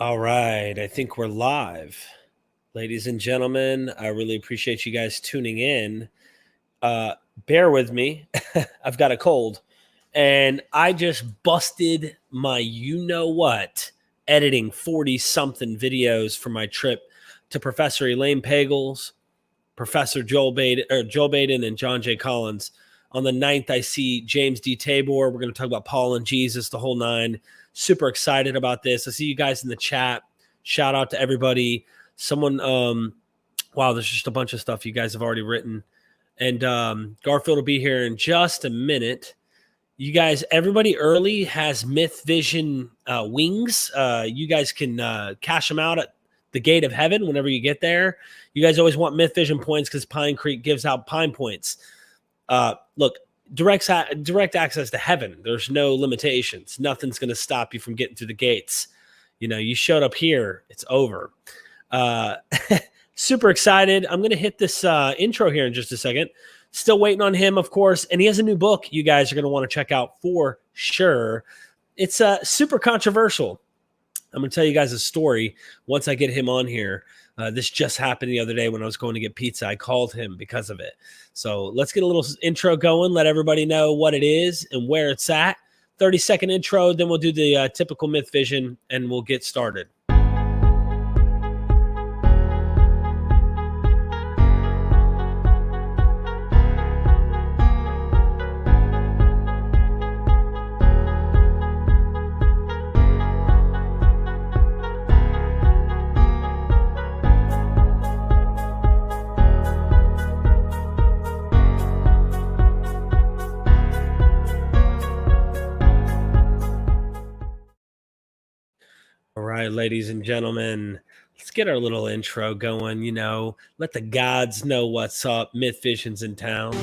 All right, I think we're live. Ladies and gentlemen, I really appreciate you guys tuning in. Bear with me. I've got a cold, and I just busted my you-know-what editing 40-something videos for my trip to Professor Elaine Pagel's, Professor Joel Baden, and John J. Collins. On the 9th, I see James D. Tabor. We're going to talk about Paul and Jesus, the whole nine. Super excited about this. I see you guys in the chat. Shout out to everybody. Someone, wow, there's just a bunch of stuff you guys have already written. And Garfield will be here in just a minute. You guys, everybody early has Myth Vision wings. You guys can cash them out at the gate of heaven whenever you get there. You guys always want Myth Vision points because Pine Creek gives out Pine points. Look, direct access to heaven. There's no limitations. Nothing's going to stop you from getting through the gates. You know, you showed up here, it's over. Super excited. I'm going to hit this intro here in just a second. Still waiting on him, of course. And he has a new book you guys are going to want to check out for sure. It's super controversial. I'm going to tell you guys a story once I get him on here. This just happened the other day when I was going to get pizza. I called him because of it. So let's get a little intro going. Let everybody know what it is and where it's at. 30-second intro. Then we'll do the typical Myth Vision and we'll get started. All right, ladies and gentlemen, let's get our little intro going. You know, let the gods know what's up. Myth Vision's in town.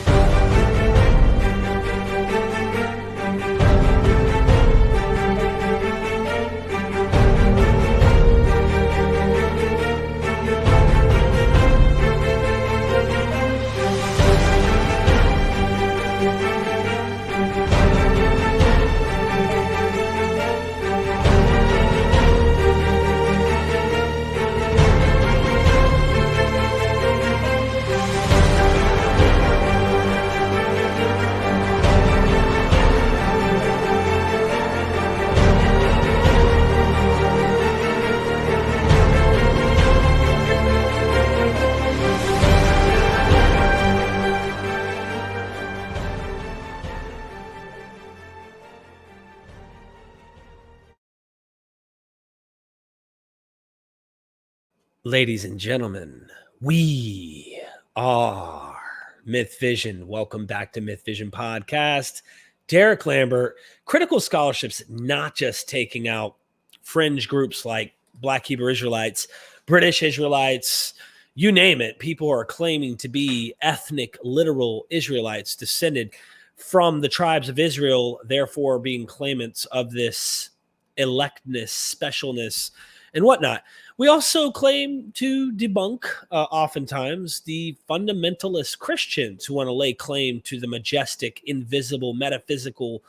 Ladies and gentlemen, we are Myth Vision. Welcome back to Myth Vision Podcast. Derek Lambert, critical scholarship's not just taking out fringe groups like Black Hebrew Israelites, British Israelites, you name it. People are claiming to be ethnic, literal Israelites descended from the tribes of Israel, therefore being claimants of this electness, specialness, and whatnot. We also claim to debunk, oftentimes, the fundamentalist Christians who want to lay claim to the majestic, invisible, metaphysical,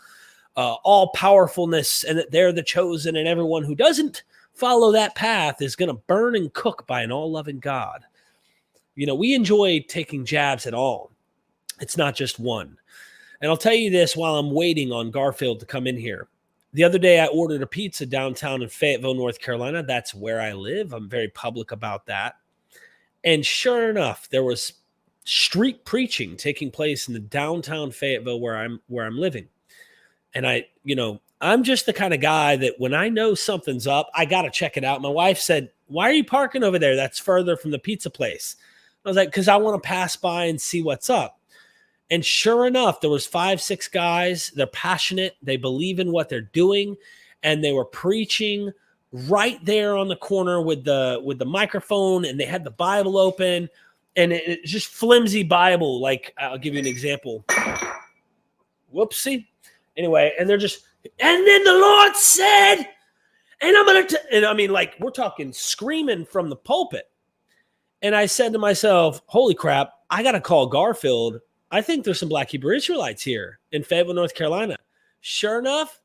all-powerfulness, and that they're the chosen, and everyone who doesn't follow that path is going to burn and cook by an all-loving God. You know, we enjoy taking jabs at all. It's not just one. And I'll tell you this while I'm waiting on Garfield to come in here. The other day, I ordered a pizza downtown in Fayetteville, North Carolina. That's where I live. I'm very public about that. And sure enough, there was street preaching taking place in the downtown Fayetteville where I'm living. And I'm just the kind of guy that when I know something's up, I got to check it out. My wife said, "Why are you parking over there? That's further from the pizza place." I was like, "Because I want to pass by and see what's up." And sure enough, there was 5-6 guys. They're passionate. They believe in what they're doing. And they were preaching right there on the corner with the microphone. And they had the Bible open. And it's just flimsy Bible. Like, I'll give you an example. Whoopsie. Anyway, and they're just, and then the Lord said, and I'm going to, and I mean, like, we're talking screaming from the pulpit. And I said to myself, holy crap, I got to call Garfield. I think there's some Black Hebrew Israelites here in Fayetteville, North Carolina. Sure enough,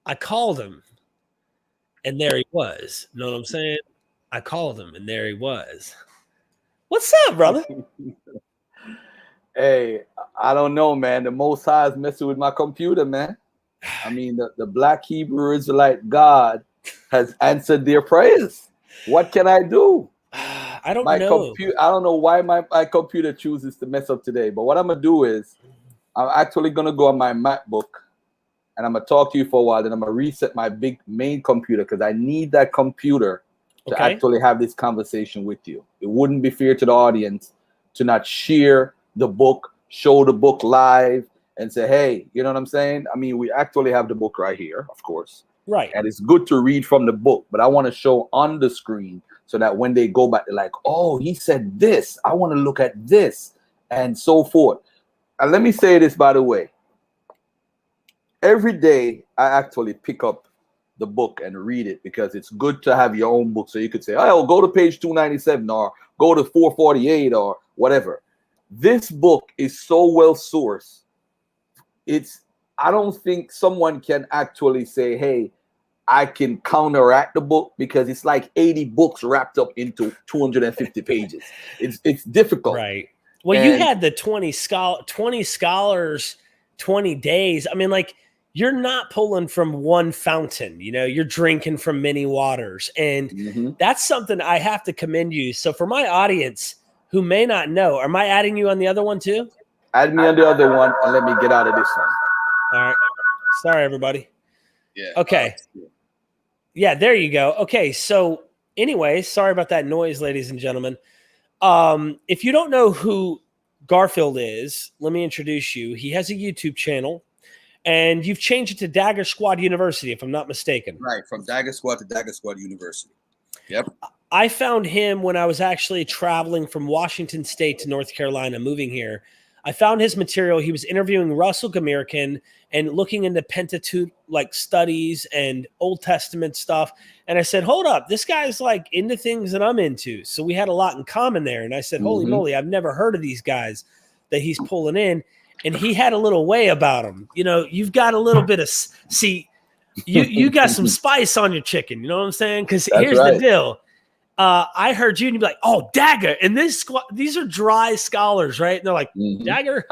I called him. And there he was. You know what I'm saying? I called him, and there he was. What's up, brother? Hey, I don't know, man. The Most High is messing with my computer, man. I mean, the Black Hebrew Israelite God has answered their prayers. What can I do? I don't know. I don't know why my computer chooses to mess up today. But what I'm gonna do is, I'm actually gonna go on my MacBook, and I'm gonna talk to you for a while. Then I'm gonna reset my big main computer because I need that computer to actually have this conversation with you. It wouldn't be fair to the audience to not share the book, show the book live, and say, hey, you know what I'm saying? I mean, we actually have the book right here, of course. Right. And it's good to read from the book, but I want to show on the screen so that when they go back, they're like, oh, he said this. I want to look at this, and so forth. And let me say this, by the way. Every day, I actually pick up the book and read it because it's good to have your own book. So you could say, oh, go to page 297 or go to 448 or whatever. This book is so well sourced. I don't think someone can actually say, hey, I can counteract the book because it's like 80 books wrapped up into 250 pages. It's difficult. Right. Well, you had the 20 scholars, 20 days. I mean, like, you're not pulling from one fountain, you know, you're drinking from many waters. And that's something I have to commend you. So for my audience who may not know, am I adding you on the other one too? Add me on the other one and let me get out of this one. All right. Sorry, everybody. Yeah. Okay. Yeah, there you go. Okay. So anyway, sorry about that noise, ladies and gentlemen. If you don't know who Garfield is, let me introduce you. He has a YouTube channel. And you've changed it to Dagger Squad University, if I'm not mistaken. Right, from Dagger Squad to Dagger Squad University. Yep. I found him when I was actually traveling from Washington State to North Carolina, moving here. I found his material. He was interviewing Russell Gamirkan and looking into Pentateuch like studies and Old Testament stuff. And I said, hold up, this guy's like into things that I'm into. So we had a lot in common there. And I said, holy moly, I've never heard of these guys that he's pulling in. And he had a little way about him. You know, you've got a little bit of, you got some spice on your chicken. You know what I'm saying? Because here's the deal. I heard you and you'd be like, oh, Dagger. And these are dry scholars, right? And they're like, Dagger?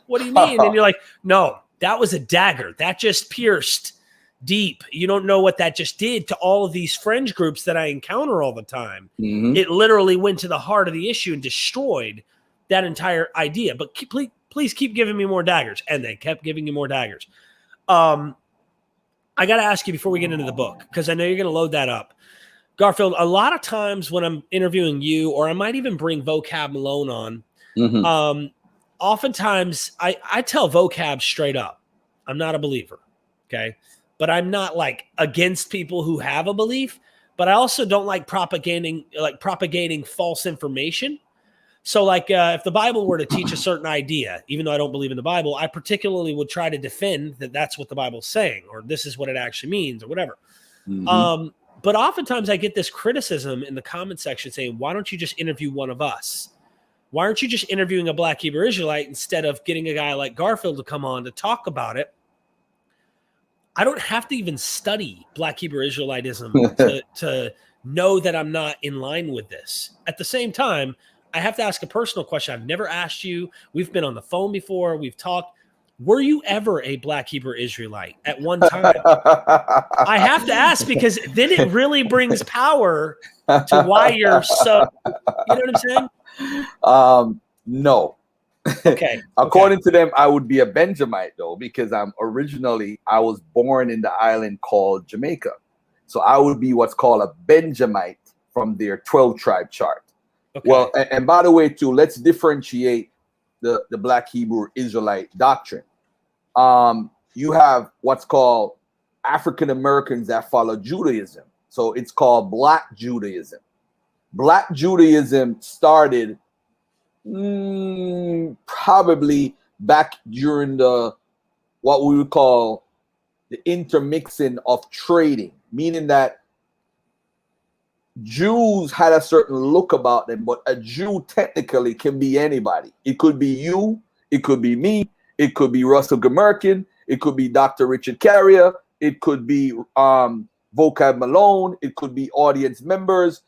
What do you mean? And you're like, no, that was a dagger. That just pierced deep. You don't know what that just did to all of these fringe groups that I encounter all the time. It literally went to the heart of the issue and destroyed that entire idea. But please keep giving me more daggers. And they kept giving you more daggers. I got to ask you before we get into the book, because I know you're going to load that up. Garfield, a lot of times when I'm interviewing you, or I might even bring Vocab Malone on, oftentimes I tell Vocab straight up, I'm not a believer, okay? But I'm not like against people who have a belief, but I also don't like propagating false information. So like if the Bible were to teach a certain idea, even though I don't believe in the Bible, I particularly would try to defend that that's what the Bible's saying, or this is what it actually means, or whatever. But oftentimes I get this criticism in the comment section saying, why don't you just interview one of us? Why aren't you just interviewing a Black Hebrew Israelite instead of getting a guy like Garfield to come on to talk about it? I don't have to even study Black Hebrew Israelitism to know that I'm not in line with this. At the same time, I have to ask a personal question I've never asked you. We've been on the phone before. We've talked. Were you ever a Black Hebrew Israelite at one time? I have to ask because then it really brings power to why you're so, you know what I'm saying? No. Okay. According to them, I would be a Benjamite though, because I was born in the island called Jamaica. So I would be what's called a Benjamite from their 12 tribe chart. Okay. Well, and by the way, too, let's differentiate the Black Hebrew Israelite doctrine. You have what's called African Americans that follow Judaism. So it's called Black Judaism. Black Judaism started probably back during what we would call the intermixing of trading, meaning that Jews had a certain look about them, but a Jew technically can be anybody. It could be you, it could be me, it could be Russell Gamirkan, it could be Dr. Richard Carrier, it could be vocab Malone. It could be audience members.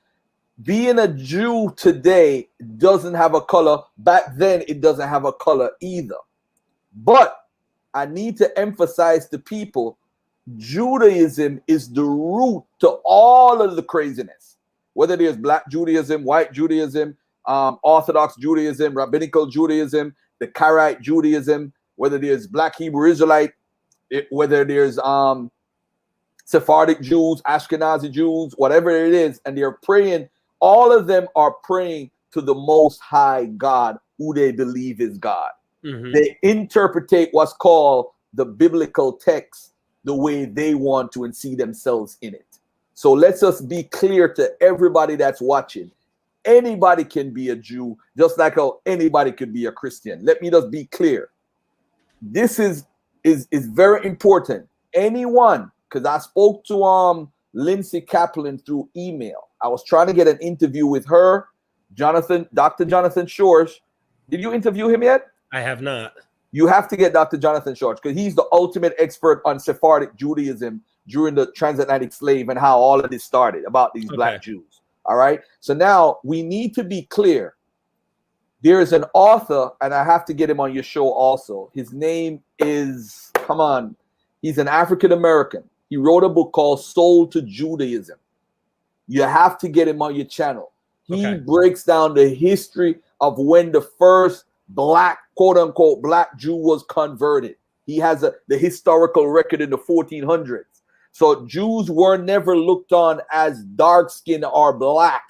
Being a Jew today doesn't have a color. Back then, it doesn't have a color either. But I need to emphasize to people, Judaism is the root to all of the craziness. Whether there's Black Judaism, White Judaism, Orthodox Judaism, Rabbinical Judaism, the Karaite Judaism, whether there's Black Hebrew Israelite, whether there's Sephardic Jews, Ashkenazi Jews, whatever it is, and they're praying, all of them are praying to the Most High God, who they believe is God. Mm-hmm. They interpret what's called the biblical text the way they want to and see themselves in it. So let's just be clear to everybody that's watching. Anybody can be a Jew, just like how anybody could be a Christian. Let me just be clear. This is very important. Anyone, because I spoke to Lindsay Kaplan through email. I was trying to get an interview with her, Dr. Jonathan Shores. Did you interview him yet? I have not. You have to get Dr. Jonathan Shores because he's the ultimate expert on Sephardic Judaism during the transatlantic slave and how all of this started about these Black Jews. All right. So now we need to be clear. There is an author, and I have to get him on your show also. His name is, come on, he's an African American. He wrote a book called Soul to Judaism. You have to get him on your channel. He breaks down the history of when the first Black, quote unquote, Black Jew was converted. He has the historical record in the 1400s. So Jews were never looked on as dark skinned or black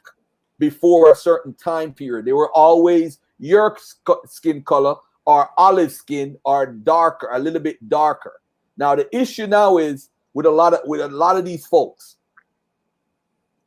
before a certain time period. They were always your skin color or olive skin or darker, a little bit darker. Now the issue now is with a lot of these folks,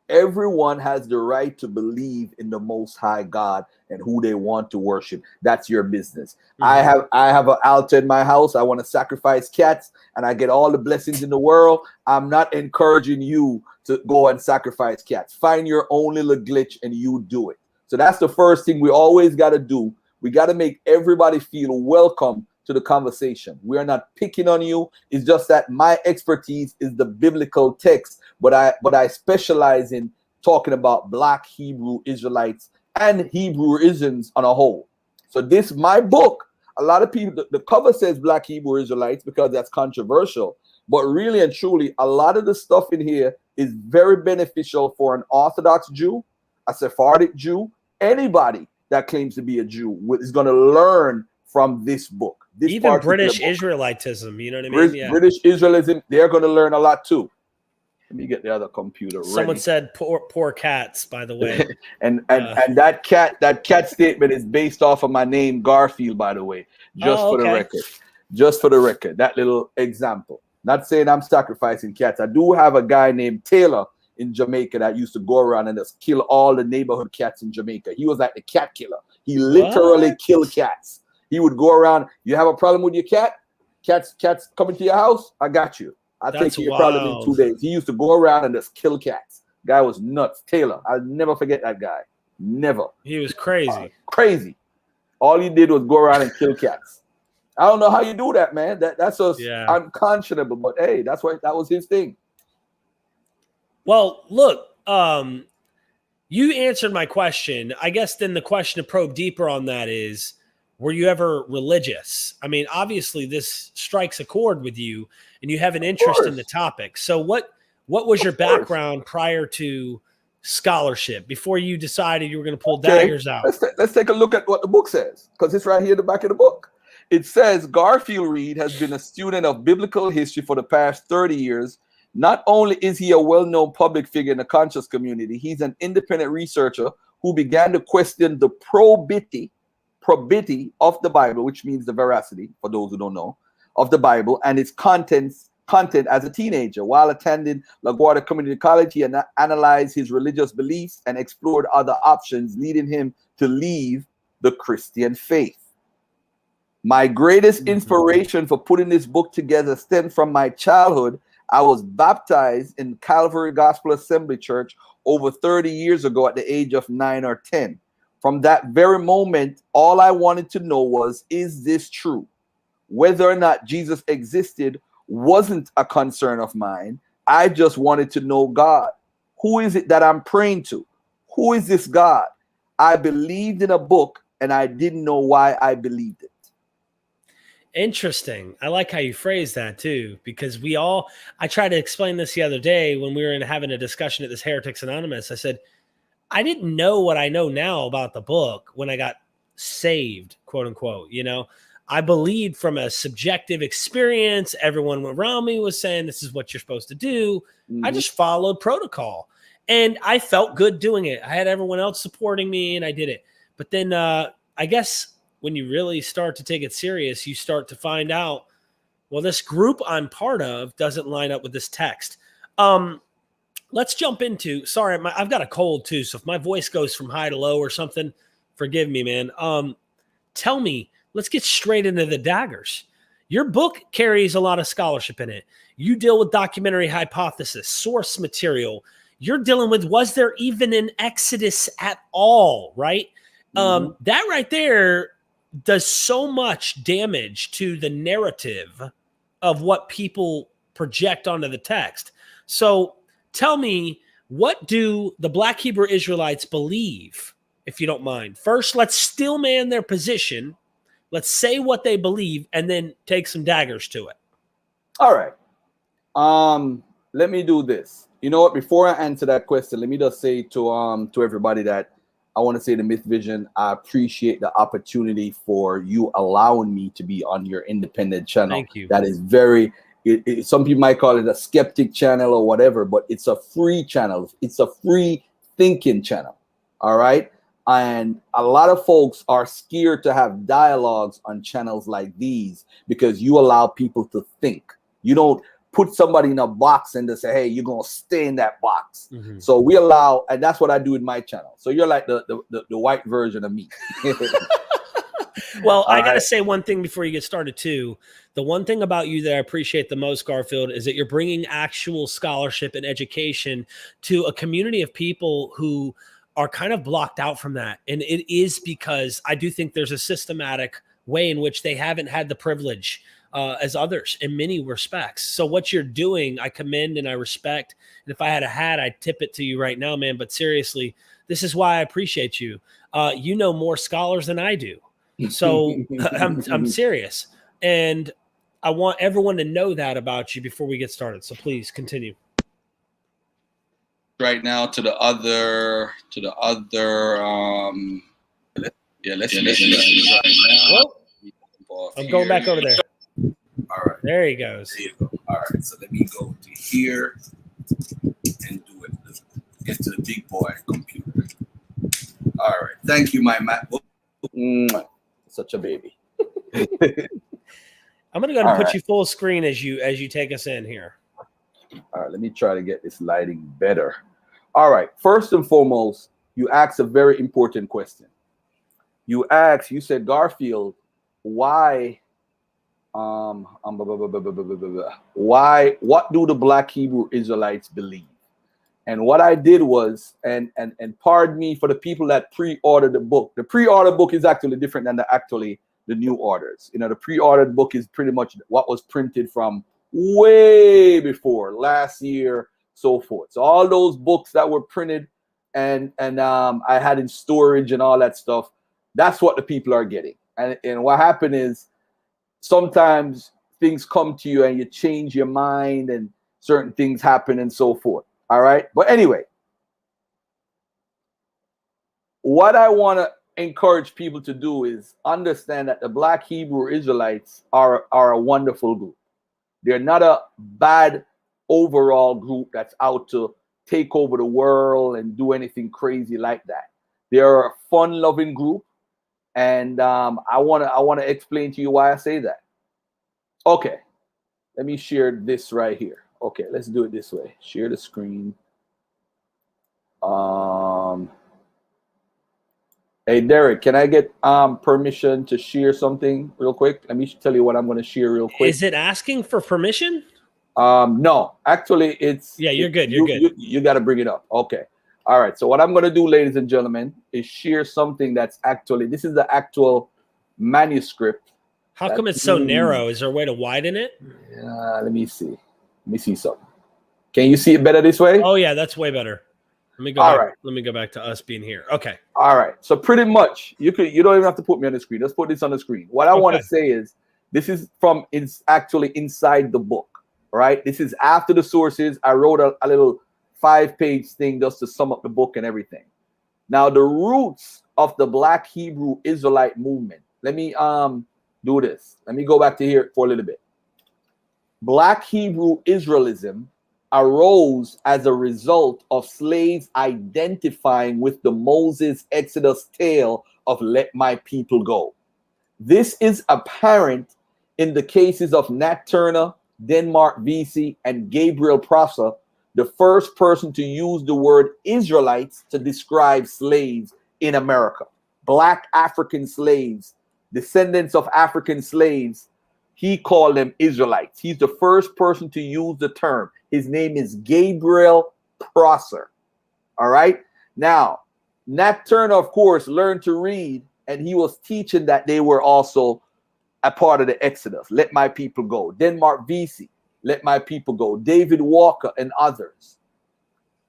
everyone has the right to believe in the Most High God and who they want to worship. That's your business. Mm-hmm. I have an altar in my house. I want to sacrifice cats and I get all the blessings in the world. I'm not encouraging you to go and sacrifice cats. Find your own little glitch and you do it. So that's the first thing we always got to do. We got to make everybody feel welcome to the conversation. We are not picking on you. It's just that my expertise is the biblical text, but I specialize in talking about Black Hebrew Israelites and Hebrewisms on a whole. So this, my book, a lot of people, the cover says Black Hebrew Israelites because that's controversial, but really and truly, a lot of the stuff in here is very beneficial for an Orthodox Jew, a Sephardic Jew, anybody that claims to be a Jew is going to learn from this book. Even British Israelitism, you know what I mean? Yeah. British Israelism, they're going to learn a lot too. Let me get the other computer. Someone said poor cats, by the way. and that cat statement is based off of my name Garfield, by the way. For the record. Just for the record. That little example. Not saying I'm sacrificing cats. I do have a guy named Taylor in Jamaica that used to go around and just kill all the neighborhood cats in Jamaica. He was like the cat killer. He literally killed cats. He would go around. You have a problem with your cat? Cats coming to your house? I got you. I'll take your problem in 2 days. He used to go around and just kill cats. Guy was nuts. Taylor. I'll never forget that guy. Never. He was crazy. Crazy. All he did was go around and kill cats. I don't know how you do that, man. That's just unconscionable. But hey, that was his thing. Well, look, you answered my question. I guess then the question to probe deeper on that is, were you ever religious? I mean, obviously this strikes a chord with you and you have an interest in the topic. So what was your background prior to scholarship before you decided you were going to pull daggers out? Let's take a look at what the book says, because it's right here in the back of the book. It says Garfield Reid has been a student of biblical history for the past 30 years. Not only is he a well-known public figure in the conscious community, he's an independent researcher who began to question the probity of the Bible, which means the veracity, for those who don't know, of the Bible and its content as a teenager. While attending LaGuardia Community College, he analyzed his religious beliefs and explored other options, leading him to leave the Christian faith. My greatest inspiration for putting this book together stemmed from my childhood. I was baptized in Calvary Gospel Assembly Church over 30 years ago at the age of 9 or 10. From that very moment, all I wanted to know was, is this true? Whether or not Jesus existed wasn't a concern of mine. I just wanted to know God. Who is it that I'm praying to? Who is this God? I believed in a book and I didn't know why I believed it. Interesting. I like how you phrase that too, because I tried to explain this the other day when we were having a discussion at this Heretics Anonymous. I said, I didn't know what I know now about the book when I got saved, quote unquote. I believed from a subjective experience. Everyone around me was saying, this is what you're supposed to do. I just followed protocol and I felt good doing it. I had everyone else supporting me and I did it. But then I guess when you really start to take it serious, you start to find out, well, this group I'm part of doesn't line up with this text. Let's jump into, sorry, I've got a cold too. So if my voice goes from high to low or something, forgive me, man. Tell me, let's get straight into the daggers. Your book carries a lot of scholarship in it. You deal with documentary hypothesis, source material. You're dealing with, was there even an Exodus at all, right? That right there does so much damage to the narrative of what people project onto the text. So tell me, what do the Black Hebrew Israelites believe, if you don't mind? First, let's still man their position. Let's say what they believe and then take some daggers to it. All right. Let me do this. You know what? Before I answer that question, let me just say to everybody that I want to say to Myth Vision, I appreciate the opportunity for you allowing me to be on your independent channel. Thank you. That is some people might call it a skeptic channel or whatever, but it's a free channel. It's a free thinking channel. All right. And a lot of folks are scared to have dialogues on channels like these because you allow people to think. You don't put somebody in a box and they say, hey, you're going to stay in that box. So we allow, and that's what I do in my channel. So you're like the white version of me. Well, I got to say one thing before you get started too. The one thing about you that I appreciate the most, Garfield, is that you're bringing actual scholarship and education to a community of people who are kind of blocked out from that. And it is because I do think there's a systematic way in which they haven't had the privilege as others in many respects. So what you're doing, I commend and I respect. And if I had a hat, I'd tip it to you right now, man. But seriously, this is why I appreciate you. You know more scholars than I do. So I'm serious. And I want everyone to know that about you before we get started. So please continue. Right now to the other let's I'm going back over there. All right. There he goes. There you go. All right. So let me go to here and do it. Get to the big boy computer. All right. Thank you, my MacBook. Such a baby. I'm gonna go ahead and put you full screen as you take us in here. All right, let me try to get this lighting better. All right, first and foremost, you asked a very important question. You said, Garfield, why, what do the Black Hebrew Israelites believe? And what I did was, and pardon me for the people that pre-ordered the book. The pre-ordered book is actually different than the new orders. You know, the pre-ordered book is pretty much what was printed from way before last year, so forth. So all those books that were printed and I had in storage and all that stuff, that's what the people are getting. And what happened is sometimes things come to you and you change your mind and certain things happen and so forth. All right. But anyway, what I want to encourage people to do is understand that the Black Hebrew Israelites are a wonderful group. They're not a bad overall group that's out to take over the world and do anything crazy like that. They're a fun-loving group, and I want to explain to you why I say that. Okay, let me share this right here. Okay, let's do it this way. Share the screen. Hey, Derek, can I get permission to share something real quick? Let me tell you what I'm going to share real quick. Is it asking for permission? No, actually, it's... Yeah, you're good. You're good. You got to bring it up. Okay. All right. So what I'm going to do, ladies and gentlemen, is share something that's actually... This is the actual manuscript. How come it's so narrow? Is there a way to widen it? Let me see. Let me see something. Can you see it better this way? Oh yeah, that's way better. Let me go All back. right. Let me go back to us being here. Okay. All right. So pretty much, you don't even have to put me on the screen. Let's put this on the screen. What I want to say is, this is from actually inside the book, right? This is after the sources. I wrote a little 5-page thing just to sum up the book and everything. Now, the roots of the Black Hebrew Israelite movement. Let me do this. Let me go back to here for a little bit. Black Hebrew Israelism arose as a result of slaves identifying with the Moses Exodus tale of "Let my people go." This is apparent in the cases of Nat Turner, Denmark Vesey, and Gabriel Prosser, the first person to use the word Israelites to describe slaves in America. Black African slaves, descendants of African slaves, he called them Israelites. He's the first person to use the term. His name is Gabriel Prosser. All right. Now, Nat Turner, of course, learned to read, and he was teaching that they were also a part of the Exodus. Let my people go. Denmark Vesey, let my people go. David Walker and others.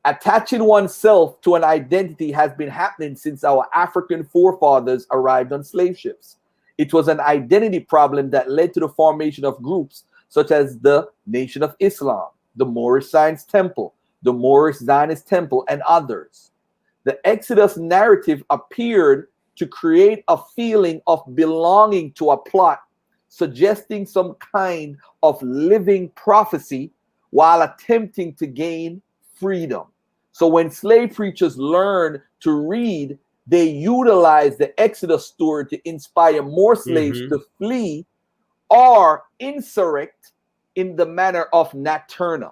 Attaching oneself to an identity has been happening since our African forefathers arrived on slave ships. It was an identity problem that led to the formation of groups such as the Nation of Islam, the Moorish Science Temple, the Moorish Zionist Temple, and others. The Exodus narrative appeared to create a feeling of belonging to a plot, suggesting some kind of living prophecy while attempting to gain freedom. So when slave preachers learned to read, they utilized the Exodus story to inspire more slaves to flee or insurrect in the manner of Nat Turner.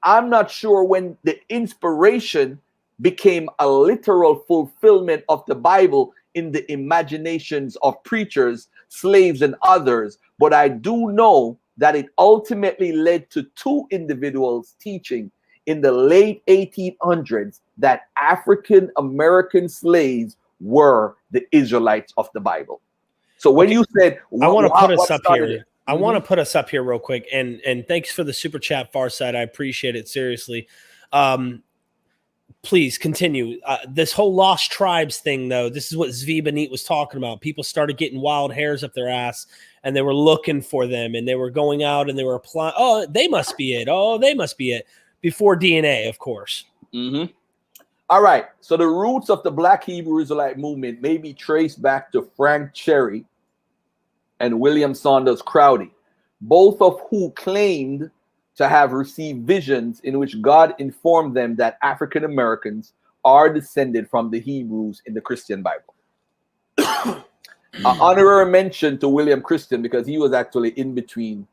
I'm not sure when the inspiration became a literal fulfillment of the Bible in the imaginations of preachers, slaves, and others, but I do know that it ultimately led to 2 individuals teaching in the late 1800s that African American slaves were the Israelites of the Bible. So when you said, I want to put us up here. I want to put us up here real quick. And thanks for the super chat, Farside. I appreciate it. Seriously. Please continue. This whole lost tribes thing, though, this is what Zvi Benit was talking about. People started getting wild hairs up their ass, and they were looking for them, and they were going out, and they were applying. Oh, they must be it. Oh, they must be it. Before DNA, of course. All right. So the roots of the Black Hebrew Israelite movement may be traced back to Frank Cherry and William Saunders Crowdy, both of who claimed to have received visions in which God informed them that African Americans are descended from the Hebrews in the Christian Bible. An honorary mention to William Christian, because he was actually in between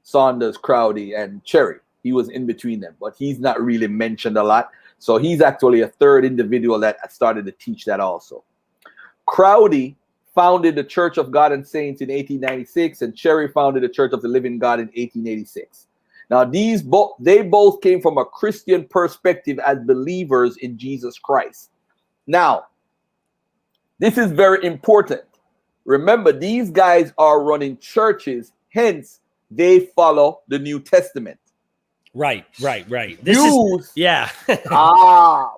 Saunders Crowdy and Cherry. He was in between them, but he's not really mentioned a lot. So he's actually a third individual that started to teach that also. Crowdy founded the Church of God and Saints in 1896, and Cherry founded the Church of the Living God in 1886. Now, they both came from a Christian perspective as believers in Jesus Christ. Now, this is very important. Remember, these guys are running churches, hence they follow the New Testament. Right.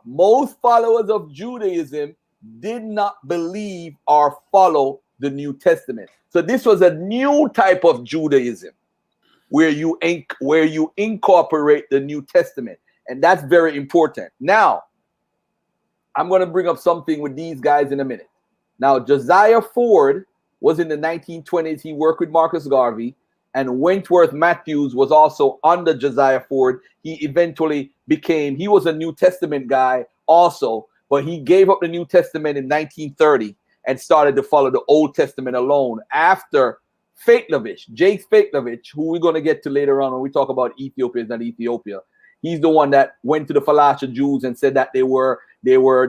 Most followers of Judaism did not believe or follow the New Testament. So this was a new type of Judaism where you incorporate the New Testament, and that's very important. Now, I'm going to bring up something with these guys in a minute. Now, Josiah Ford was in the 1920s. He worked with Marcus Garvey. And Wentworth Matthews was also under Josiah Ford. He eventually he was a New Testament guy also, but he gave up the New Testament in 1930 and started to follow the Old Testament alone after Jake Fakelovich, who we're going to get to later on when we talk about Ethiopia is not Ethiopia. He's the one that went to the Falasha Jews and said that they were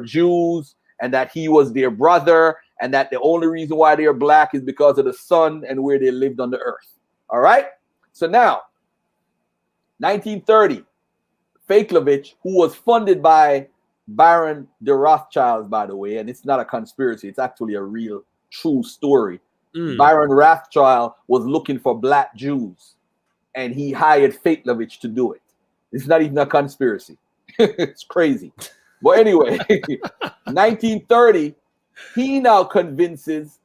Jews and that he was their brother and that the only reason why they are black is because of the sun and where they lived on the earth. All right. So now, 1930, Fakelovich, who was funded by Baron de Rothschild, by the way, and it's not a conspiracy, it's actually a real, true story. Baron Rothschild was looking for black Jews, and he hired Fakelovich to do it. It's not even a conspiracy. It's crazy. But anyway, 1930, he now convinces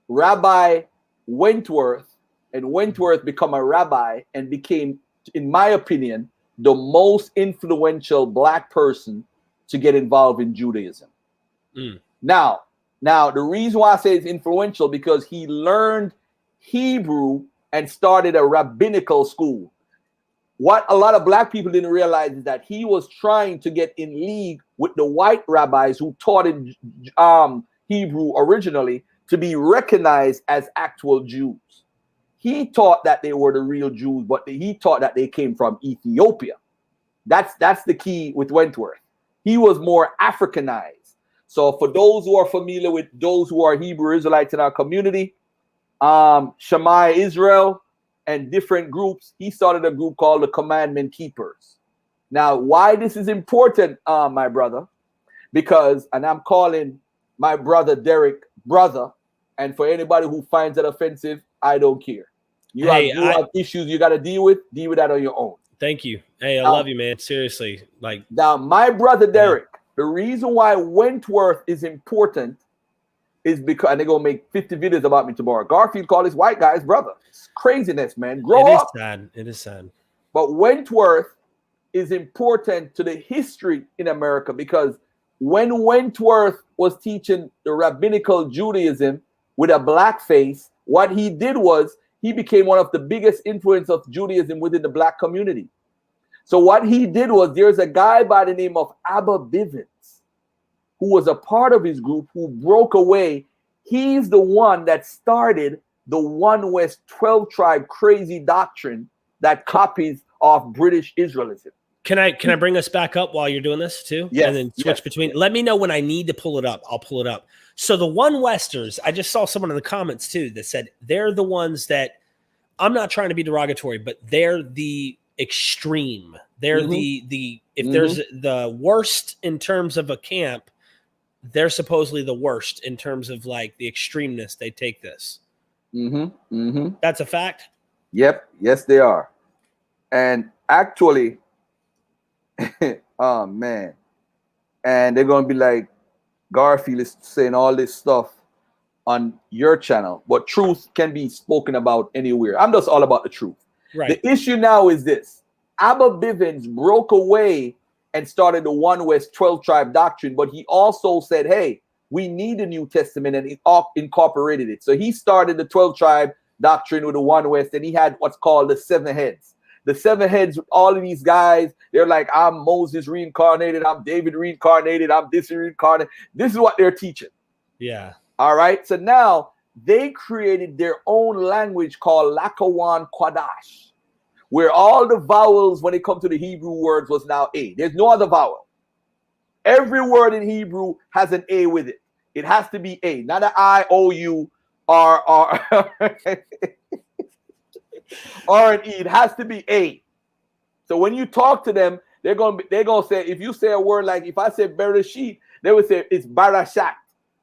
Rabbi Wentworth, and Wentworth become a rabbi and became, in my opinion, the most influential black person to get involved in Judaism. Now, the reason why I say it's influential because he learned Hebrew and started a rabbinical school. What a lot of black people didn't realize is that he was trying to get in league with the white rabbis who taught in Hebrew originally to be recognized as actual Jews. He taught that they were the real Jews, but he taught that they came from Ethiopia. That's the key with Wentworth. He was more Africanized. So for those who are familiar with those who are Hebrew Israelites in our community, Shammai Israel and different groups, he started a group called the Commandment Keepers. Now, why this is important, my brother, because, and I'm calling my brother Derek brother, and for anybody who finds that offensive, I don't care. You have issues you got to deal with that on your own. Thank you. Hey, I love you, man. Seriously. Now, my brother Derek, the reason why Wentworth is important is because, and they're going to make 50 videos about me tomorrow. Garfield called his white guy's brother. It's craziness, man. Grow up. It is sad. But Wentworth is important to the history in America because when Wentworth was teaching the rabbinical Judaism with a black face, what he did was he became one of the biggest influence of Judaism within the black community. So what he did was there's a guy by the name of Abba Bivens who was a part of his group who broke away. He's the one that started the One West 12 tribe crazy doctrine that copies off British Israelism. Can I bring us back up while you're doing this too? Yes. And then switch between. Let me know when I need to pull it up. I'll pull it up. So the One Westers, I just saw someone in the comments too that said they're the ones that, I'm not trying to be derogatory, but they're the extreme. They're the if there's the worst in terms of a camp, they're supposedly the worst in terms of like the extremeness they take this. That's a fact. Yep. Yes, they are. And actually, oh man, and they're gonna be like, Garfield is saying all this stuff on your channel, but truth can be spoken about anywhere. I'm just all about the truth. Right. The issue now is this: Abba Bivens broke away and started the One West 12 tribe doctrine, but he also said, hey, we need a New Testament, and he incorporated it. So he started the 12 tribe doctrine with the One West, and he had what's called the 7 heads. The 7 heads, all of these guys, they're like, I'm Moses reincarnated, I'm David reincarnated, I'm this reincarnated. This is what they're teaching. Yeah. All right. So now they created their own language called Lakawan Kwadash, where all the vowels when it comes to the Hebrew words was now A. There's no other vowel. Every word in Hebrew has an A with it. It has to be A, not an I, O, U, R, or an E. It has to be A. So when you talk to them, they're gonna say, if you say a word like, if I say Bereshit, they would say it's Barashat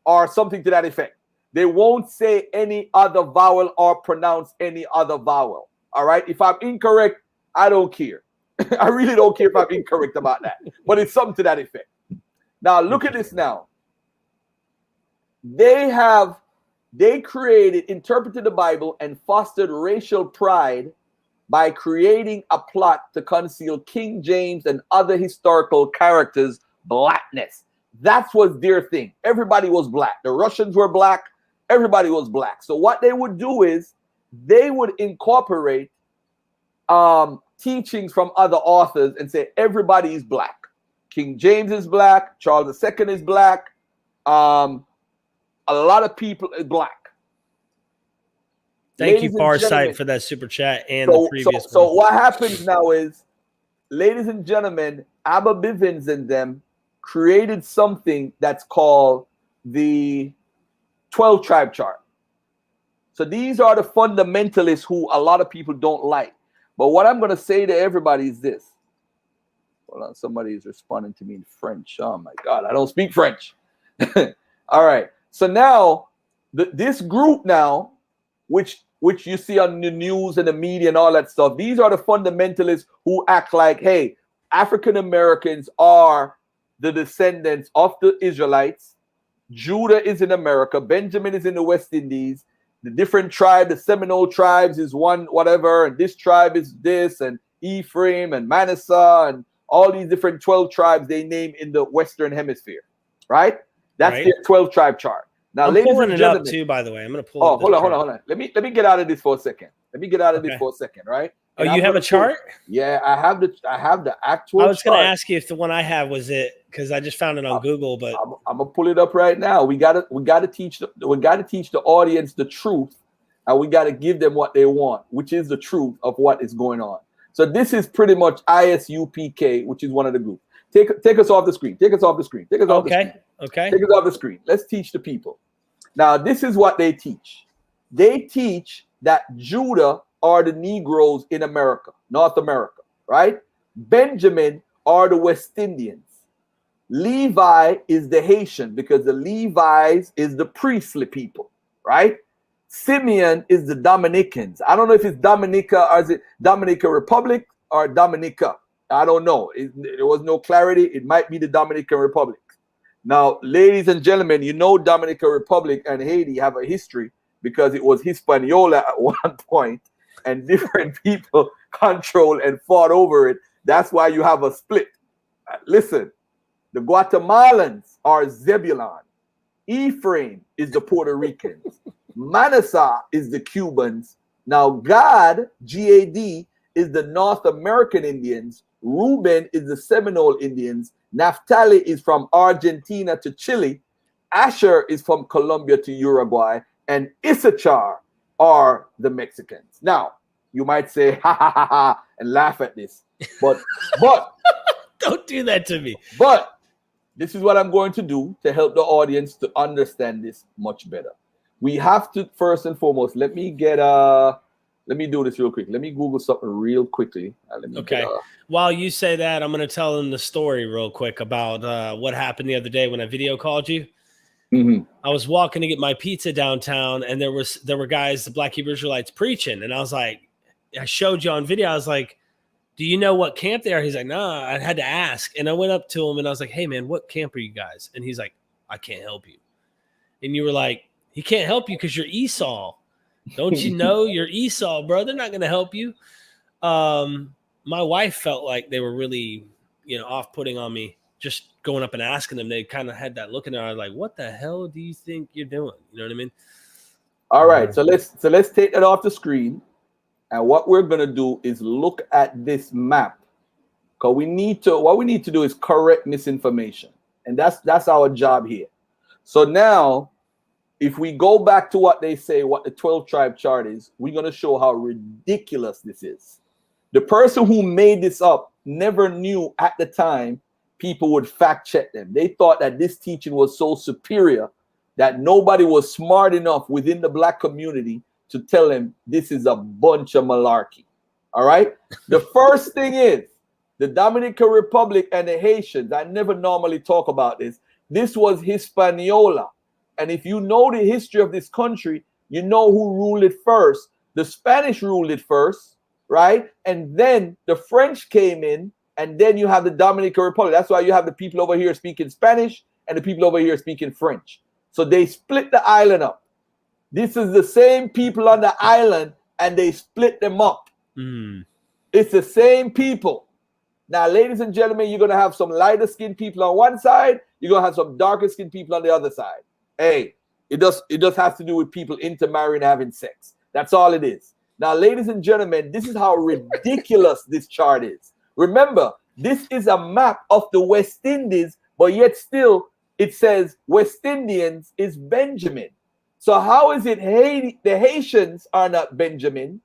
or something to that effect. They won't say any other vowel or pronounce any other vowel. All right. If I'm incorrect, I don't care. I really don't care if I'm incorrect about that. But it's something to that effect. Now look at this now. They interpreted the Bible and fostered racial pride by creating a plot to conceal King James and other historical characters' blackness. That was their thing. Everybody was black. The Russians were black. Everybody was black. So what they would do is they would incorporate teachings from other authors and say everybody is black. King James is black. Charles II is black. A lot of people are black. Thank you, Farsight, for that super chat and the previous. So what happens now is, ladies and gentlemen, Abba Bivens and them created something that's called the 12 tribe chart. So these are the fundamentalists who a lot of people don't like. But what I'm going to say to everybody is this. Hold on, somebody is responding to me in French. Oh my God, I don't speak French. All right. So now this group now, which which you see on the news and the media and all that stuff. These are the fundamentalists who act like, hey, African Americans are the descendants of the Israelites. Judah is in America. Benjamin is in the West Indies. The different tribe, the Seminole tribes is one whatever, and this tribe is this, and Ephraim and Manasseh and all these different 12 tribes they name in the Western Hemisphere, right? That's Right. their 12 tribe chart. Now, I'm ladies pulling and it up gentlemen, too, by the way. I'm going to pull. oh, up hold this on. chart. Let me get out of this for a second. Let me get out of this Okay. for a second, right? Oh, And you I'm have a gonna pull- chart? Yeah, I have the actual. I was going to chart. ask you if the one I have was it, because I just found it on Google. But I'm gonna pull it up right now. We gotta teach the audience the truth, and we gotta give them what they want, which is the truth of what is going on. So this is pretty much ISUPK, which is one of the groups. Take us off the screen. Take us off the screen. Take us off the screen. Okay. Take us off the screen. Let's teach the people. Now, this is what they teach. They teach that Judah are the Negroes in America, North America, right? Benjamin are the West Indians. Levi is the Haitian because the Levites is the priestly people, right? Simeon is the Dominicans. I don't know if it's Dominica or is it Dominica Republic or Dominica. I don't know. There was no clarity. It might be the Dominican Republic. Now, ladies and gentlemen, you know Dominican Republic and Haiti have a history because it was Hispaniola at one point and different people controlled and fought over it. That's why you have a split. Listen, the Guatemalans are Zebulon. Ephraim is the Puerto Ricans. Manasseh is the Cubans. Now, Gad, G-A-D, is the North American Indians. Reuben is the Seminole Indians. Naphtali is from Argentina to Chile. Asher is from Colombia to Uruguay. And Issachar are the Mexicans. Now, you might say, ha, ha, ha, ha, and laugh at this. But Don't do that to me. But this is what I'm going to do to help the audience to understand this much better. We have to, first and foremost, let me do this real quick. Let me Google something real quickly. While you say that, I'm going to tell them the story real quick about what happened the other day when I video called you. Mm-hmm. I was walking to get my pizza downtown, and there were guys, the Black Hebrew Israelites, preaching, and I was like, I showed you on video. I was like, do you know what camp they are? He's like, nah, I had to ask. And I went up to him and I was like, hey man, what camp are you guys? And he's like, I can't help you. And you were like, he can't help you because you're Esau. Don't you know you're Esau, bro? They're not going to help you. My wife felt like they were really, off-putting on me, just going up and asking them. They kind of had that look in their eye like, what the hell do you think you're doing? You know what I mean? All right. So let's take that off the screen. And what we're going to do is look at this map. Because what we need to do is correct misinformation. And that's our job here. So now, if we go back to what they say, what the 12 tribe chart is, we're going to show how ridiculous this is. The person who made this up never knew at the time people would fact check them. They thought that this teaching was so superior that nobody was smart enough within the Black community to tell him this is a bunch of malarkey. All right. The first thing is the Dominican Republic and the Haitians. I never normally talk about this. This was Hispaniola. And if you know the history of this country, you know who ruled it first. The Spanish ruled it first, right? And then the French came in, and then you have the Dominican Republic. That's why you have the people over here speaking Spanish and the people over here speaking French. So they split the island up. This is the same people on the island, and they split them up. It's the same people. Now, ladies and gentlemen, you're going to have some lighter-skinned people on one side. You're going to have some darker-skinned people on the other side. Hey, it just has to do with people intermarrying and having sex. That's all it is. Now, ladies and gentlemen, this is how ridiculous this chart is. Remember, this is a map of the West Indies, but yet still it says West Indians is Benjamin. So how is it Haiti? The Haitians are not Benjamin.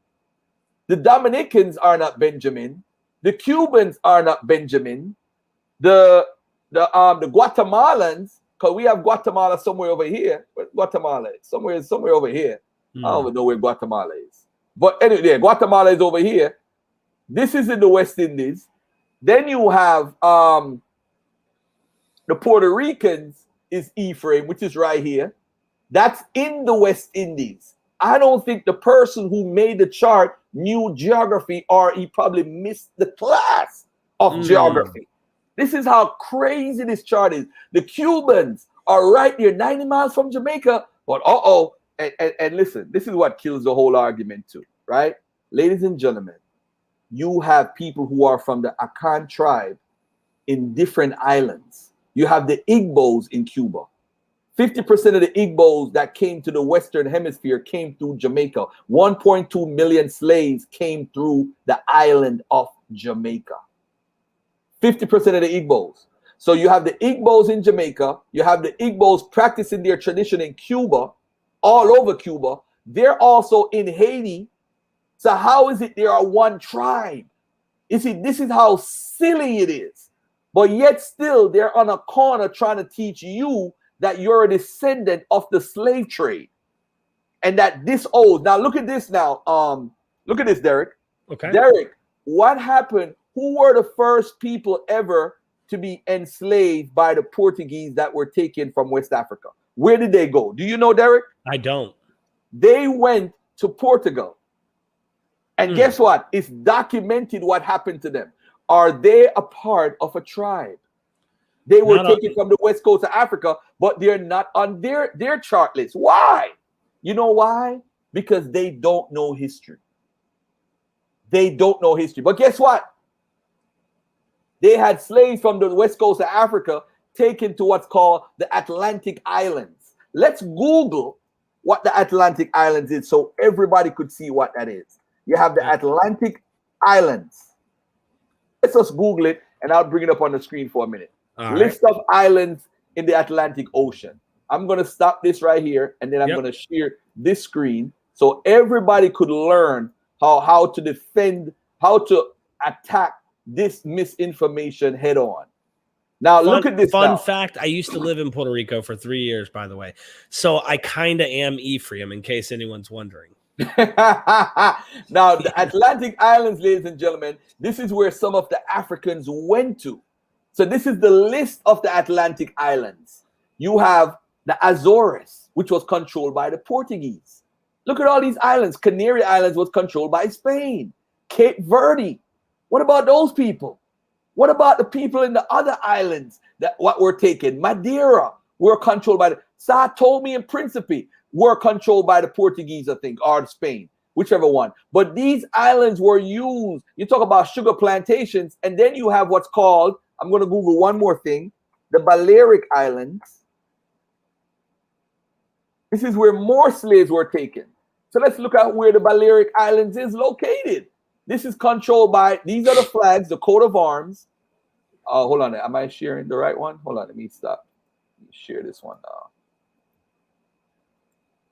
The Dominicans are not Benjamin. The Cubans are not Benjamin. The Guatemalans, because we have Guatemala somewhere over here. Where's Guatemala? Somewhere over here. I don't even know where Guatemala is. But anyway, Guatemala is over here. This is in the West Indies. Then you have the Puerto Ricans is Ephraim, which is right here. That's in the West Indies. I don't think the person who made the chart knew geography, or he probably missed the class of geography. This is how crazy this chart is. The Cubans are right there, 90 miles from Jamaica. But and listen, this is what kills the whole argument too, right? Ladies and gentlemen, you have people who are from the Akan tribe in different islands. You have the Igbos in Cuba. 50% of the Igbos that came to the Western Hemisphere came through Jamaica. 1.2 million slaves came through the island of Jamaica. 50% of the Igbos. So you have the Igbos in Jamaica. You have the Igbos practicing their tradition in Cuba, all over Cuba. They're also in Haiti. So how is it they are one tribe? You see, this is how silly it is. But yet still, they're on a corner trying to teach you that you're a descendant of the slave trade. And that this old. Now look at this now. Look at this, Derek. Okay. Derek, what happened? Who were the first people ever to be enslaved by the Portuguese that were taken from West Africa? Where did they go? Do you know, Derek? I don't. They went to Portugal. And guess what? It's documented what happened to them. Are they a part of a tribe? They were taken from the west coast of Africa, but they're not on their chart list. Why? You know why? Because they don't know history. They don't know history. But guess what? They had slaves from the west coast of Africa taken to what's called the Atlantic Islands. Let's Google what the Atlantic Islands is so everybody could see what that is. You have the Atlantic Islands. Let's just Google it, and I'll bring it up on the screen for a minute. List of islands in the Atlantic Ocean. I'm going to stop this right here, and then I'm going to share this screen so everybody could learn how to defend, how to attack this misinformation head on. Now, look at this. Fun fact, I used to live in Puerto Rico for 3 years, by the way. So I kind of am Ephraim, in case anyone's wondering. Now, the Atlantic Islands, ladies and gentlemen, this is where some of the Africans went to. So this is the list of the Atlantic Islands. You have the Azores, which was controlled by the Portuguese. Look at all these islands. Canary Islands was controlled by Spain. Cape Verde. What about those people? What about the people in the other islands that what were taken? Madeira were controlled by the Sao Tome and Principe were controlled by the Portuguese, I think, or Spain, whichever one. But these islands were used. You talk about sugar plantations, and then you have what's called, I'm going to Google one more thing, the Balearic Islands. This is where more slaves were taken. So let's look at where the Balearic Islands is located. This is controlled by, these are the flags, the coat of arms. Hold on, am I sharing the right one? Hold on, let me stop. Let me share this one now.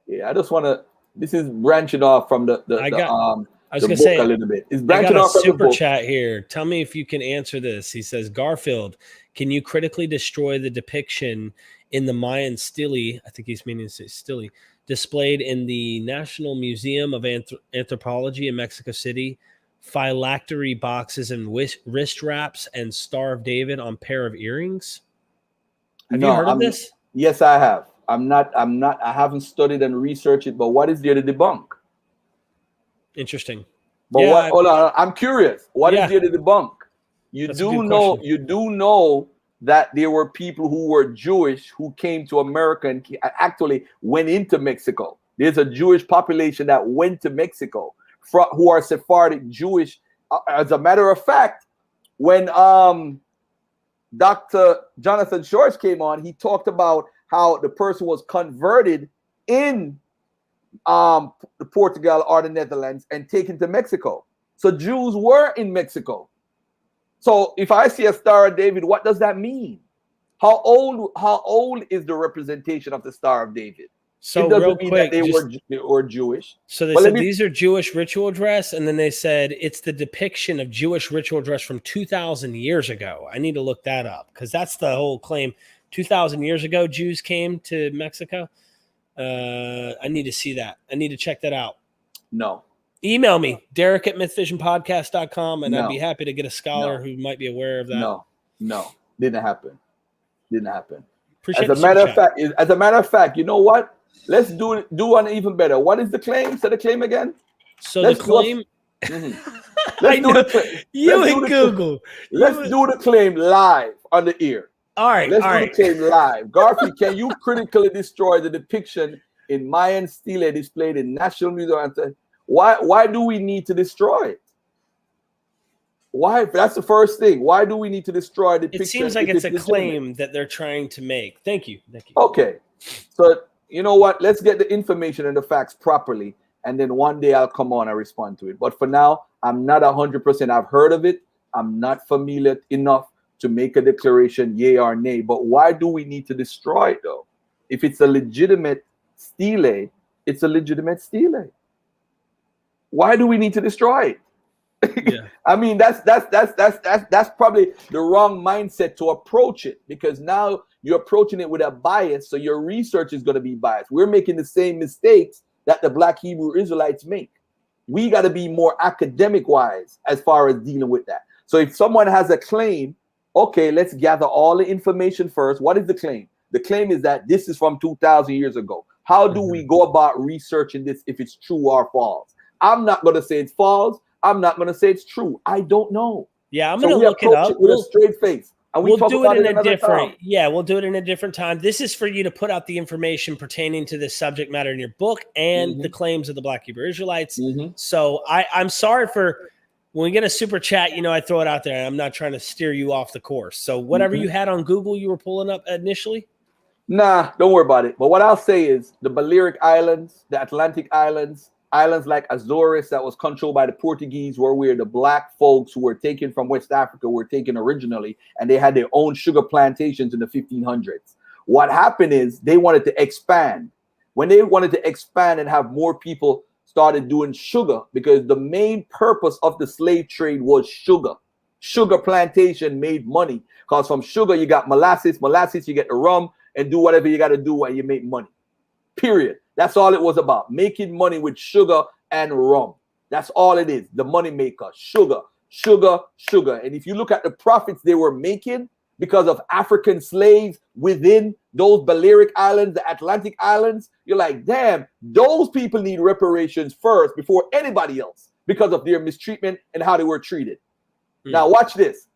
Yeah, I just want to, this is branching off from the book a little bit. It's branching off from the book. Super chat here. Tell me if you can answer this. He says, Garfield, can you critically destroy the depiction in the Mayan stele, I think he's meaning to say stele, displayed in the National Museum of Anthropology in Mexico City, phylactery boxes and wrist wraps and Star of David on pair of earrings? Have you heard of this? Yes, I have. I haven't studied and researched it, but what is there to debunk? Interesting. But hold on, I'm curious. What is there to debunk? You do know that there were people who were Jewish who came to America and actually went into Mexico. There's a Jewish population that went to Mexico who are Sephardic Jewish. As a matter of fact, when Dr. Jonathan Shores came on, he talked about how the person was converted in Portugal or the Netherlands and taken to Mexico. So Jews were in Mexico. So if I see a Star of David, what does that mean? How old is the representation of the Star of David? So it doesn't real mean quick, that they were Jewish. So they said these are Jewish ritual dress, and then they said it's the depiction of Jewish ritual dress from 2,000 years ago. I need to look that up because that's the whole claim. 2,000 years ago, Jews came to Mexico. I need to see that. I need to check that out. No. Email me, Derek@mythvisionpodcast.com, and I'd be happy to get a scholar who might be aware of that. No. Didn't happen. Appreciate as a matter of fact, you know what? let's do one even better. What is the claim? Say the claim again. So the claim. Let's do the claim. You and Google. Let's do the claim live on the ear. All right. Let's do the claim live. Garfield, can you critically destroy the depiction in Mayan stele displayed in National Museum? Why do we need to destroy it? Why? That's the first thing. Why do we need to destroy the picture? It seems like it's a claim that they're trying to make. Thank you. Okay. So you know what? Let's get the information and the facts properly, and then one day I'll come on and respond to it. But for now, I'm not 100%. I've heard of it. I'm not familiar enough to make a declaration, yay or nay. But why do we need to destroy it, though? If it's a legitimate stele, it's a legitimate stele. Why do we need to destroy it? Yeah. I mean, that's probably the wrong mindset to approach it, because now you're approaching it with a bias, so your research is going to be biased. We're making the same mistakes that the Black Hebrew Israelites make. We got to be more academic wise as far as dealing with that. So if someone has a claim, okay, let's gather all the information first. What is the claim? The claim is that this is from 2,000 years ago. How do we go about researching this if it's true or false? I'm not going to say it's false. I'm not going to say it's true. I don't know. Yeah, I'm going to look it up with a straight face. And we'll do it in a different. Yeah, we'll do it in a different time. This is for you to put out the information pertaining to this subject matter in your book and the claims of the Black Hebrew Israelites. So I'm sorry for when we get a super chat. You know, I throw it out there. I'm not trying to steer you off the course. So whatever you had on Google, you were pulling up initially. Nah, don't worry about it. But what I'll say is the Balearic Islands, the Atlantic Islands. Islands like Azores that was controlled by the Portuguese, where the black folks who were taken from West Africa were taken originally, and they had their own sugar plantations in the 1500s. What happened is they wanted to expand. When they wanted to expand and have more people started doing sugar, because the main purpose of the slave trade was sugar. Sugar plantation made money, because from sugar you got molasses, you get the rum, and do whatever you got to do and you make money. Period. That's all it was about, making money with sugar and rum. That's all it is, the money maker, sugar. And if you look at the profits they were making because of African slaves within those Balearic Islands, the Atlantic Islands, you're like, damn, those people need reparations first before anybody else because of their mistreatment and how they were treated. Now watch this.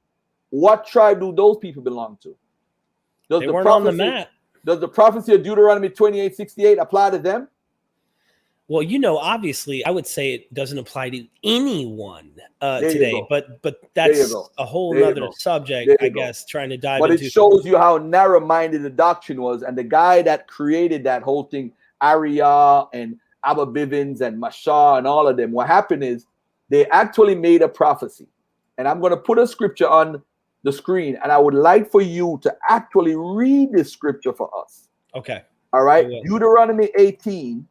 What tribe do those people belong to? They weren't on the map. Does the prophecy of Deuteronomy 28:68 apply to them? Well, you know, obviously, I would say it doesn't apply to anyone today, but that's a whole other subject, I guess, trying to dive into. But it shows you how narrow-minded the doctrine was, and the guy that created that whole thing, Ariah and Abba Bivens and Mashah and all of them, what happened is they actually made a prophecy. And I'm going to put a scripture on the screen, and I would like for you to actually read this scripture for us. Okay. All right. Deuteronomy 18,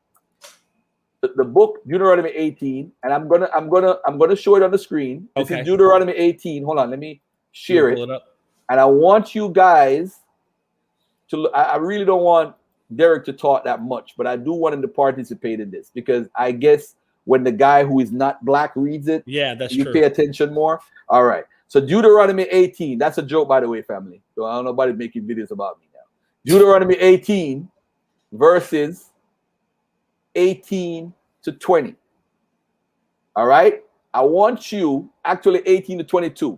the book Deuteronomy 18, and I'm gonna show it on the screen. This is Deuteronomy 18. Hold on, let me share it. And I want you guys to. I really don't want Derek to talk that much, but I do want him to participate in this, because I guess when the guy who is not black reads it, that's you true. Pay attention more. All right. So Deuteronomy 18, that's a joke, by the way, family. So I don't know nobody making videos about me now. Deuteronomy 18, verses 18 to 20. All right. I want you, actually 18 to 22.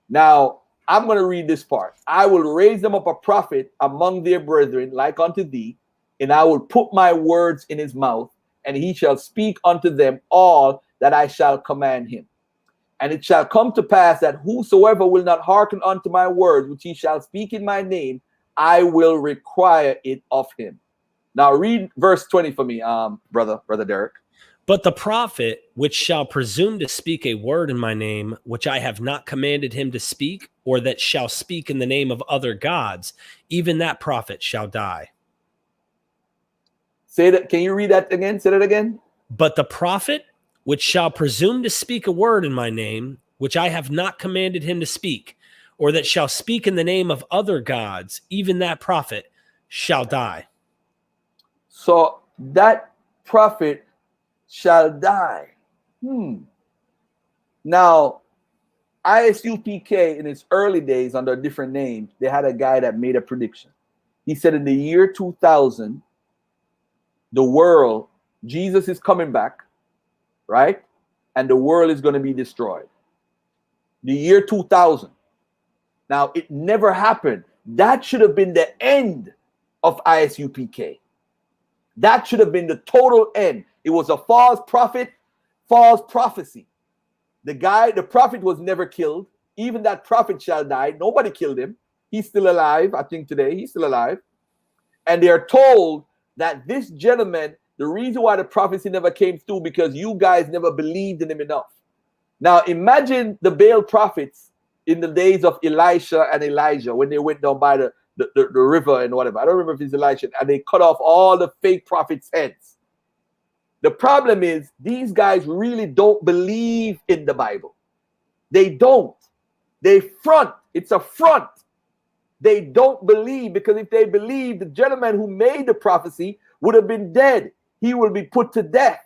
Now, I'm going to read this part. I will raise them up a prophet among their brethren, like unto thee, and I will put my words in his mouth, and he shall speak unto them all that I shall command him. And it shall come to pass that whosoever will not hearken unto my words, which he shall speak in my name, I will require it of him. Now read verse 20 for me, brother Derek. But the prophet which shall presume to speak a word in my name, which I have not commanded him to speak, or that shall speak in the name of other gods, even that prophet shall die. Say that. Can you read that again? Say that again. But the prophet which shall presume to speak a word in my name, which I have not commanded him to speak, or that shall speak in the name of other gods, even that prophet shall die. So that prophet shall die. Now, ISUPK in its early days under a different name, they had a guy that made a prediction. He said in the year 2000, the world, Jesus is coming back, right? And the world is going to be destroyed. The year 2000. Now, it never happened. That should have been the end of ISUPK. That should have been the total end. It was a false prophet, false prophecy. The prophet was never killed. Even that prophet shall die. Nobody killed him. He's still alive. I think today he's still alive. And they are told that this gentleman, the reason why the prophecy never came through, because you guys never believed in him enough. Now imagine the Baal prophets in the days of Elisha and Elijah, when they went down by the river and whatever. I don't remember if it's Elisha, and they cut off all the fake prophets' heads. The problem is these guys really don't believe in the Bible. They don't. They front. It's a front. They don't believe, because if they believe, the gentleman who made the prophecy would have been dead. He will be put to death.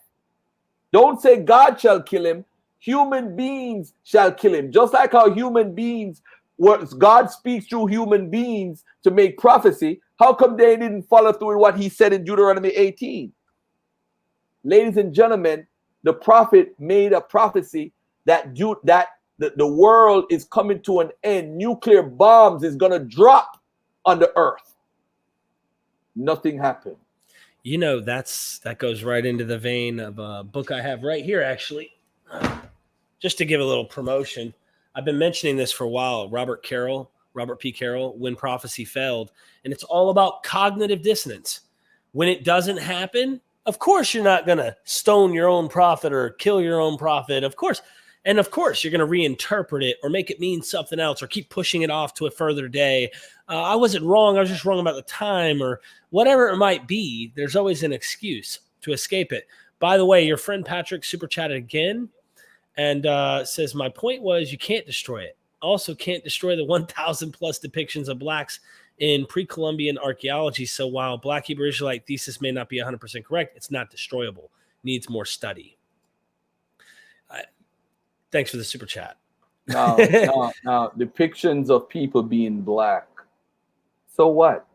Don't say God shall kill him. Human beings shall kill him. Just like how human beings, God speaks through human beings to make prophecy. How come they didn't follow through with what he said in Deuteronomy 18? Ladies and gentlemen, the prophet made a prophecy that the world is coming to an end. Nuclear bombs is going to drop on the earth. Nothing happened. You know, that goes right into the vein of a book I have right here, actually. Just to give a little promotion. I've been mentioning this for a while. Robert P. Carroll, When Prophecy Failed. And it's all about cognitive dissonance. When it doesn't happen, of course you're not going to stone your own prophet or kill your own prophet. Of course. And of course, you're going to reinterpret it or make it mean something else or keep pushing it off to a further day. I wasn't wrong. I was just wrong about the time, or whatever it might be. There's always an excuse to escape it. By the way, your friend Patrick super chatted again and says, my point was you can't destroy it. Also can't destroy the 1,000 plus depictions of blacks in pre-Columbian archaeology. So while Black Hebrew Israelite thesis may not be 100% correct, it's not destroyable. Needs more study. Thanks for the super chat. Now, depictions of people being black. So what?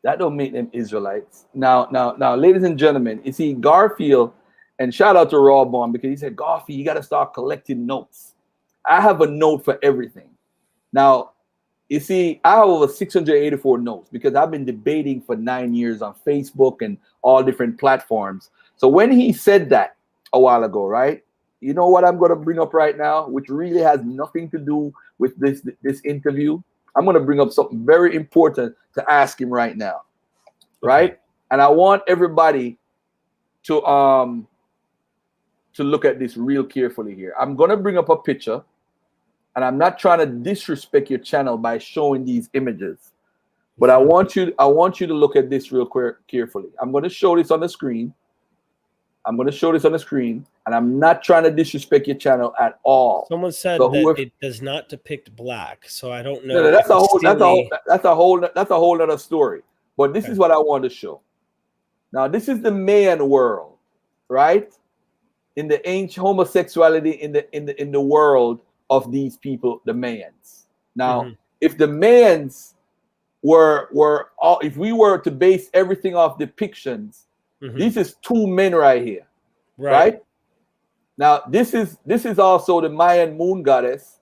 That don't make them Israelites. Now, ladies and gentlemen, you see Garfield, and shout out to Rawbone, because he said, Garfield, you got to start collecting notes. I have a note for everything. Now, you see, I have over 684 notes because I've been debating for 9 years on Facebook and all different platforms. So when he said that a while ago, right? You know what I'm going to bring up right now, which really has nothing to do with this interview. I'm going to bring up something very important to ask him right now, right? And I want everybody to look at this real carefully here. I'm going to bring up a picture, and I'm not trying to disrespect your channel by showing these images, but I want you to look at this real carefully. I'm going to show this on the screen. And I'm not trying to disrespect your channel at all. Someone said that it does not depict black, so I don't know. No, that's a whole other story. But this is what I want to show. Now, this is the Mayan world, right? In the ancient homosexuality in the world of these people, the Mayans. Now, if the Mayans if we were to base everything off depictions, this is two men right here, right? Now, this is also the Mayan moon goddess.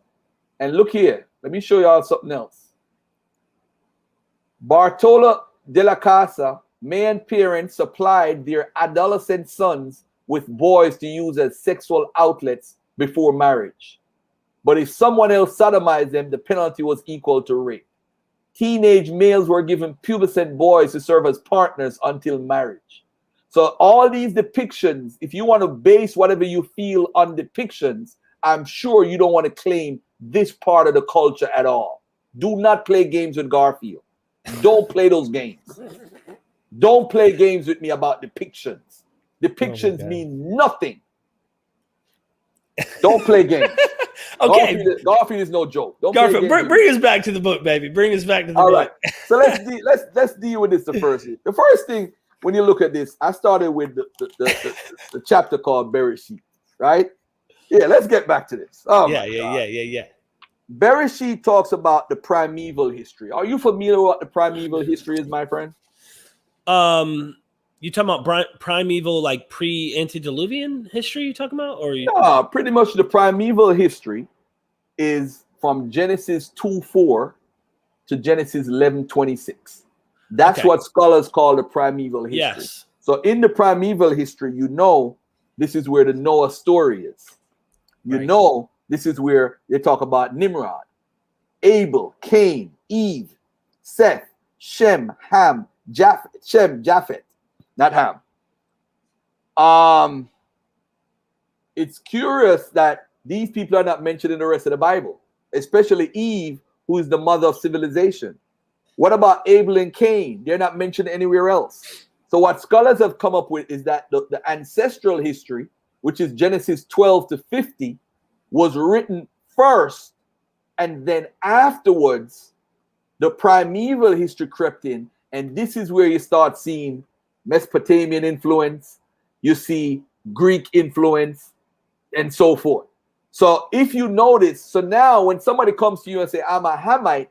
And look here. Let me show y'all something else. Bartola de la Casa, Mayan parents supplied their adolescent sons with boys to use as sexual outlets before marriage. But if someone else sodomized them, the penalty was equal to rape. Teenage males were given pubescent boys to serve as partners until marriage. So all these depictions, if you want to base whatever you feel on depictions, I'm sure you don't want to claim this part of the culture at all. Do not play games with Garfield. Don't play those games. Don't play games with me about depictions. Depictions mean nothing. Don't play games. Okay. Garfield is no joke. Don't Garfield, bring us back to the book, baby. Bring us back to the book. All right. So let's deal with this the first thing. The first thing, when you look at this, I started with the chapter called Bereshit, right? Yeah, let's get back to this. Yeah. Bereshit talks about the primeval history. Are you familiar with what the primeval history is, my friend? You talking about primeval, like pre-antediluvian history? You talking about, or No, pretty much the primeval history is from Genesis 2:4 to Genesis 11:26. That's Okay. what scholars call the primeval history. Yes. So in the primeval history, this is where the Noah story is. Right. This is where they talk about Nimrod, Abel, Cain, Eve, Seth, Shem, Ham, Japheth, not Ham. It's curious that these people are not mentioned in the rest of the Bible, especially Eve, who is the mother of civilization. What about Abel and Cain? They're not mentioned anywhere else. So what scholars have come up with is that the ancestral history, which is Genesis 12 to 50, was written first, and then afterwards, the primeval history crept in, and this is where you start seeing Mesopotamian influence, you see Greek influence, and so forth. So if you notice, so now when somebody comes to you and say, I'm a Hamite,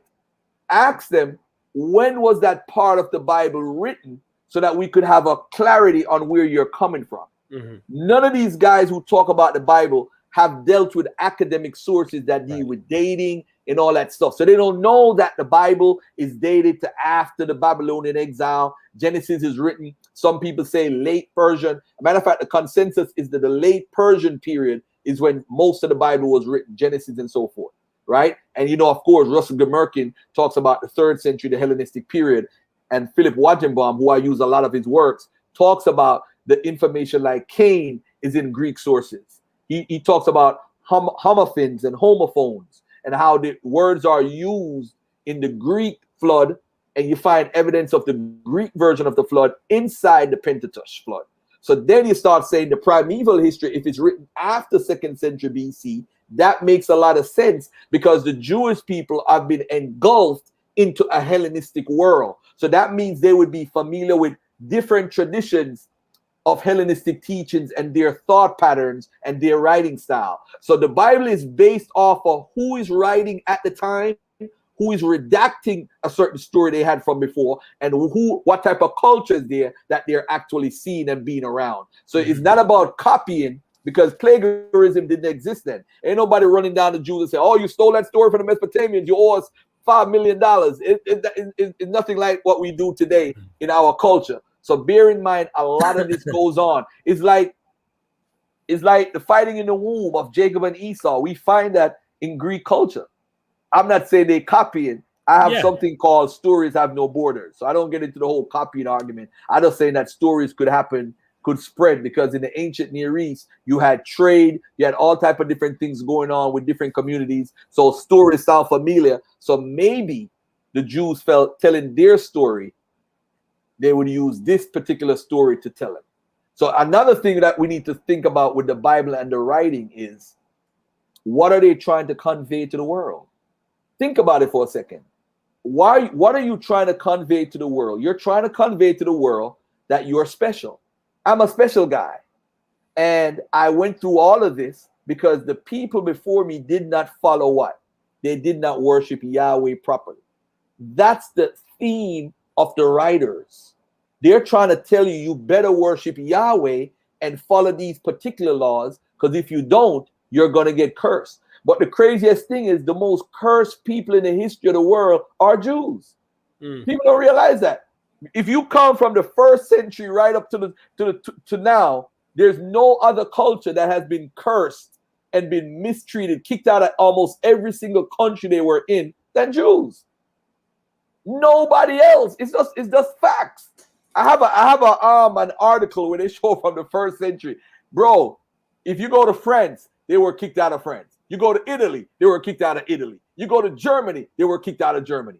ask them, when was that part of the Bible written, so that we could have a clarity on where you're coming from. Mm-hmm. None of these guys who talk about the Bible have dealt with academic sources that deal with dating and all that stuff. So they don't know that the Bible is dated to after the Babylonian exile. Genesis is written, some people say late Persian. As a matter of fact, the consensus is that the late Persian period is when most of the Bible was written, Genesis and so forth, right? And of course, Russell Gmerkin talks about the 3rd century, the Hellenistic period, and Philip Wattenbaum, who I use a lot of his works, talks about the information like Cain is in Greek sources. He talks about homophones and homophones and how the words are used in the Greek flood, and you find evidence of the Greek version of the flood inside the Pentateuch flood. So then you start saying the primeval history, if it's written after 2nd century BC, that makes a lot of sense because the Jewish people have been engulfed into a Hellenistic world. So that means they would be familiar with different traditions of Hellenistic teachings and their thought patterns and their writing style. So the Bible is based off of who is writing at the time, who is redacting a certain story they had from before, and what type of culture is there that they're actually seeing and being around. So it's not about copying, because plagiarism didn't exist then. Ain't nobody running down the Jews and say, oh, you stole that story from the Mesopotamians, you owe us $5 million. It's nothing like what we do today in our culture. So bear in mind, a lot of this goes on. It's like the fighting in the womb of Jacob and Esau. We find that in Greek culture. I'm not saying they copying. I have something called stories have no borders. So I don't get into the whole copying argument. I'm just saying that stories could spread, because in the ancient Near East, you had trade, you had all type of different things going on with different communities. So stories sound familiar. So maybe the Jews felt telling their story, they would use this particular story to tell it. So another thing that we need to think about with the Bible and the writing is, what are they trying to convey to the world? Think about it for a second. What are you trying to convey to the world? You're trying to convey to the world that you're special. I'm a special guy. And I went through all of this because the people before me did not follow what? They did not worship Yahweh properly. That's the theme of the writers. They're trying to tell you, you better worship Yahweh and follow these particular laws, because if you don't, you're going to get cursed. But the craziest thing is, the most cursed people in the history of the world are Jews. People don't realize that. If you come from the 1st century right up to now, there's no other culture that has been cursed and been mistreated, kicked out of almost every single country they were in, than Jews. Nobody else. It's just facts. I have an article where they show from the 1st century. Bro, if you go to France, they were kicked out of France. You go to Italy, they were kicked out of Italy. You go to Germany, they were kicked out of Germany.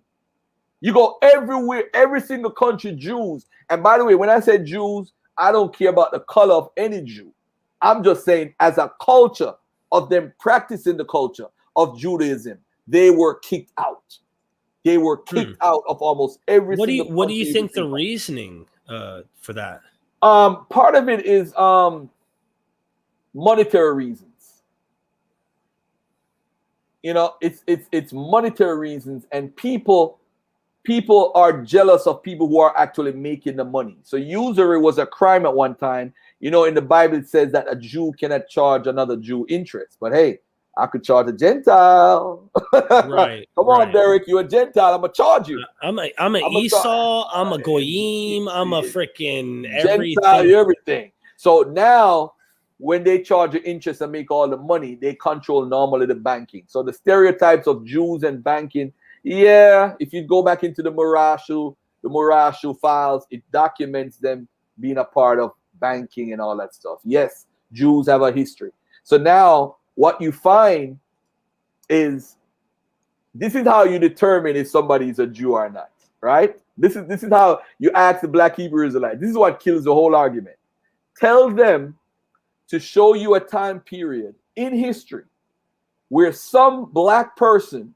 You go everywhere, every single country, Jews. And by the way, when I say Jews, I don't care about the color of any Jew. I'm just saying, as a culture of them practicing the culture of Judaism, they were kicked out. They were kicked out of almost every single country. What do you think the reasoning for that? Part of it is monetary reasons. It's monetary reasons, and people people are jealous of people who are actually making the money. So usury was a crime at one time. You know, in the Bible it says that a Jew cannot charge another Jew interest. But hey, I could charge a Gentile. Right. Come on, Derek, you're a Gentile. I'm gonna charge you. I'm a Esau. I'm a Goyim. I'm a freaking Gentile, everything. So now, when they charge the interest and make all the money, they control normally the banking. So the stereotypes of Jews and banking, yeah, if you go back into the Murashu files, it documents them being a part of banking and all that stuff. Yes, Jews have a history. So now what you find is, this is how you determine if somebody is a Jew or not, right? This is how you ask the Black Hebrew Israelite. This is what kills the whole argument. Tell them to show you a time period in history where some Black person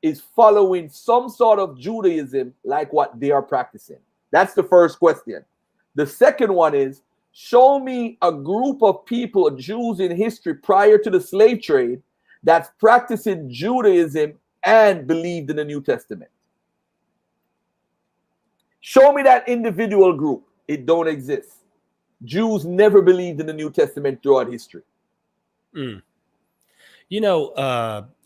is following some sort of Judaism like what they are practicing. That's the first question. The second one is, show me a group of people, Jews in history prior to the slave trade, that's practicing Judaism and believed in the New Testament. Show me that individual group. It don't exist. Jews never believed in the New Testament throughout history. You know,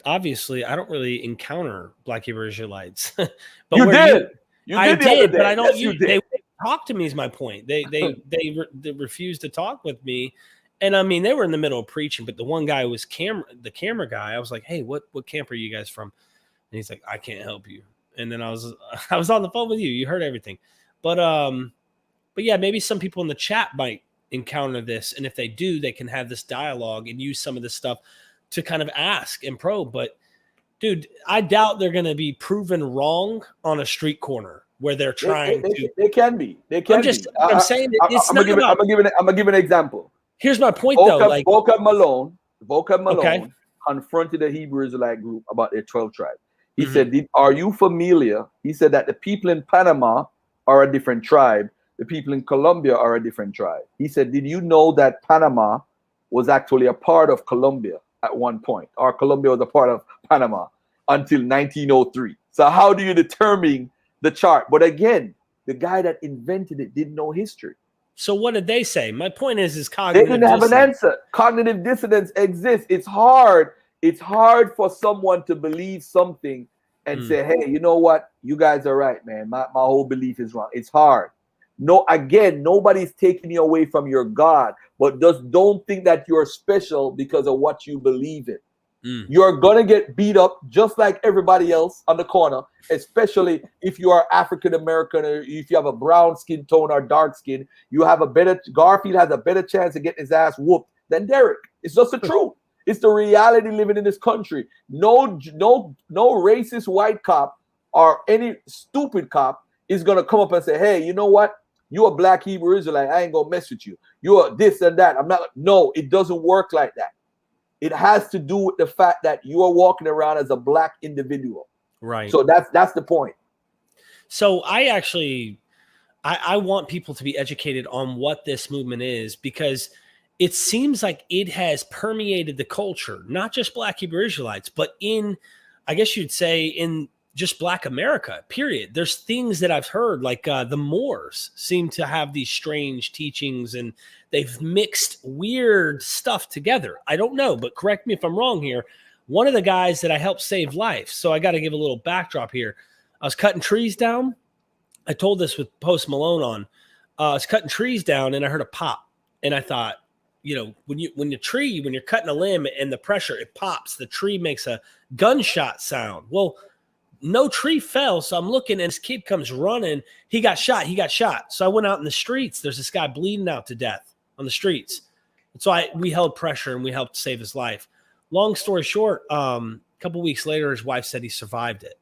obviously, I don't really encounter Black Hebrew Israelites. But you did. I did, but I don't. Yes, they talk to me. Is my point. They refused to talk with me, and I mean, they were in the middle of preaching. But the one guy was the camera guy. I was like, "Hey, what camp are you guys from?" And he's like, "I can't help you." And then I was on the phone with you. You heard everything, but yeah, maybe some people in the chat might encounter this, and if they do, they can have this dialogue and use some of this stuff to kind of ask and probe. But dude, I doubt they're going to be proven wrong on a street corner where they're trying to. They can be. They can. I'm saying it's I'm gonna give an example. Here's my point, though. Like Vocab Malone confronted a Hebrew Israelite group about their 12 tribes. He said, "Are you familiar?" He said that the people in Panama are a different tribe. The people in Colombia are a different tribe. He said, "Did you know that Panama was actually a part of Colombia at one point, or Colombia was a part of Panama until 1903? So how do you determine the chart?" But again, the guy that invented it didn't know history. So what did they say? My point is cognitive They didn't have an answer. Cognitive dissonance exists. It's hard. It's hard for someone to believe something and say, "Hey, you know what? You guys are right, man. My whole belief is wrong." It's hard. No, again, nobody's taking you away from your God, but just don't think that you're special because of what you believe in. You're gonna get beat up just like everybody else on the corner, especially if you are African American or if you have a brown skin tone or dark skin. Garfield has a better chance of getting his ass whooped than Derek. It's just the truth. It's the reality living in this country. No racist white cop or any stupid cop is gonna come up and say, "Hey, you know what? You're a Black Hebrew Israelite. I ain't gonna mess with you. You're this and that." I'm not. No, it doesn't work like that. It has to do with the fact that you are walking around as a Black individual. Right. So that's the point. So I want people to be educated on what this movement is, because it seems like it has permeated the culture, not just Black Hebrew Israelites, but I guess you'd say in just Black America, period. There's things that I've heard, like the Moors seem to have these strange teachings, and they've mixed weird stuff together. I don't know, but correct me if I'm wrong here. One of the guys that I helped save life, so I got to give a little backdrop here. I was cutting trees down. I told this with Post Malone on. I was cutting trees down, and I heard a pop, and I thought, you know, when you're cutting a limb and the pressure, it pops, the tree makes a gunshot sound. Well, no tree fell, so I'm looking, and this kid comes running. He got shot. So I went out in the streets. There's this guy bleeding out to death on the streets. And so we held pressure, and we helped save his life. Long story short, a couple weeks later, his wife said he survived it.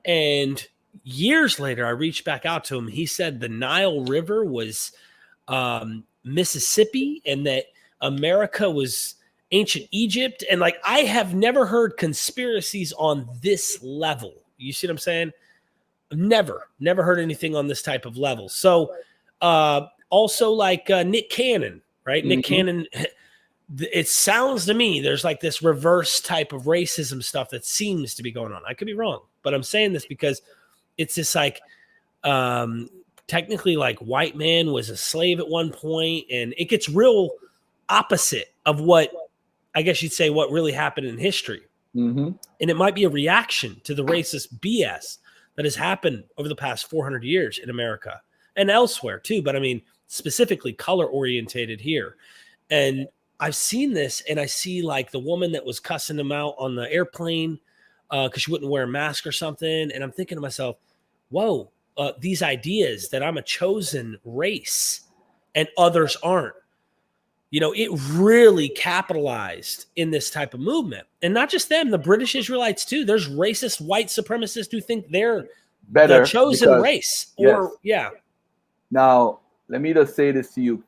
And years later, I reached back out to him. He said the Nile River was Mississippi, and that America was ancient Egypt. And like, I have never heard conspiracies on this level. You see what I'm saying? Never heard anything on this type of level. So also like Nick Cannon, right? Nick Cannon, it sounds to me there's like this reverse type of racism stuff that seems to be going on. I could be wrong, but I'm saying this because It's this like technically like white man was a slave at one point, and it gets real opposite of what I guess you'd say what really happened in history. Mm-hmm. And it might be a reaction to the racist BS that has happened over the past 400 years in America and elsewhere too. But I mean, specifically color orientated here. And I've seen this, and I see like the woman that was cussing them out on the airplane because she wouldn't wear a mask or something. And I'm thinking to myself, whoa, these ideas that I'm a chosen race and others aren't. You know, it really capitalized in this type of movement. And not just them, the British Israelites too. There's racist white supremacists who think they're Better the chosen because- race. yes. Or yeah. Now, let me just say this to you,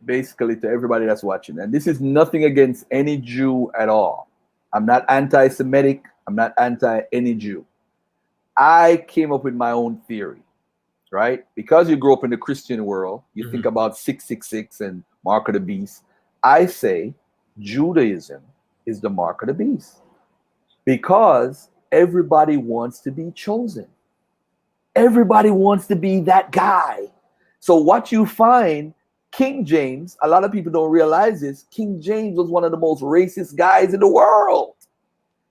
basically to everybody that's watching. And this is nothing against any Jew at all. I'm not anti-Semitic. I'm not anti any Jew. I came up with my own theory, right? Because you grew up in the Christian world, you think about 666 and Mark of the Beast. I say Judaism is the mark of the beast because everybody wants to be chosen. Everybody wants to be that guy. So what you find, King James, a lot of people don't realize this, King James was one of the most racist guys in the world.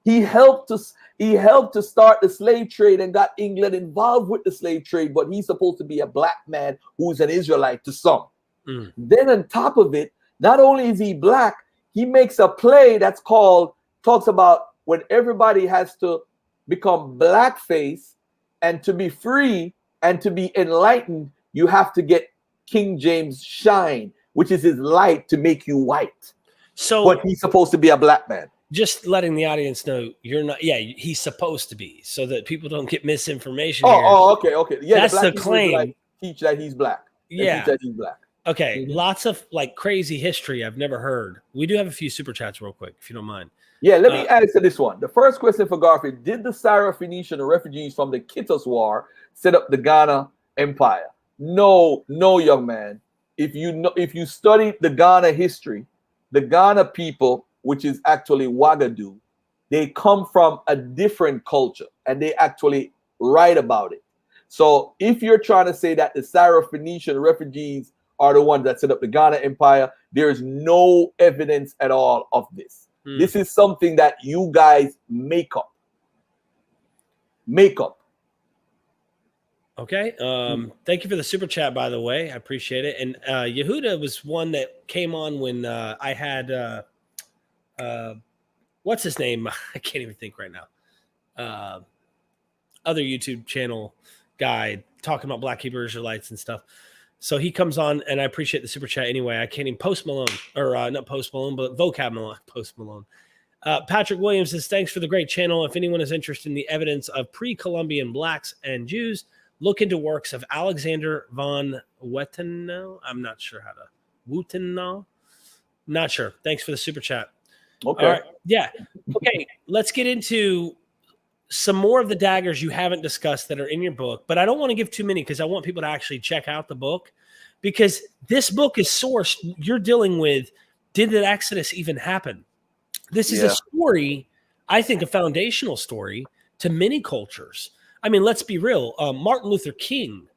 He helped to start the slave trade and got England involved with the slave trade, but he's supposed to be a black man who's an Israelite to some. Then on top of it, not only is he black, he makes a play that's talks about when everybody has to become blackface, and to be free and to be enlightened, you have to get King James shine, which is his light to make you white. So, but he's supposed to be a black man. Just letting the audience know you're not. Yeah, he's supposed to be, so that people don't get misinformation. Okay. Yeah, that's the claim. Teach that he's black. Yeah, teach that he's black. Okay, lots of like crazy history I've never heard. We do have a few super chats real quick, if you don't mind. Yeah, let me answer this one. The first question for Garfield: did the Syro-Phoenician refugees from the Kittos War set up the Ghana Empire? No, young man. If you study the Ghana history, the Ghana people, which is actually Ouagadougou, they come from a different culture, and they actually write about it. So if you're trying to say that the Syro-Phoenician refugees are the ones that set up the Ghana Empire, there is no evidence at all of this. This is something that you guys make up. Okay. Thank you for the super chat, by the way. I appreciate it. And Yehuda was one that came on when I had what's his name? I can't even think right now. Other YouTube channel guy talking about Black Hebrew Israelites and stuff. So he comes on, and I appreciate the super chat anyway. I can't even Post Malone, or not Post Malone, but Vocab Malone, Post Malone. Patrick Williams says, thanks for the great channel. If anyone is interested in the evidence of pre-Columbian blacks and Jews, look into works of Alexander von Wettenau. I'm not sure how to. Wuttenau? Not sure. Thanks for the super chat. Okay. All right. Yeah. Okay. Let's get into some more of the daggers you haven't discussed that are in your book, but I don't want to give too many because I want people to actually check out the book, because this book is sourced. You're dealing with, did the Exodus even happen? This is a story, I think a foundational story to many cultures. I mean, let's be real. Martin Luther King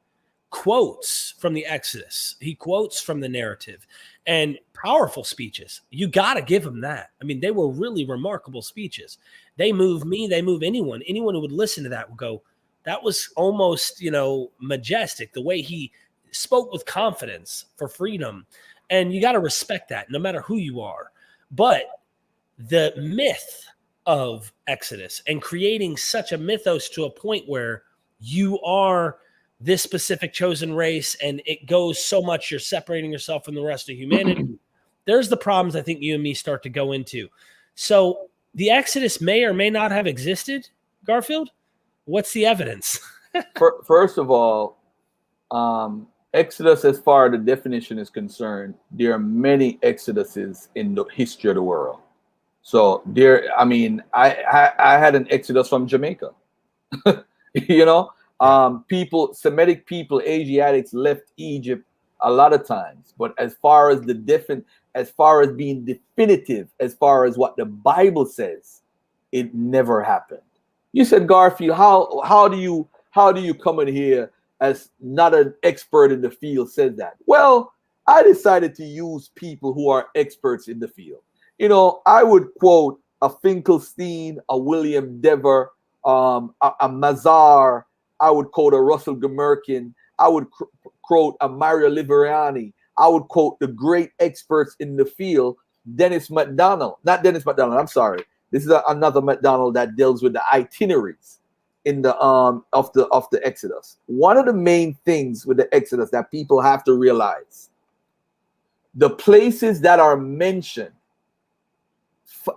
quotes from the Exodus. He quotes from the narrative, and powerful speeches. You got to give him that. I mean, they were really remarkable speeches. They move me. They move anyone. Anyone who would listen to that would go, that was almost, majestic, the way he spoke with confidence for freedom. And you got to respect that no matter who you are. But the myth of Exodus and creating such a mythos to a point where you are this specific chosen race and it goes so much, you're separating yourself from the rest of humanity. There's the problems I think you and me start to go into. So the Exodus may or may not have existed, Garfield. What's the evidence? First of all, Exodus, as far as the definition is concerned, there are many Exoduses in the history of the world. So I had an Exodus from Jamaica. Semitic people, Asiatics left Egypt a lot of times. But as far as being definitive, as far as what the Bible says, it never happened. You said, Garfield, how do how do you come in here as not an expert in the field says that? Well, I decided to use people who are experts in the field. You know, I would quote a Finkelstein, a William Dever, a Mazar. I would quote a Russell Gmerkin. I would quote a Mario Liverani. I would quote the great experts in the field, Dennis McDonald. Not Dennis McDonald, I'm sorry. This is another McDonald that deals with the itineraries in the of the Exodus. One of the main things with the Exodus that people have to realize, the places that are mentioned,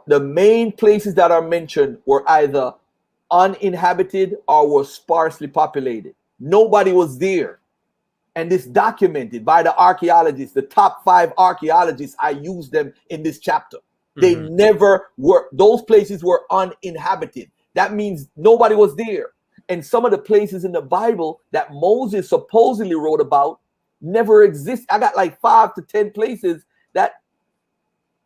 the main places that are mentioned were either uninhabited or were sparsely populated. Nobody was there. And this documented by the archaeologists, the top 5 archaeologists, I used them in this chapter. They never were, those places were uninhabited. That means nobody was there. And some of the places in the Bible that Moses supposedly wrote about never exist. I got like 5 to 10 places that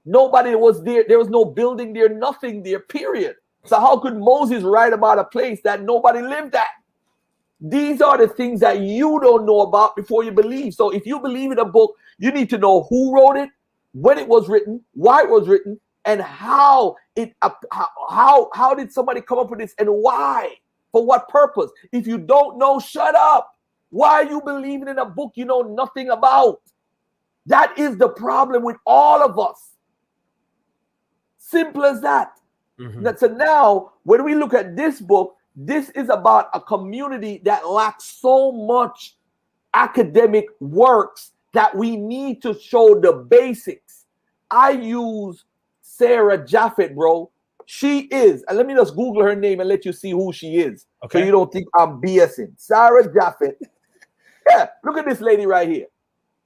nobody was there. There was no building there, nothing there, period. So how could Moses write about a place that nobody lived at? These are the things that you don't know about before you believe. So if you believe in a book, you need to know who wrote it, when it was written, why it was written, and how did somebody come up with this, and why, for what purpose. If you don't know, shut up. Why are you believing in a book you know nothing about? That is the problem with all of us. Simple as that. So now, when we look at this book, this is about a community that lacks so much academic works that we need to show the basics. I use Sarah Jaffet, bro. She is, and let me just Google her name and let you see who she is. Okay. So you don't think I'm BSing. Sarah Jaffet. Yeah, look at this lady right here.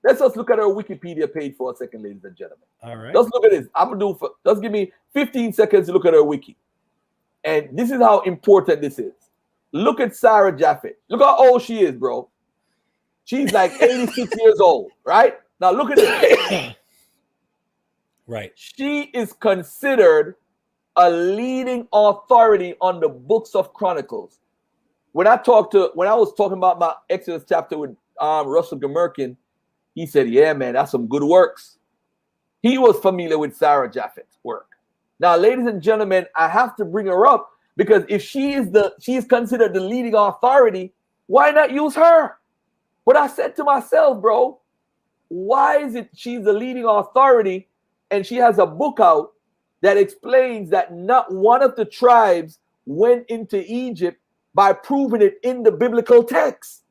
Let's just look at her Wikipedia page for a second, ladies and gentlemen. All right. Just look at this. I'm gonna just give me 15 seconds to look at her wiki. And this is how important this is. Look at Sarah Jaffet. Look how old she is, bro. She's like 86 years old, right? Now look at this. Right. She is considered a leading authority on the books of Chronicles. When I was talking about my Exodus chapter with Russell Gmerkin, he said, yeah, man, that's some good works. He was familiar with Sarah Jaffet's work. Now, ladies and gentlemen, I have to bring her up because if she is considered the leading authority, why not use her? But I said to myself, bro, why is it she's the leading authority and she has a book out that explains that not one of the tribes went into Egypt by proving it in the biblical text?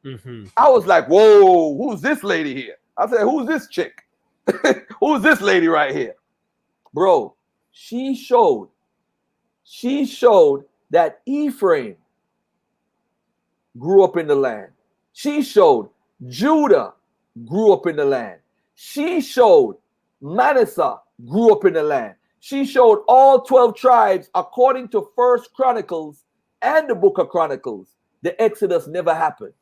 I was like, whoa, who's this lady here? I said, who's this chick? Who's this lady right here? Bro, she showed that Ephraim grew up in the land. She showed Judah grew up in the land. She showed Manasseh grew up in the land. She showed all 12 tribes according to First Chronicles and the Book of Chronicles. The Exodus never happened.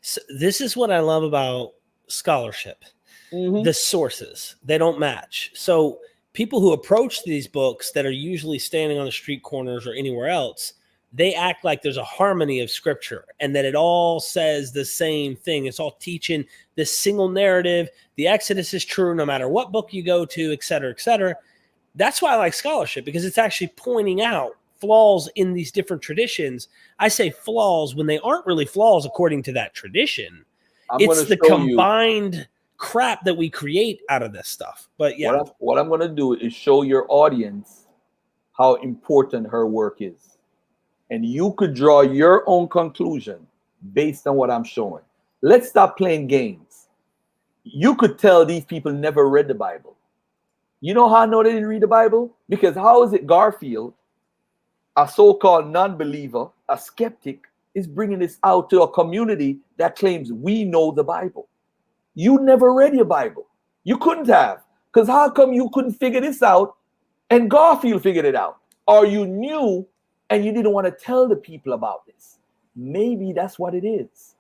So this is what I love about scholarship. The sources, they don't match. So people who approach these books that are usually standing on the street corners or anywhere else, they act like there's a harmony of scripture and that it all says the same thing. It's all teaching this single narrative. The Exodus is true no matter what book you go to, et cetera, et cetera. That's why I like scholarship, because it's actually pointing out flaws in these different traditions. I say flaws when they aren't really flaws according to that tradition. It's the combined crap that we create out of this stuff. But yeah, what I'm going to do is show your audience how important her work is. And you could draw your own conclusion based on what I'm showing. Let's stop playing games. You could tell these people never read the Bible. You know how I know they didn't read the Bible? Because how is it Garfield, a so-called non-believer, a skeptic, is bringing this out to a community that claims we know the Bible? You never read your Bible. You couldn't have. Because how come you couldn't figure this out and Garfield figured it out? Or you knew and you didn't want to tell the people about this? Maybe that's what it is.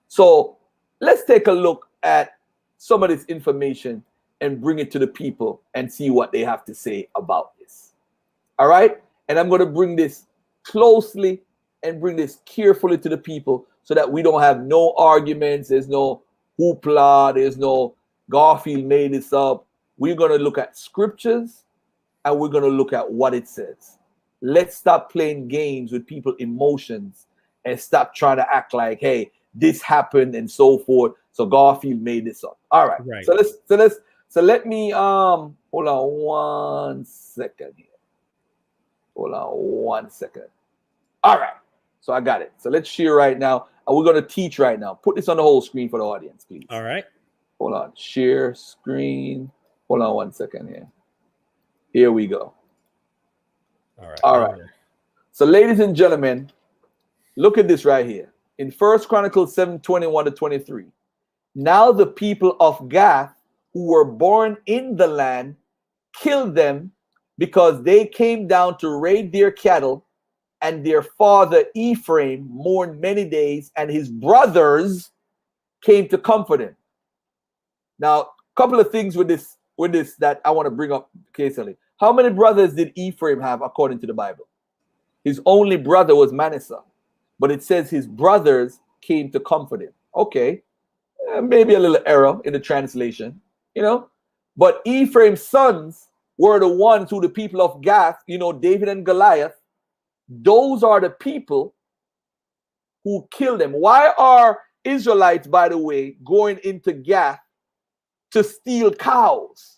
So let's take a look at some of this information and bring it to the people and see what they have to say about this. All right? And I'm going to bring this closely and bring this carefully to the people so that we don't have no arguments. There's no hoopla. There's no Garfield made this up. We're going to look at scriptures and we're going to look at what it says. Let's stop playing games with people's emotions and stop trying to act like, hey, this happened and so forth. So Garfield made this up. All right. Right. So let me hold on 1 second here. Hold on 1 second. All right. So I got it. So let's share right now. And we're going to teach right now. Put this on the whole screen for the audience, please. All right. Hold on. Share screen. Hold on 1 second here. Here we go. All right. So ladies and gentlemen, look at this right here. In 1 Chronicles 7:21-23. Now the people of Gath who were born in the land killed them because they came down to raid their cattle, and their father Ephraim mourned many days, and his brothers came to comfort him. Now, a couple of things with this that I want to bring up occasionally. How many brothers did Ephraim have according to the Bible? His only brother was Manasseh, but it says his brothers came to comfort him. Okay, maybe a little error in the translation, but Ephraim's sons were the ones who the people of Gath, David and Goliath, those are the people who killed them. Why are Israelites, by the way, going into Gath to steal cows?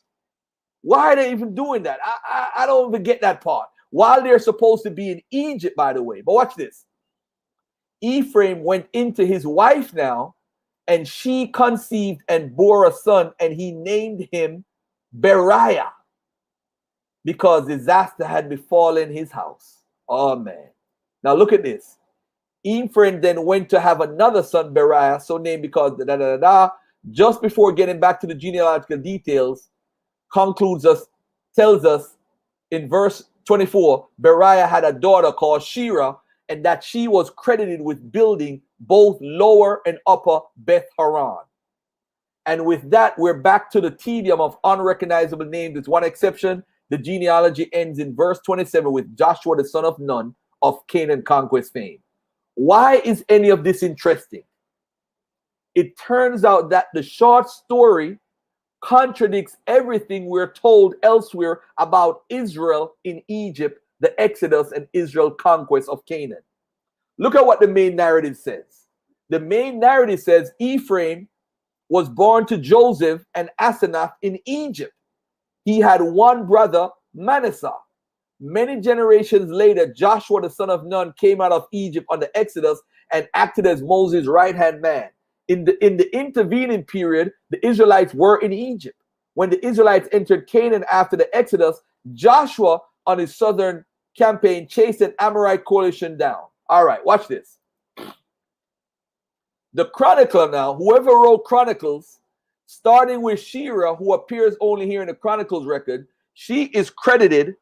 Why are they even doing that? I don't even get that part. While they're supposed to be in Egypt, by the way. But watch this. Ephraim went into his wife now, and she conceived and bore a son, and he named him Beriah, because disaster had befallen his house. Oh, man. Now look at this. Ephraim then went to have another son, Beriah, so named because just before getting back to the genealogical details, tells us in verse 24, Beriah had a daughter called Shira, and that she was credited with building both lower and upper Beth Horon. And with that, we're back to the tedium of unrecognizable names. With one exception, the genealogy ends in verse 27 with Joshua, the son of Nun, of Canaan conquest fame. Why is any of this interesting? It turns out that the short story contradicts everything we're told elsewhere about Israel in Egypt, the Exodus, and Israel conquest of Canaan. Look at what the main narrative says. The main narrative says Ephraim was born to Joseph and Asenath in Egypt. He had one brother, Manasseh. Many generations later, Joshua, the son of Nun, came out of Egypt on the Exodus and acted as Moses' right-hand man. In the intervening period, the Israelites were in Egypt. When the Israelites entered Canaan after the Exodus, Joshua, on his southern campaign, chased an Amorite coalition down. All right, watch this. The chronicler now, whoever wrote Chronicles, starting with Shira, who appears only here in the Chronicles record, she is credited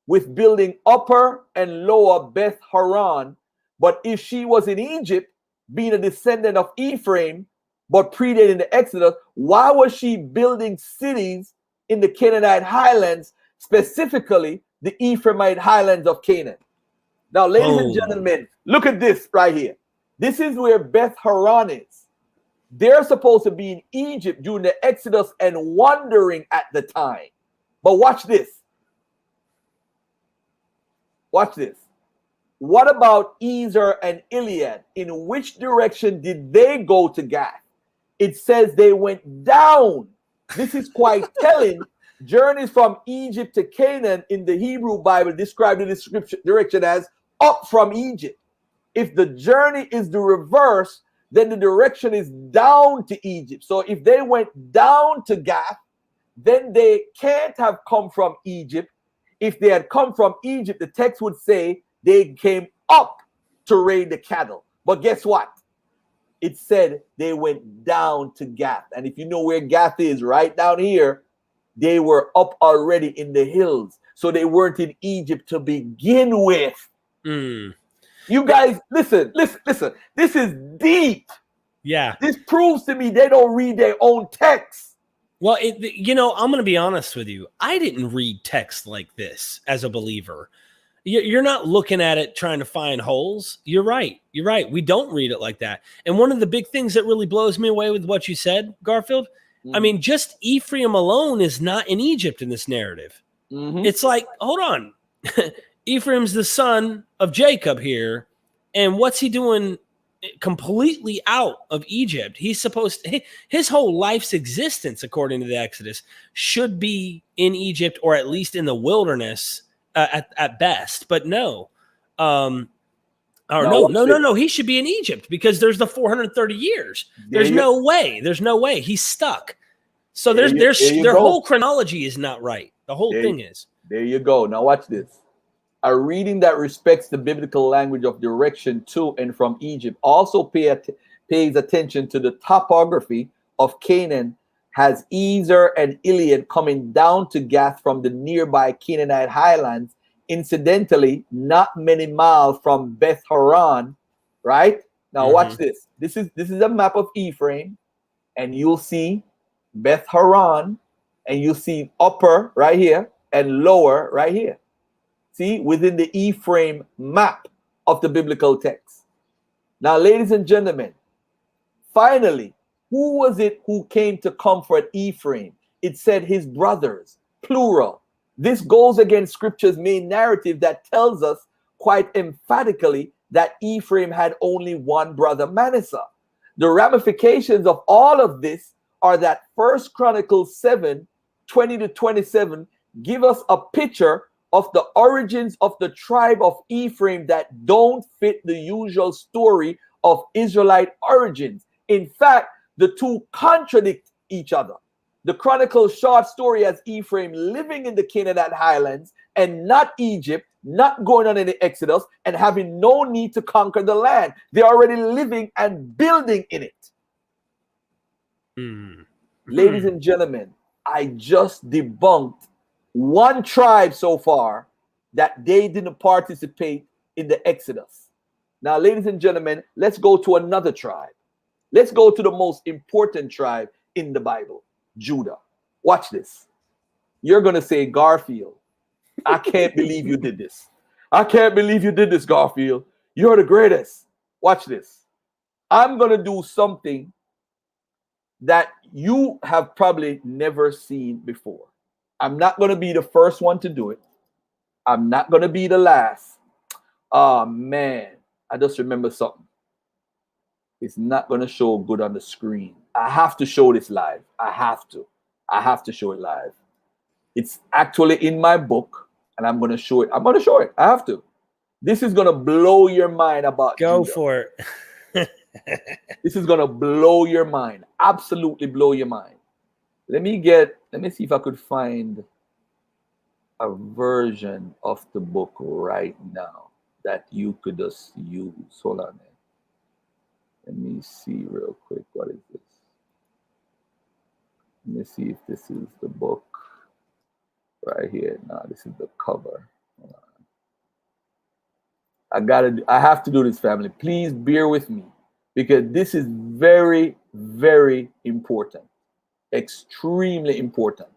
with building upper and lower Beth Horon. But if she was in Egypt, being a descendant of Ephraim, but predating the Exodus, why was she building cities in the Canaanite highlands, specifically the Ephraimite highlands of Canaan? Now, ladies and gentlemen, look at this right here. This is where Beth Horon is. They're supposed to be in Egypt during the Exodus and wandering at the time. But watch this. Watch this. What about Ezer and Iliad? In which direction did they go to Gath? It says they went down. This is quite telling. Journeys from Egypt to Canaan in the Hebrew Bible described in this direction as up from Egypt. If the journey is the reverse, then the direction is down to Egypt. So if they went down to Gath, then they can't have come from Egypt. If they had come from Egypt, the text would say they came up to raid the cattle. But guess what? It said they went down to Gath. And if you know where Gath is, right down here, they were up already in the hills. So they weren't in Egypt to begin with. You guys, listen. This is deep. Yeah. This proves to me they don't read their own text. Well, I'm going to be honest with you. I didn't read text like this as a believer. You're not looking at it trying to find holes. You're right. You're right. We don't read it like that. And one of the big things that really blows me away with what you said, Garfield, I mean, just Ephraim alone is not in Egypt in this narrative. It's like, hold on. Ephraim's the son of Jacob here. And what's he doing completely out of Egypt? He's supposed to, his whole life's existence, according to the Exodus, should be in Egypt or at least in the wilderness at best. But no. No. He should be in Egypt because there's the 430 years. There's no way. There's no way. He's stuck. So their whole chronology is not right. The whole thing is. There you go. Now watch this. A reading that respects the biblical language of direction to and from Egypt also pays attention to the topography of Canaan, has Ezer and Iliad coming down to Gath from the nearby Canaanite highlands, incidentally, not many miles from Beth Horon, right? Now watch this. This is a map of Ephraim, and you'll see Beth Horon, and you'll see upper right here and lower right here. See, within the Ephraim map of the biblical text. Now, ladies and gentlemen, finally, who was it who came to comfort Ephraim? It said his brothers, plural. This goes against scripture's main narrative that tells us quite emphatically that Ephraim had only one brother, Manasseh. The ramifications of all of this are that 1 Chronicles 7, 20 to 27 give us a picture of the origins of the tribe of Ephraim that don't fit the usual story of Israelite origins. In fact, the two contradict each other. The Chronicles short story has Ephraim living in the Canaanite highlands and not Egypt, not going on any Exodus and having no need to conquer the land. They're already living and building in it. Ladies and gentlemen, I just debunked one tribe so far that they didn't participate in the Exodus. Now, ladies and gentlemen, let's go to another tribe. Let's go to the most important tribe in the Bible, Judah. Watch this. You're going to say, Garfield, I can't believe you did this. I can't believe you did this, Garfield. You're the greatest. Watch this. I'm going to do something that you have probably never seen before. I'm not going to be the first one to do it. I'm not going to be the last. Oh, man. I just remember something. It's not going to show good on the screen. I have to show this live. I have to show it live. It's actually in my book, and I'm going to show it. I'm going to show it. I have to. This is going to blow your mind about Go Judah. for it. This is going to blow your mind. Absolutely blow your mind. Let me see if I could find a version of the book right now that you could just use. Hold on. Let me see real quick. What is this? Let me see if this is the book right here. No, this is the cover. Hold on. I have to do this, family. Please bear with me because this is very, very important. Extremely important.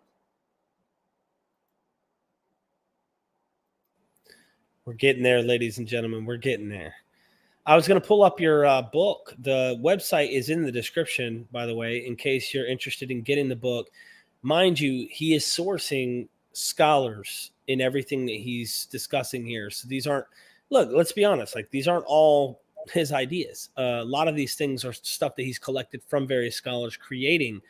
We're getting there, ladies and gentlemen. We're getting there. I was going to pull up your book. The website is in the description, by the way, in case you're interested in getting the book. Mind you, he is sourcing scholars in everything that he's discussing here. So these aren't, look, let's be honest, like these aren't all his ideas. A lot of these things are stuff that he's collected from various scholars creating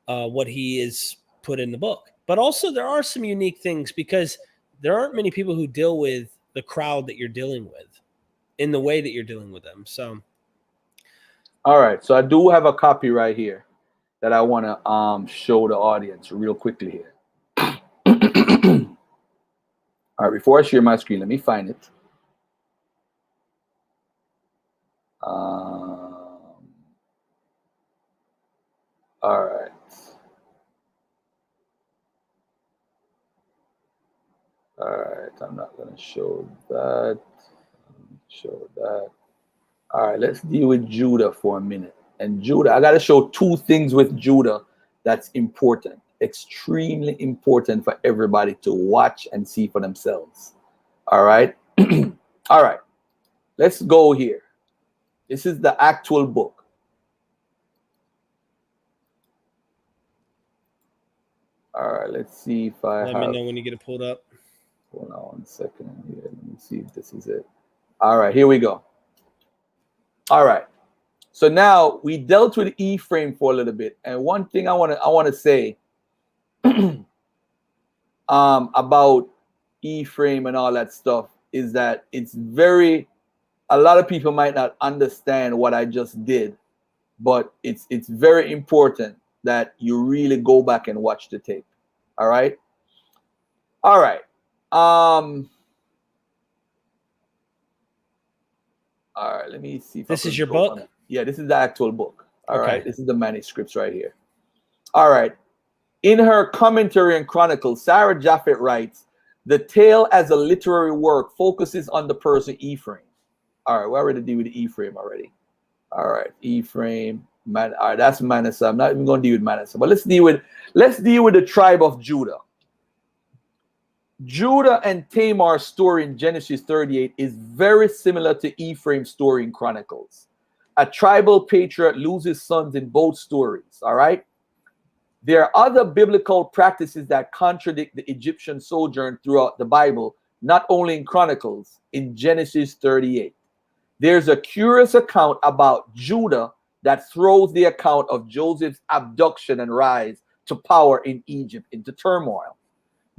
what he is put in the book. But also there are some unique things because there aren't many people who deal with the crowd that you're dealing with in the way that you're dealing with them. So, all right. So I do have a copy right here that I want to show the audience real quickly here. All right. Before I share my screen, let me find it. All right. All right. I'm not going to show that. Show that. All right, let's deal with Judah for a minute. And Judah, I got to show two things with Judah that's important, extremely important for everybody to watch and see for themselves. All right. All right. Let's go here. This is the actual book. All right. Let's see if I Let me know when you get it pulled up. Hold on 1 second here. Let me see if this is it. All right. Here we go. All right. So now we dealt with Ephraim for a little bit, and one thing I want to say about Ephraim and all that stuff is that it's a lot of people might not understand what I just did, but it's very important that you really go back and watch the tape. All right. All right. All right. Let me see. This is your book? Yeah, this is the actual book. All Okay. right. This is the manuscripts right here. All right. In her commentary on Chronicles, Sarah Japheth writes, the tale as a literary work focuses on the person Ephraim. All right. We already deal with Ephraim already. All right. Ephraim. All right. That's Manasseh. I'm not even going to deal with Manasseh, but let's deal with the tribe of Judah. Judah and Tamar's story in Genesis 38 is very similar to Ephraim's story in Chronicles. A tribal patriarch loses sons in both stories, all right? There are other biblical practices that contradict the Egyptian sojourn throughout the Bible, not only in Chronicles, in Genesis 38. There's a curious account about Judah that throws the account of Joseph's abduction and rise to power in Egypt into turmoil.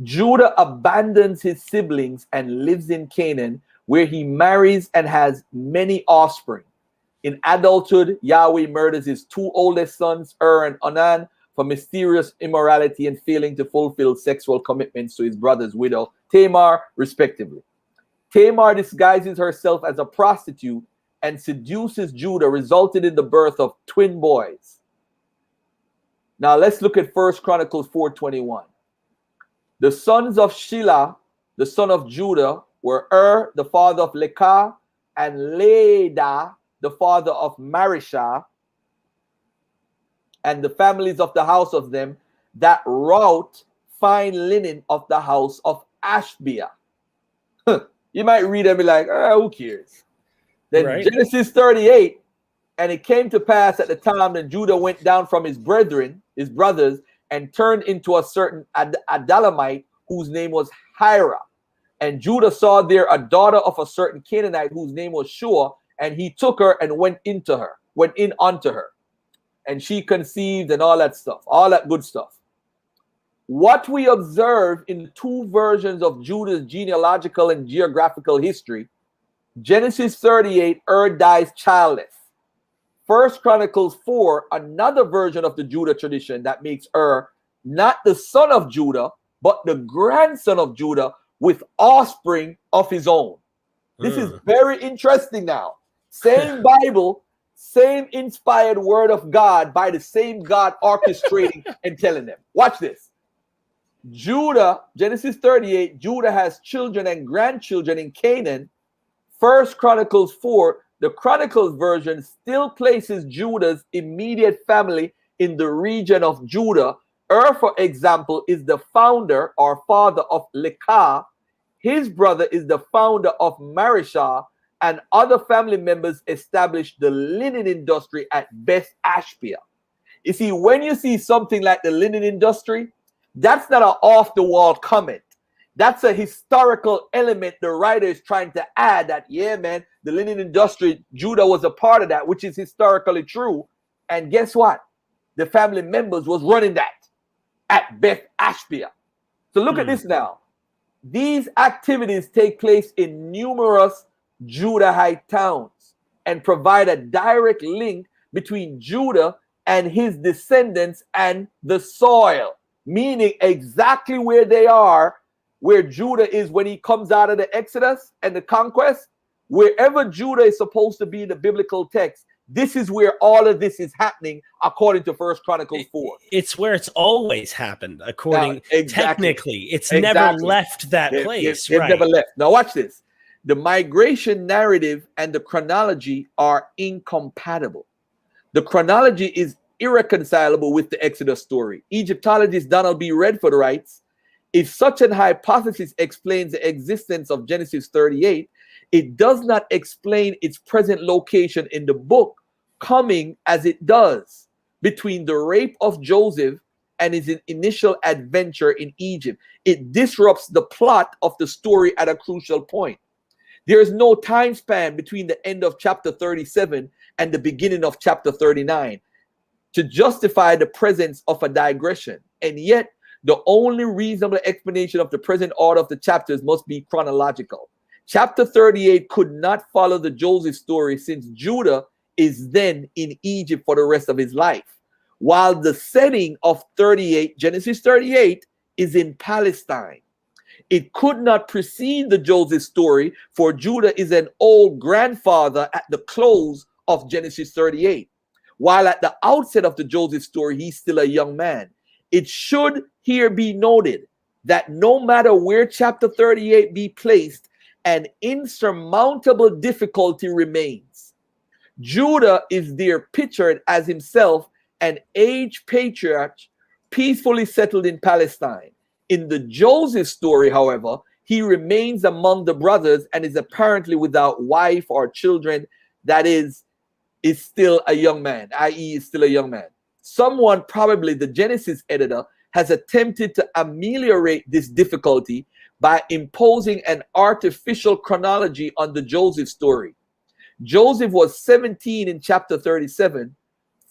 Judah abandons his siblings and lives in Canaan, where he marries and has many offspring. In adulthood, Yahweh murders his two oldest sons, and Onan, for mysterious immorality and failing to fulfill sexual commitments to his brother's widow, Tamar, respectively. Tamar disguises herself as a prostitute and seduces Judah, resulting in the birth of twin boys. Now let's look at 1 Chronicles 4:21. The sons of Shelah, the son of Judah, were the father of Lekah, and Leda, the father of Marishah, and the families of the house of them that wrought fine linen of the house of Ashbia. You might read and be like, who cares? Then Right. Genesis 38, and it came to pass at the time that Judah went down from his brothers, and turned into a certain Adullamite whose name was Hira. And Judah saw there a daughter of a certain Canaanite whose name was Shua, and he took her and went in unto her. And she conceived and all that stuff, all that good stuff. What we observe in two versions of Judah's genealogical and geographical history, Genesis 38, dies childless. 1 Chronicles 4, another version of the Judah tradition that makes not the son of Judah, but the grandson of Judah with offspring of his own. This is very interesting now. Same Bible, same inspired word of God by the same God orchestrating and telling them. Watch this. Judah, Genesis 38, Judah has children and grandchildren in Canaan. 1 Chronicles 4, the Chronicles version still places Judah's immediate family in the region of Judah. For example, is the founder or father of Lekah. His brother is the founder of Marishah, and other family members established the linen industry at Beth Ashbia. You see, when you see something like the linen industry, that's not an off-the-wall comment. That's a historical element the writer is trying to add that, yeah, man, the linen industry, Judah was a part of that, which is historically true. And guess what? The family members was running that at Beth Ashbia. So look at this now. These activities take place in numerous Judahite towns and provide a direct link between Judah and his descendants and the soil, meaning exactly where they are, where Judah is when he comes out of the Exodus and the conquest. Wherever Judah is supposed to be in the biblical text, this is where all of this is happening according to 1 Chronicles 4. It's where it's always happened, according technically. It's exactly. never left that place. They've right. never left. Now watch this. The migration narrative and the chronology are incompatible. The chronology is irreconcilable with the Exodus story. Egyptologist Donald B. Redford writes, If such an hypothesis explains the existence of Genesis 38, it does not explain its present location in the book, coming as it does between the rape of Joseph and his initial adventure in Egypt. It disrupts the plot of the story at a crucial point. There is no time span between the end of chapter 37 and the beginning of chapter 39 to justify the presence of a digression. And yet, the only reasonable explanation of the present order of the chapters must be chronological. Chapter 38 could not follow the Joseph story since Judah is then in Egypt for the rest of his life, while the setting of Genesis 38 is in Palestine. It could not precede the Joseph story, for Judah is an old grandfather at the close of Genesis 38, while at the outset of the Joseph story, he's still a young man. It should here be noted that no matter where chapter 38 be placed, an insurmountable difficulty remains. Judah is there pictured as himself an aged patriarch peacefully settled in Palestine. In the Joseph story, however, he remains among the brothers and is apparently without wife or children. That is still a young man, i.e. is still a young man. Someone, probably the Genesis editor, has attempted to ameliorate this difficulty by imposing an artificial chronology on the Joseph story. Joseph was 17 in chapter 37,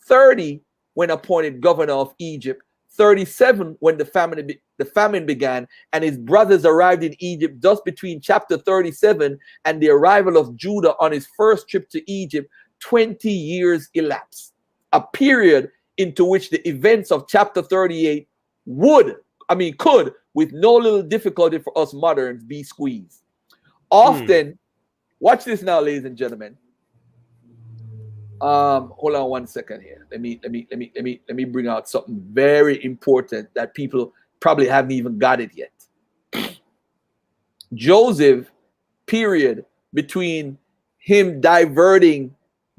30 when appointed governor of Egypt, 37 when the famine began, and his brothers arrived in Egypt just between chapter 37 and the arrival of Judah on his first trip to Egypt. 20 years elapsed, a period into which the events of chapter 38 could, with no little difficulty for us moderns, be squeezed. Often, watch this now, ladies and gentlemen. Hold on one second here. Let me bring out something very important that people probably haven't even got it yet. Joseph, period, between him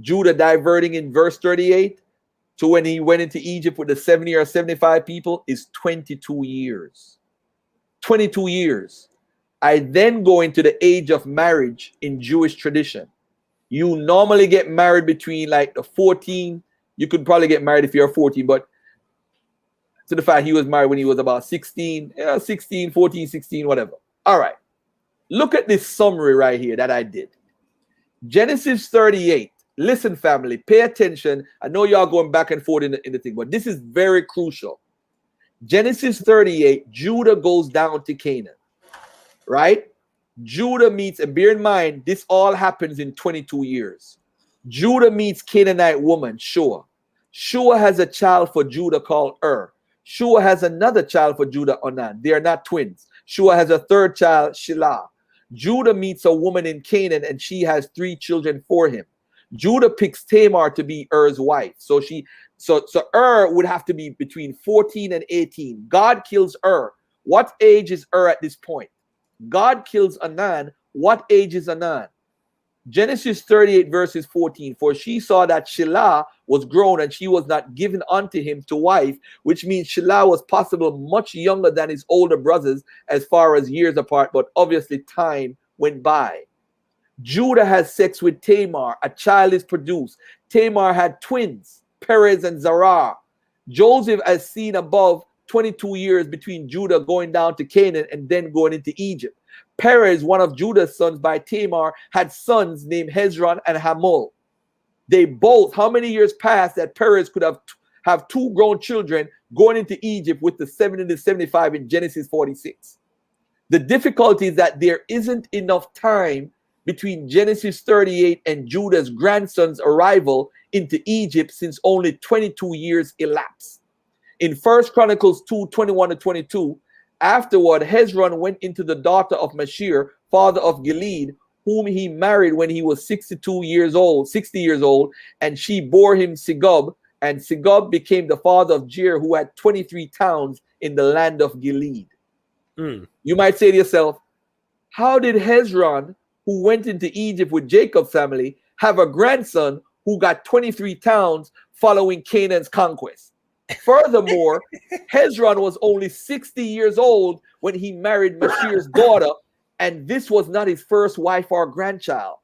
Judah diverting in verse 38 to when he went into Egypt with the 70 or 75 people is 22 years. 22 years. I then go into the age of marriage in Jewish tradition. You normally get married between like the 14. You could probably get married if you're 14, but to the fact he was married when he was about 16, 16, 14, 16, whatever. All right. Look at this summary right here that I did. Genesis 38. Listen, family, pay attention. I know y'all going back and forth in the thing, but this is very crucial. Genesis 38, Judah goes down to Canaan, right? Judah meets, and bear in mind, this all happens in 22 years. Judah meets Canaanite woman, Shua. Shua has a child for Judah called Shua has another child for Judah, Onan. They are not twins. Shua has a third child, Shelah. Judah meets a woman in Canaan, and she has 3 children for him. Judah picks Tamar to be wife. So would have to be between 14 and 18. God kills What age is at this point? God kills Anan. What age is Anan? Genesis 38 verses 14. For she saw that Shelah was grown and she was not given unto him to wife, which means Shelah was possible much younger than his older brothers as far as years apart, but obviously time went by. Judah has sex with Tamar. A child is produced. Tamar had twins, Perez and Zerah. Joseph, as seen above, 22 years between Judah going down to Canaan and then going into Egypt. Perez, one of Judah's sons by Tamar, had sons named Hezron and Hamul. They both, how many years passed that Perez could have 2 grown children going into Egypt with the 70 to 75 in Genesis 46? The difficulty is that there isn't enough time between Genesis 38 and Judah's grandson's arrival into Egypt, since only 22 years elapsed. In 1 Chronicles 2:21-22, afterward Hezron went into the daughter of Mashir, father of Gilead, whom he married when he was 60 years old, and she bore him Segub, and Segub became the father of Jair, who had 23 towns in the land of Gilead. You might say to yourself, how did Hezron, who went into Egypt with Jacob's family, have a grandson who got 23 towns following Canaan's conquest? Furthermore, Hezron was only 60 years old when he married Mashir's daughter, and this was not his first wife or grandchild.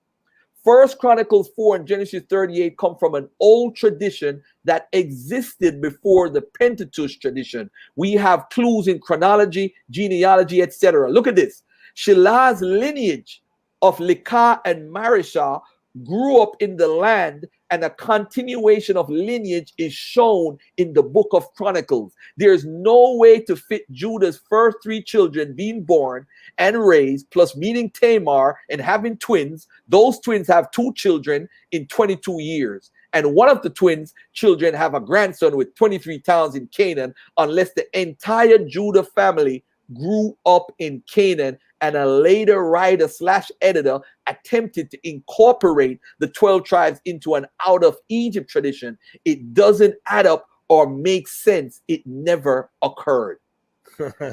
First Chronicles 4 and Genesis 38 come from an old tradition that existed before the Pentateuch tradition. We have clues in chronology, genealogy, etc. Look at this. Shilah's lineage of Lekah and Marishah grew up in the land, and a continuation of lineage is shown in the book of Chronicles. There's no way to fit Judah's first 3 children being born and raised, plus meeting Tamar and having twins. Those twins have 2 children in 22 years. And one of the twins' children have a grandson with 23 towns in Canaan, unless the entire Judah family grew up in Canaan, and a later writer/editor attempted to incorporate the 12 tribes into an out of Egypt tradition. It doesn't add up or make sense. It never occurred.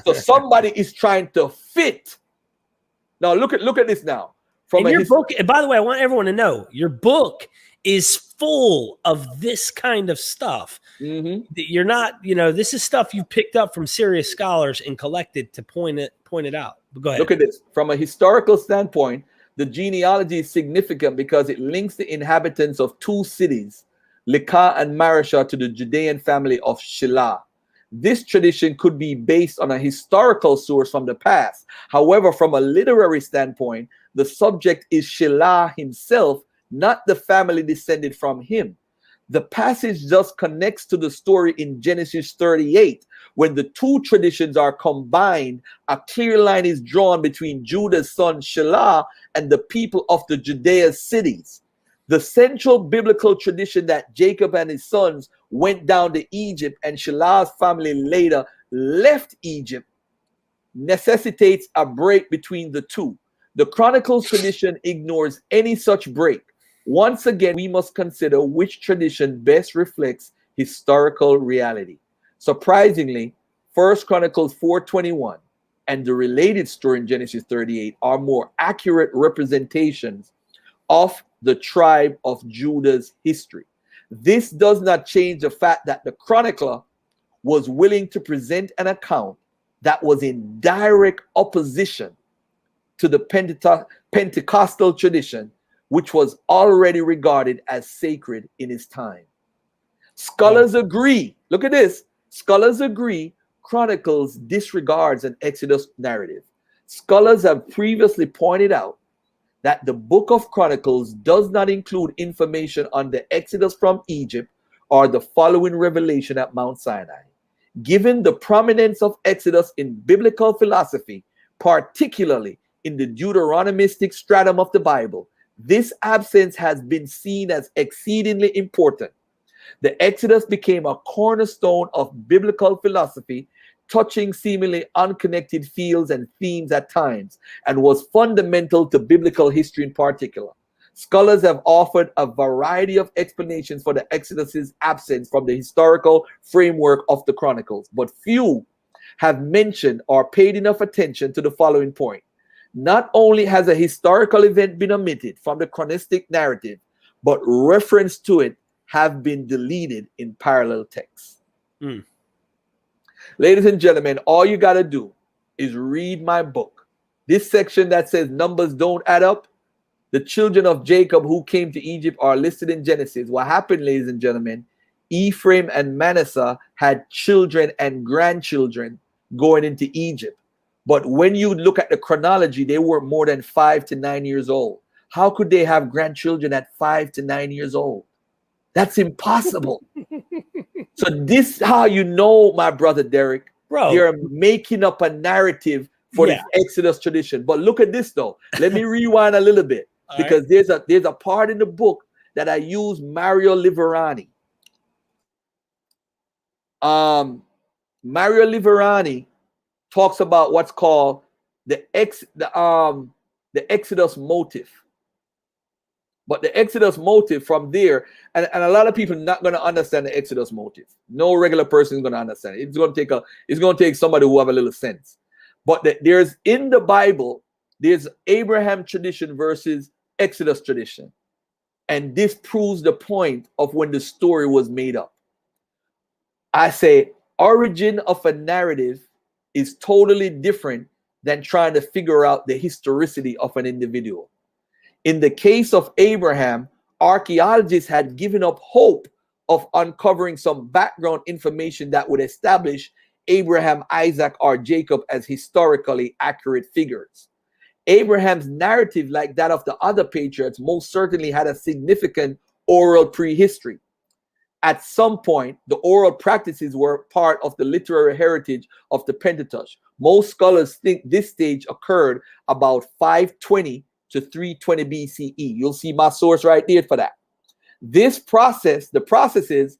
So somebody is trying to fit. Now look at this now. From your book, and by the way, I want everyone to know your book is full of this kind of stuff. Mm-hmm. You're not, this is stuff you picked up from serious scholars and collected to point it out. But go ahead. Look at this. From a historical standpoint, the genealogy is significant because it links the inhabitants of 2 cities, Lekah and Marishah, to the Judean family of Shelah. This tradition could be based on a historical source from the past. However, from a literary standpoint, the subject is Shelah himself, not the family descended from him. The passage thus connects to the story in Genesis 38. When the 2 traditions are combined, a clear line is drawn between Judah's son Shelah and the people of the Judea cities. The central biblical tradition that Jacob and his sons went down to Egypt and Shelah's family later left Egypt necessitates a break between the 2. The Chronicles tradition ignores any such break. Once again, we must consider which tradition best reflects historical reality. Surprisingly, 1 Chronicles 4:21 and the related story in Genesis 38 are more accurate representations of the tribe of Judah's history. This does not change the fact that the chronicler was willing to present an account that was in direct opposition to the Pentecostal tradition, which was already regarded as sacred in his time. Scholars agree, look at this, scholars agree Chronicles disregards an Exodus narrative. Scholars have previously pointed out that the book of Chronicles does not include information on the Exodus from Egypt or the following revelation at Mount Sinai. Given the prominence of Exodus in biblical philosophy, particularly in the Deuteronomistic stratum of the Bible, this absence has been seen as exceedingly important. The Exodus became a cornerstone of biblical philosophy, touching seemingly unconnected fields and themes at times, and was fundamental to biblical history in particular. Scholars have offered a variety of explanations for the Exodus's absence from the historical framework of the Chronicles, but few have mentioned or paid enough attention to the following point. Not only has a historical event been omitted from the chronistic narrative, but reference to it have been deleted in parallel texts. Ladies and gentlemen, all you got to do is read my book. This section that says numbers don't add up, the children of Jacob who came to Egypt are listed in Genesis. What happened, ladies and gentlemen, Ephraim and Manasseh had children and grandchildren going into Egypt. But when you look at the chronology, they were more than 5 to 9 years old. How could they have grandchildren at 5 to 9 years old? That's impossible. So this is how you know, my brother Derek, they're making up a narrative for the Exodus tradition. But look at this though. Let me rewind a little bit because there's a part in the book that I use Mario Liverani. Mario Liverani talks about what's called the Exodus motive. But the Exodus motive from there, and a lot of people are not going to understand the Exodus motive. No regular person is going to understand it. It's going to take somebody who have a little sense. But there's in the Bible, there's Abraham tradition versus Exodus tradition. And this proves the point of when the story was made up. I say origin of a narrative is totally different than trying to figure out the historicity of an individual. In the case of Abraham, archaeologists had given up hope of uncovering some background information that would establish Abraham, Isaac, or Jacob as historically accurate figures. Abraham's narrative, like that of the other patriarchs, most certainly had a significant oral prehistory. At some point, the oral practices were part of the literary heritage of the Pentateuch. Most scholars think this stage occurred about 520 to 320 BCE. You'll see my source right there for that. This process, the processes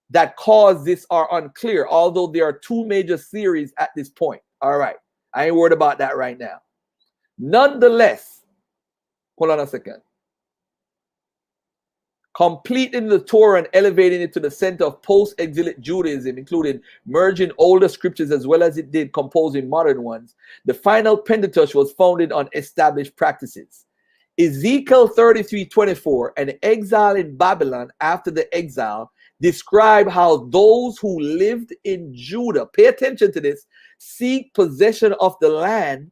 that cause this are unclear, although there are two major theories at this point. All right, I ain't worried about that right now. Nonetheless, hold on a second. Completing the Torah and elevating it to the center of post-exilic Judaism, including merging older scriptures as well as it did composing modern ones, the final Pentateuch was founded on established practices. Ezekiel 33:24, an exile in Babylon after the exile, describe how those who lived in Judah, pay attention to this, seek possession of the land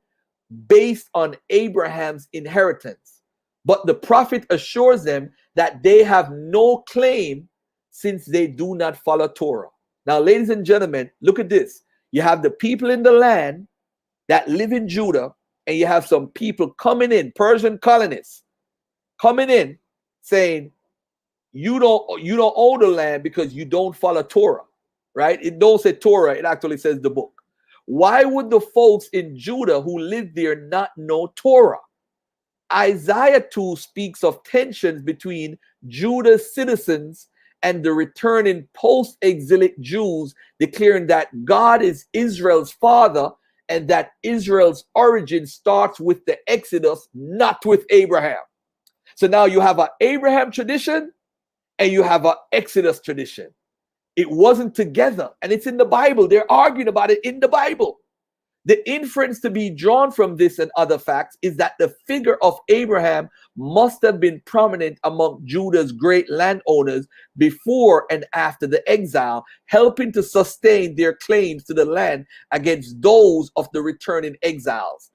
based on Abraham's inheritance. But the prophet assures them that they have no claim since they do not follow Torah. Now, ladies and gentlemen, look at this. You have the people in the land that live in Judah, and you have some people coming in, Persian colonists, coming in saying, you don't own the land because you don't follow Torah, right? It don't say Torah, it actually says the book. Why would the folks in Judah who lived there not know Torah? Isaiah 2 speaks of tensions between Judah's citizens and the returning post-exilic Jews, declaring that God is Israel's father and that Israel's origin starts with the Exodus, not with Abraham. So now you have an Abraham tradition and you have an Exodus tradition. It wasn't together, and it's in the Bible. They're arguing about it in the Bible. The inference to be drawn from this and other facts is that the figure of Abraham must have been prominent among Judah's great landowners before and after the exile, helping to sustain their claims to the land against those of the returning exiles.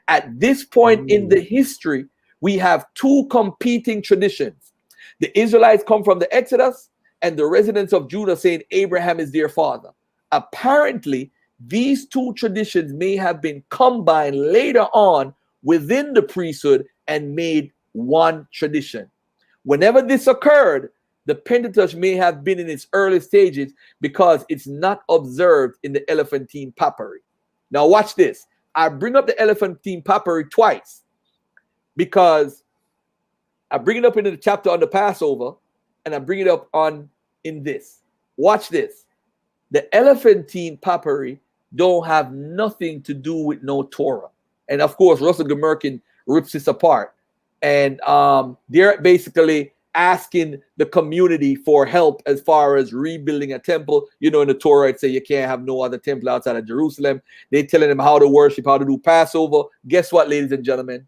At this point in the history, we have two competing traditions. The Israelites come from the Exodus, and the residents of Judah saying Abraham is their father. Apparently, these two traditions may have been combined later on within the priesthood and made one tradition. Whenever this occurred, the Pentateuch may have been in its early stages because it's not observed in the Elephantine Papyri. Now watch this. I bring up the Elephantine Papyri twice because I bring it up in the chapter on the Passover and I bring it up in this. Watch this. The Elephantine Papyri don't have nothing to do with no Torah. And of course, Russell Gemerkin rips this apart. And they're basically asking the community for help as far as rebuilding a temple. You know, in the Torah, it say you can't have no other temple outside of Jerusalem. They're telling them how to worship, how to do Passover. Guess what, ladies and gentlemen?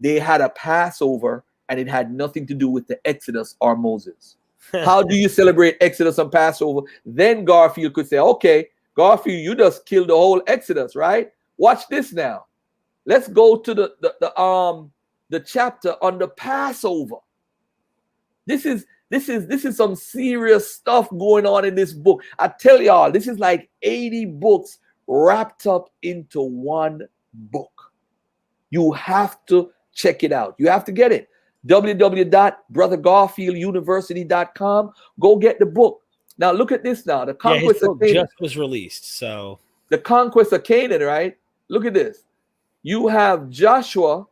They had a Passover and it had nothing to do with the Exodus or Moses. How do you celebrate Exodus and Passover? Then Garfield could say, okay, Garfield, you just killed the whole Exodus, right? Watch this now. Let's go to the chapter on the Passover. This is some serious stuff going on in this book. I tell y'all, this is like 80 books wrapped up into one book. You have to check it out. You have to get it. www.brothergarfielduniversity.com. Go get the book. Now look at this now. The conquest of Canaan just was released. So the conquest of Canaan, right? Look at this. You have Joshua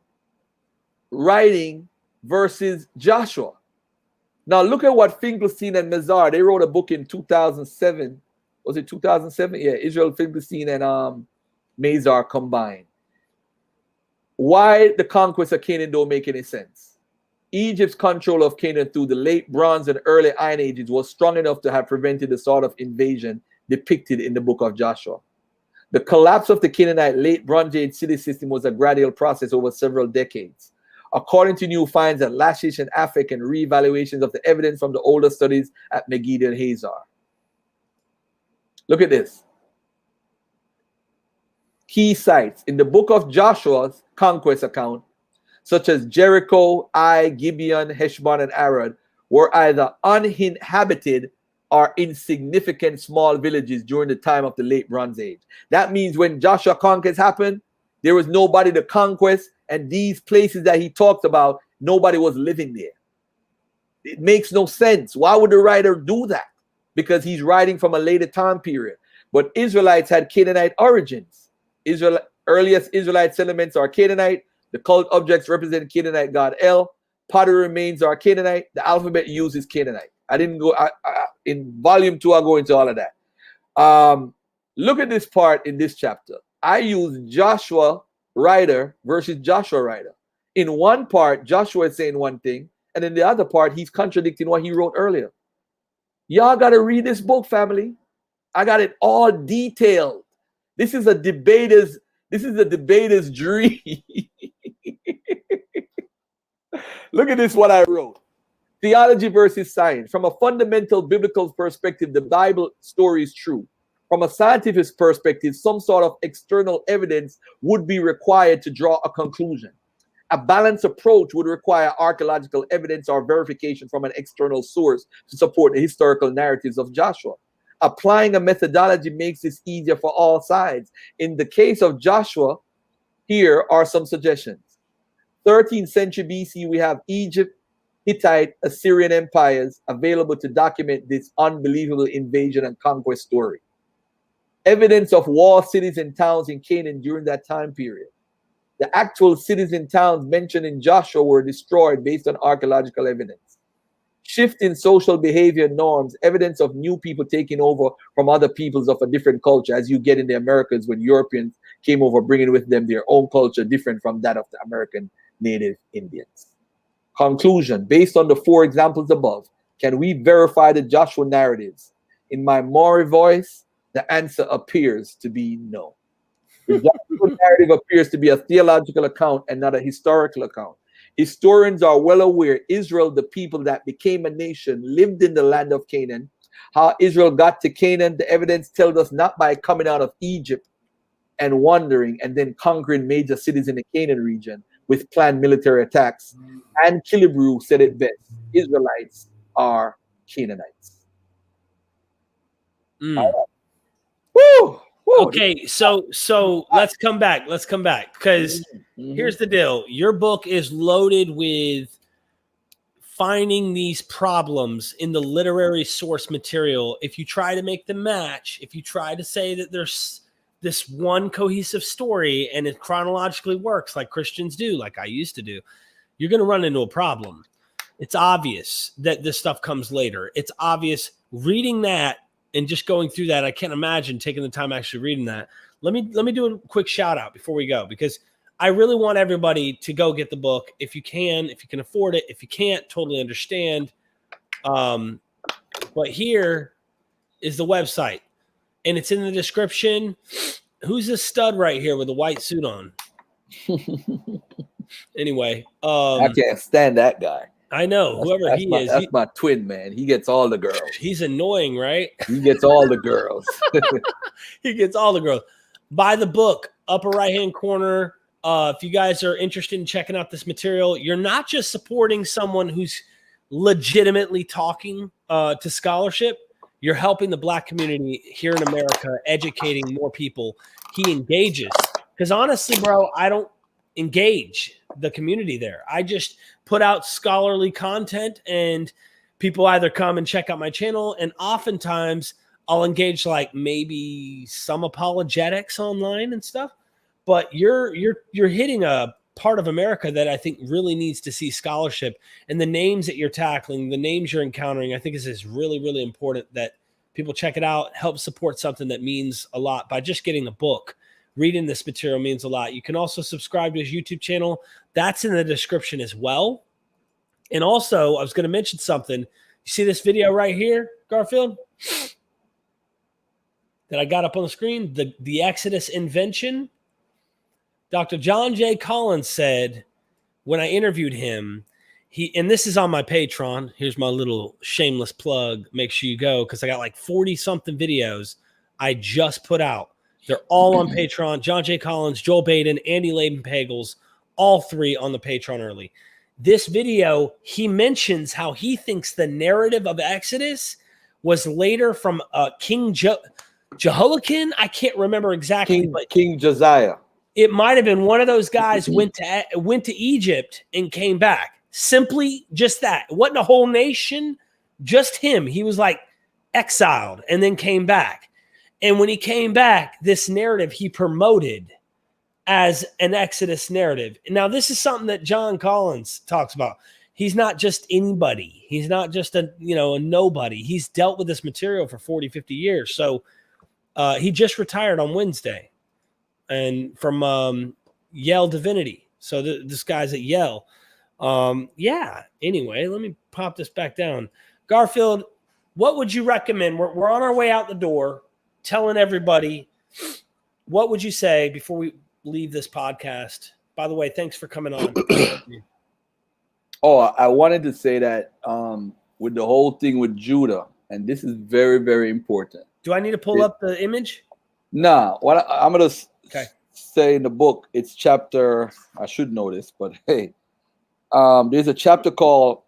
writing versus Joshua. Now look at what Finkelstein and Mazar, they wrote a book in 2007. Was it 2007? Yeah, Israel, Finkelstein, and Mazar combined. Why the conquest of Canaan don't make any sense? Egypt's control of Canaan through the late Bronze and early Iron Ages was strong enough to have prevented the sort of invasion depicted in the book of Joshua. The collapse of the Canaanite late Bronze Age city system was a gradual process over several decades. According to new finds at Lachish and Afek and reevaluations of the evidence from the older studies at Megiddo and Hazar. Look at this. Key sites in the book of Joshua's conquest account, such as Jericho, Ai, Gibeon, Heshbon, and Arad, were either uninhabited or insignificant small villages during the time of the late Bronze Age. That means when Joshua conquest happened, there was nobody to conquest, and these places that he talked about, nobody was living there. It makes no sense. Why would the writer do that? Because he's writing from a later time period. But Israelites had Canaanite origins. Earliest Israelite settlements are Canaanite. The cult objects represent Canaanite god El. Pottery remains are Canaanite. The alphabet uses Canaanite. I didn't go in volume 2. I'll go into all of that. Look at this part in this chapter. I use Joshua writer versus Joshua writer. In one part, Joshua is saying one thing, and in the other part, he's contradicting what he wrote earlier. Y'all got to read this book, family. I got it all detailed. This is a debater's dream. Look at this, what I wrote. Theology versus science. From a fundamental biblical perspective, the Bible story is true. From a scientific perspective, some sort of external evidence would be required to draw a conclusion. A balanced approach would require archaeological evidence or verification from an external source to support the historical narratives of Joshua. Applying a methodology makes this easier for all sides. In the case of Joshua, here are some suggestions. 13th century BC, we have Egypt, Hittite, Assyrian empires available to document this unbelievable invasion and conquest story. Evidence of walled cities and towns in Canaan during that time period. The actual cities and towns mentioned in Joshua were destroyed based on archaeological evidence. Shift in social behavior norms, evidence of new people taking over from other peoples of a different culture, as you get in the Americas when Europeans came over, bringing with them their own culture different from that of the American native Indians. Conclusion, based on the 4 examples above, can we verify the Joshua narratives? In my Maori voice, the answer appears to be no. The Joshua narrative appears to be a theological account and not a historical account. Historians are well aware Israel, the people that became a nation, lived in the land of Canaan. How Israel got to Canaan, the evidence tells us not by coming out of Egypt and wandering and then conquering major cities in the Canaan region with planned military attacks. And Killebrew said it best, Israelites are Canaanites. Mm. Woo! Woo! Okay, so let's come back because here's the deal. Your book is loaded with finding these problems in the literary source material. If you try to make them match, if you try to say that there's this one cohesive story and it chronologically works like Christians do, like I used to do, you're going to run into a problem. It's obvious that this stuff comes later. It's obvious reading that and just going through that. I can't imagine taking the time actually reading that. Let me do a quick shout out before we go, because I really want everybody to go get the book if you can afford it. If you can't, totally understand. But here is the website, and it's in the description. Who's this stud right here with the white suit on? Anyway, I can't stand that guy. I know whoever he is. That's my twin, man. He gets all the girls. He's annoying, right? He gets all the girls. He gets all the girls. Buy the book, upper right-hand corner. If you guys are interested in checking out this material, you're not just supporting someone who's legitimately talking to scholarship. You're helping the Black community here in America, educating more people. He engages. Because honestly, bro, I don't engage the community there. I just put out scholarly content and people either come and check out my channel, and oftentimes I'll engage like maybe some apologetics online and stuff. But you're hitting a part of America that I think really needs to see scholarship, and the names that you're tackling, the names you're encountering, I think is really, really important that people check it out, help support something that means a lot by just getting a book. Reading this material means a lot. You can also subscribe to his YouTube channel. That's in the description as well. And also, I was going to mention something. You see this video right here, Garfield, that I got up on the screen? The Exodus invention. Dr. John J. Collins said when I interviewed him, and this is on my Patreon. Here's my little shameless plug. Make sure you go, because I got like 40-something videos I just put out. They're all on Patreon. John J. Collins, Joel Baden, Andy Laban-Pagels, all three on the Patreon early. This video, he mentions how he thinks the narrative of Exodus was later from King Jehoiakim. I can't remember exactly, but King Josiah. It might have been one of those guys went to Egypt and came back. Simply just that. It wasn't a whole nation, just him. He was like exiled and then came back. And when he came back, this narrative he promoted as an Exodus narrative. Now, this is something that John Collins talks about. He's not just anybody. He's not just a nobody. He's dealt with this material for 40, 50 years. So he just retired on Wednesday and from Yale Divinity. So this guy's at Yale. Anyway, let me pop this back down. Garfield, what would you recommend? We're on our way out the door telling everybody, what would you say before we leave this podcast? By the way, thanks for coming on. I wanted to say that with the whole thing with Judah, and this is very, very important. Do I need to pull up the image? Nah, what I'm going to say in the book, it's chapter, I should know this, but hey, there's a chapter called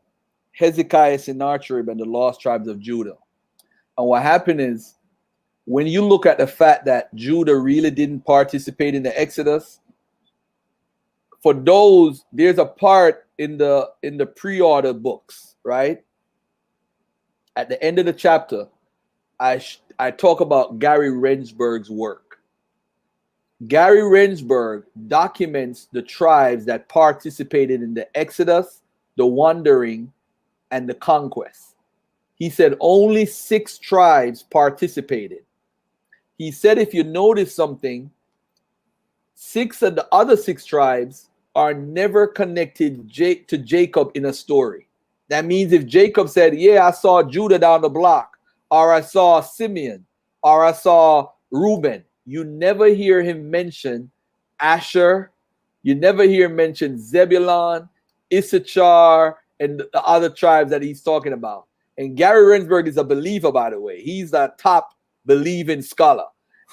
Hezekiah, Sennacherib, and the Lost Tribes of Judah. And what happened is, when you look at the fact that Judah really didn't participate in the Exodus, for those, there's a part in the pre-order books, right? At the end of the chapter, I talk about Gary Rensburg's work. Gary Rensburg documents the tribes that participated in the Exodus, the wandering, and the conquest. He said only 6 tribes participated. He said if you notice something, 6 of the other 6 tribes are never connected to Jacob in a story. That means if Jacob said, yeah, I saw Judah down the block, or I saw Simeon, or I saw Reuben, you never hear him mention Asher. You never hear him mention Zebulon, Issachar, and the other tribes that he's talking about. And Gary Rensburg is a believer, by the way. He's a top believing scholar.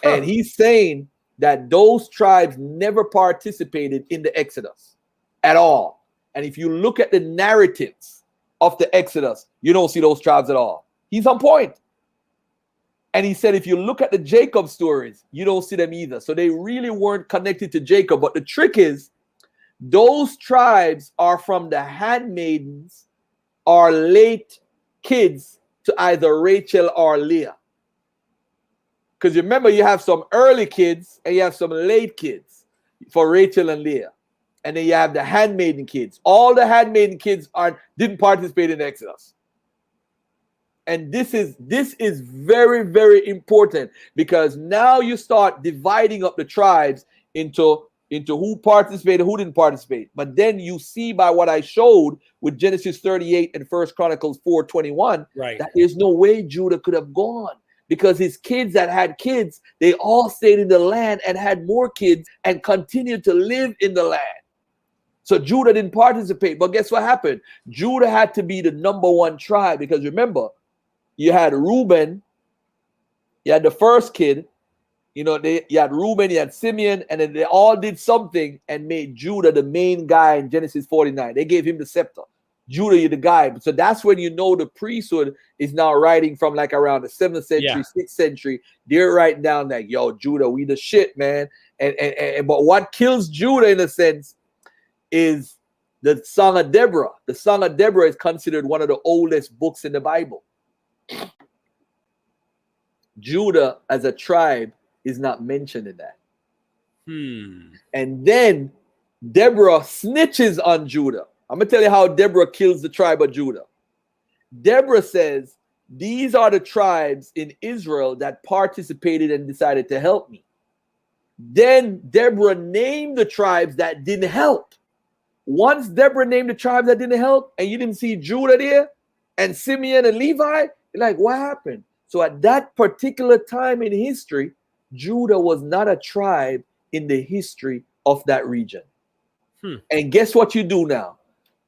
And he's saying that those tribes never participated in the Exodus at all. And if you look at the narratives of the Exodus, you don't see those tribes at all. He's on point. And he said, if you look at the Jacob stories, you don't see them either. So they really weren't connected to Jacob. But the trick is, those tribes are from the handmaidens or late kids to either Rachel or Leah. Because remember, you have some early kids and you have some late kids for Rachel and Leah. And then you have the handmaiden kids. All the handmaiden kids didn't participate in the Exodus. And this is very, very important, because now you start dividing up the tribes into who participated, who didn't participate. But then you see by what I showed with Genesis 38 and 1 Chronicles 4:21, right, that there's no way Judah could have gone, because his kids that had kids, they all stayed in the land and had more kids and continued to live in the land. So Judah didn't participate. But guess what happened? Judah had to be the number one tribe, because remember, you had Reuben, you had the first kid, you had Reuben, you had Simeon, and then they all did something and made Judah the main guy in Genesis 49. They gave him the scepter. Judah, you're the guy. So that's when you know the priesthood is now writing from like around the 7th century, 6th century. They're writing down like, yo, Judah, we the shit, man. But what kills Judah in a sense is the Song of Deborah. The Song of Deborah is considered one of the oldest books in the Bible. Judah as a tribe is not mentioned in that. And then Deborah snitches on Judah. I'm going to tell you how Deborah kills the tribe of Judah. Deborah says, these are the tribes in Israel that participated and decided to help me. Then Deborah named the tribes that didn't help. Once Deborah named the tribes that didn't help, and you didn't see Judah there, and Simeon and Levi, you're like, what happened? So at that particular time in history, Judah was not a tribe in the history of that region. And guess what you do now?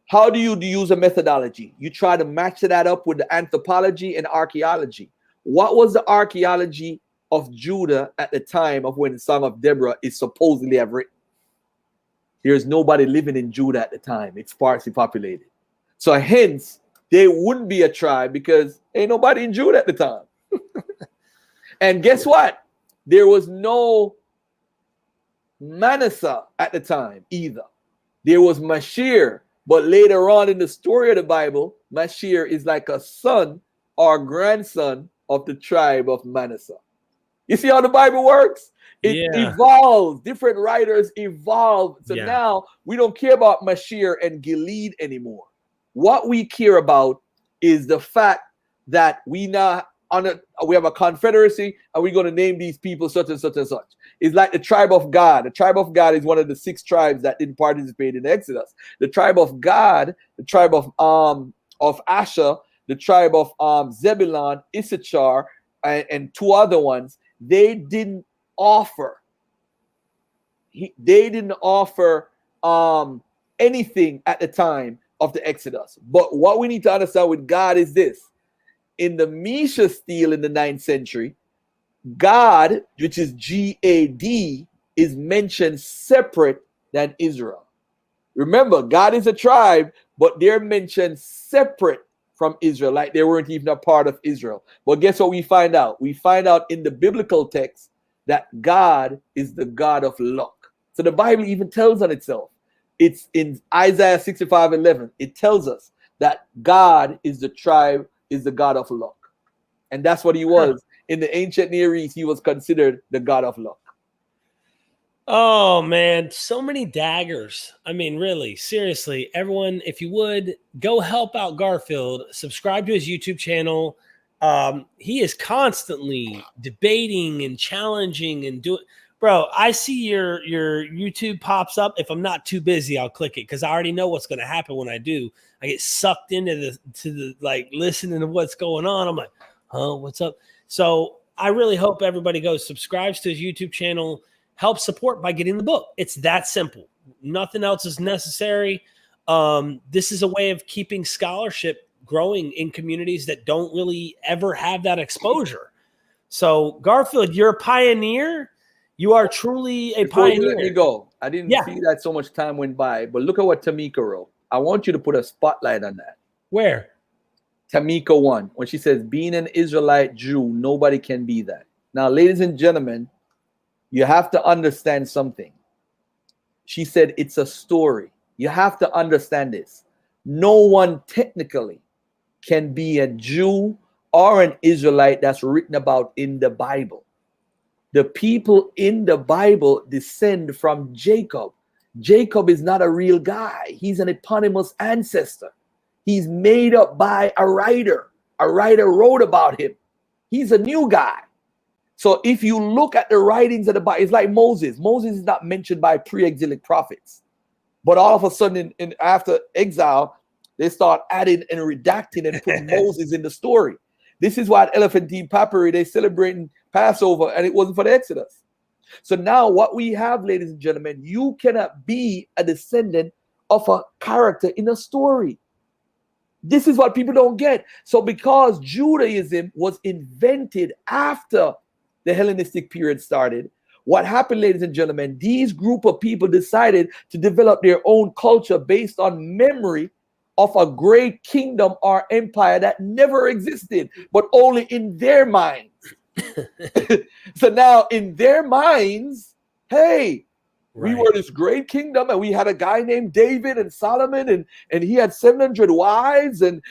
How do you use a methodology? You try to match that up with the anthropology and archaeology. What was the archaeology of Judah at the time of when the Song of Deborah is supposedly have written. There's nobody living in Judah at the time. It's sparsely populated. So hence, they wouldn't be a tribe because ain't nobody in Judah at the time. And guess what? There was no Manasseh at the time either. There was Mashir, but later on in the story of the Bible, Mashir is like a son or grandson of the tribe of Manasseh. You see how the Bible works? It evolves. Different writers evolve. So now we don't care about Mashir and Gilead anymore. What we care about is the fact that we now we have a confederacy and we're going to name these people such and such and such. It's like the tribe of God. The tribe of God is one of the 6 tribes that didn't participate in Exodus. The tribe of God, the tribe of Asher, the tribe of Zebulun, Issachar, and 2 other ones. They didn't offer. They didn't offer anything at the time of the Exodus. But what we need to understand with God is this. In the Misha stele in the 9th century, God, which is G-A-D, is mentioned separate than Israel. Remember, God is a tribe, but they're mentioned separate from Israel, like they weren't even a part of Israel. But guess what we find out? We find out in the biblical text that God is the God of luck. So the Bible even tells on itself. It's in Isaiah 65:11. It tells us that God is the God of luck. And that's what he was. In the ancient Near East, he was considered the God of luck. Oh, man, so many daggers. I mean, really, seriously, everyone, if you would, go help out Garfield. Subscribe to his YouTube channel. He is constantly debating and challenging and doing. Bro, I see your YouTube pops up. If I'm not too busy, I'll click it because I already know what's going to happen when I do. I get sucked into the like listening to what's going on. I'm like, huh, what's up? So I really hope everybody goes subscribes to his YouTube channel. Help support by getting the book. It's that simple. Nothing else is necessary. This is a way of keeping scholarship growing in communities that don't really ever have that exposure. So, Garfield, you're a pioneer. You are truly a Before pioneer. you let me go, I didn't see that so much time went by, but look at what Tamika wrote. I want you to put a spotlight on that. Where? Tamika 1, when she says, being an Israelite Jew, nobody can be that. Now, ladies and gentlemen, you have to understand something. She said it's a story. You have to understand this. No one technically can be a Jew or an Israelite that's written about in the Bible. The people in the Bible descend from Jacob. Jacob is not a real guy. He's an eponymous ancestor. He's made up by a writer. A writer wrote about him. He's a new guy. So if you look at the writings of the Bible, it's like Moses. Moses is not mentioned by pre-exilic prophets. But all of a sudden, after exile, they start adding and redacting and putting Moses in the story. This is why at Elephantine Papyri, they're celebrating Passover, and it wasn't for the Exodus. So now what we have, ladies and gentlemen, you cannot be a descendant of a character in a story. This is what people don't get. So because Judaism was invented after the Hellenistic period started, what happened, ladies and gentlemen, these group of people decided to develop their own culture based on memory of a great kingdom or empire that never existed, but only in their minds. So now in their minds, hey, we were this great kingdom and we had a guy named David and Solomon and he had 700 wives and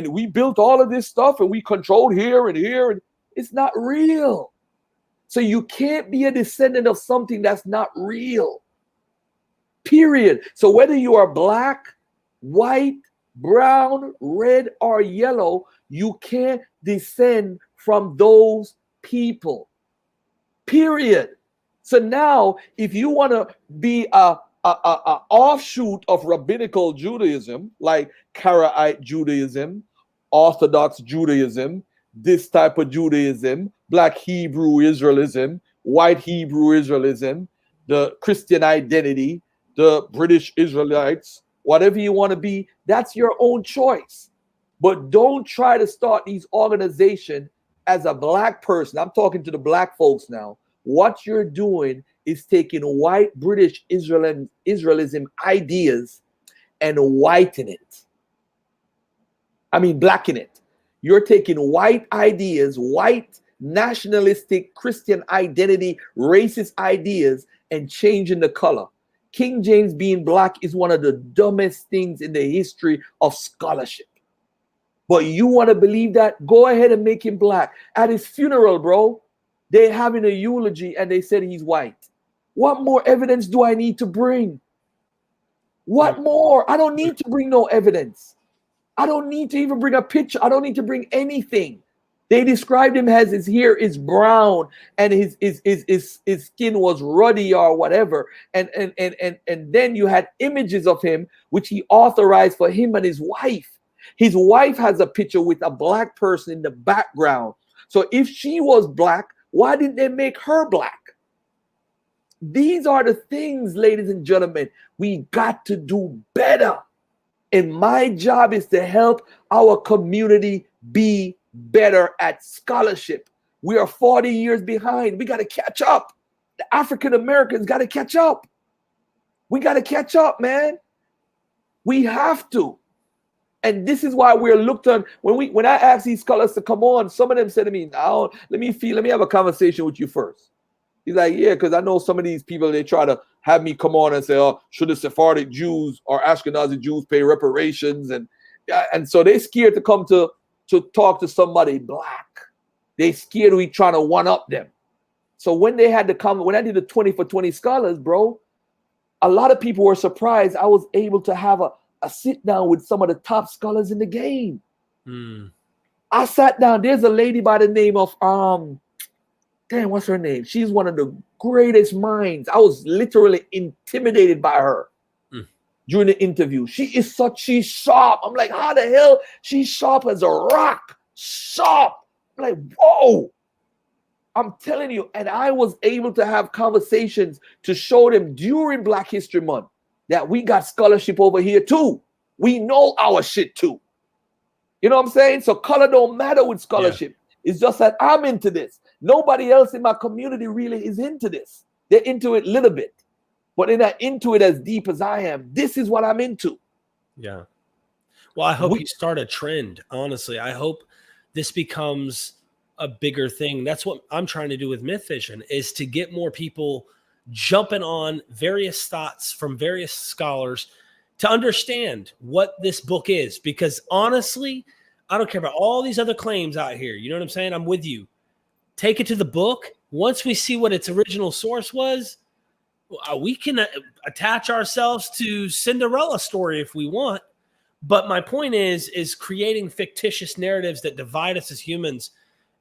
we built all of this stuff and we controlled here and here. And it's not real. So you can't be a descendant of something that's not real. Period. So whether you are black, white, brown, red, or yellow, you can't descend from those people. Period. So now, if you want to be a offshoot of rabbinical Judaism, like Karaite Judaism, Orthodox Judaism, this type of Judaism, Black Hebrew Israelism, White Hebrew Israelism, the Christian identity, the British Israelites, whatever you want to be, that's your own choice. But don't try to start these organizations as a black person, I'm talking to the black folks now, what you're doing is taking white British Israelism ideas and whiten it. I mean, blacken it. You're taking white ideas, white nationalistic Christian identity, racist ideas, and changing the color. King James being black is one of the dumbest things in the history of scholarship. But you want to believe that? Go ahead and make him black. At his funeral, bro, they're having a eulogy and they said he's white. What more evidence do I need to bring? What more? I don't need to bring no evidence. I don't need to even bring a picture. I don't need to bring anything. They described him as his hair is brown and his skin was ruddy or whatever. And then you had images of him, which he authorized for him and his wife. His wife has a picture with a black person in the background. So if she was black, why didn't they make her black? These are the things, ladies and gentlemen, we got to do better. And my job is to help our community be better at scholarship. We are 40 years behind. We got to catch up. The African Americans got to catch up. We got to catch up, man. We have to. And this is why we're looked on. When I ask these scholars to come on, some of them said to me, "Now let me have a conversation with you first." He's like, "Yeah, because I know some of these people, they try to have me come on and say, oh, should the Sephardic Jews or Ashkenazi Jews pay reparations?" And so they're scared to come to talk to somebody black. They scared we trying to one up them. So when they had to come, when I did the 20 for 20 scholars, bro, a lot of people were surprised I was able to have a sit down with some of the top scholars in the game. I sat down. There's a lady by the name of what's her name? She's one of the greatest minds. I was literally intimidated by her during the interview. She's sharp. I'm like, how the hell? She's sharp as a rock. Sharp. I'm like, whoa. I'm telling you. And I was able to have conversations to show them during Black History Month that we got scholarship over here too. We know our shit too. You know what I'm saying? So color don't matter with scholarship. Yeah. It's just that I'm into this. Nobody else in my community really is into this. They're into it a little bit, but they're not into it as deep as I am. This is what I'm into. Yeah. Well, I hope you start a trend. Honestly, I hope this becomes a bigger thing. That's what I'm trying to do with Myth Vision, is to get more people jumping on various thoughts from various scholars to understand what this book is. Because honestly, I don't care about all these other claims out here. You know what I'm saying? I'm with you. Take it to the book. Once we see what its original source was, we can attach ourselves to Cinderella story if we want. But my point is creating fictitious narratives that divide us as humans.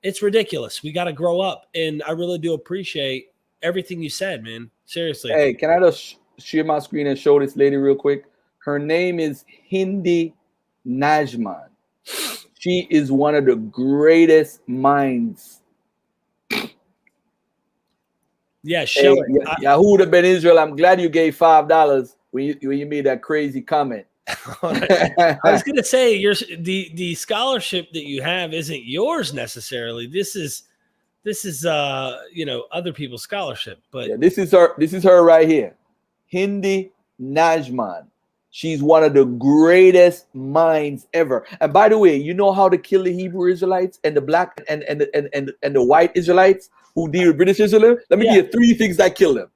It's ridiculous. We got to grow up. And I really do appreciate everything you said, man. Seriously. Hey, can I just share my screen and show this lady real quick? Her name is Hindi Najman. She is one of the greatest minds. Yeah, show it. Yahuda Ben Israel, I'm glad you gave $5 when you made that crazy comment. I was going to say, the scholarship that you have isn't yours necessarily. This is other people's scholarship. But yeah, this is her right here, Hindi Najman. She's one of the greatest minds ever. And by the way, you know how to kill the Hebrew Israelites and the black and the white Israelites who deal with British Israel? Let me give you 3 things that kill them.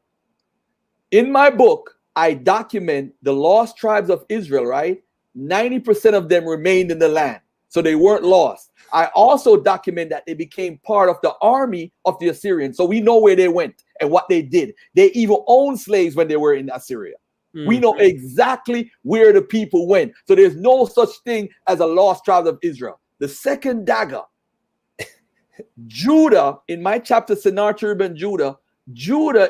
In my book, I document the lost tribes of Israel, right? 90% of them remained in the land, so they weren't lost. I also document that they became part of the army of the Assyrians, so we know where they went and what they did. They even owned slaves when they were in Assyria. We know exactly where the people went. So there's no such thing as a lost tribe of Israel. The second dagger, Judah, in my chapter, Sennacherib and Judah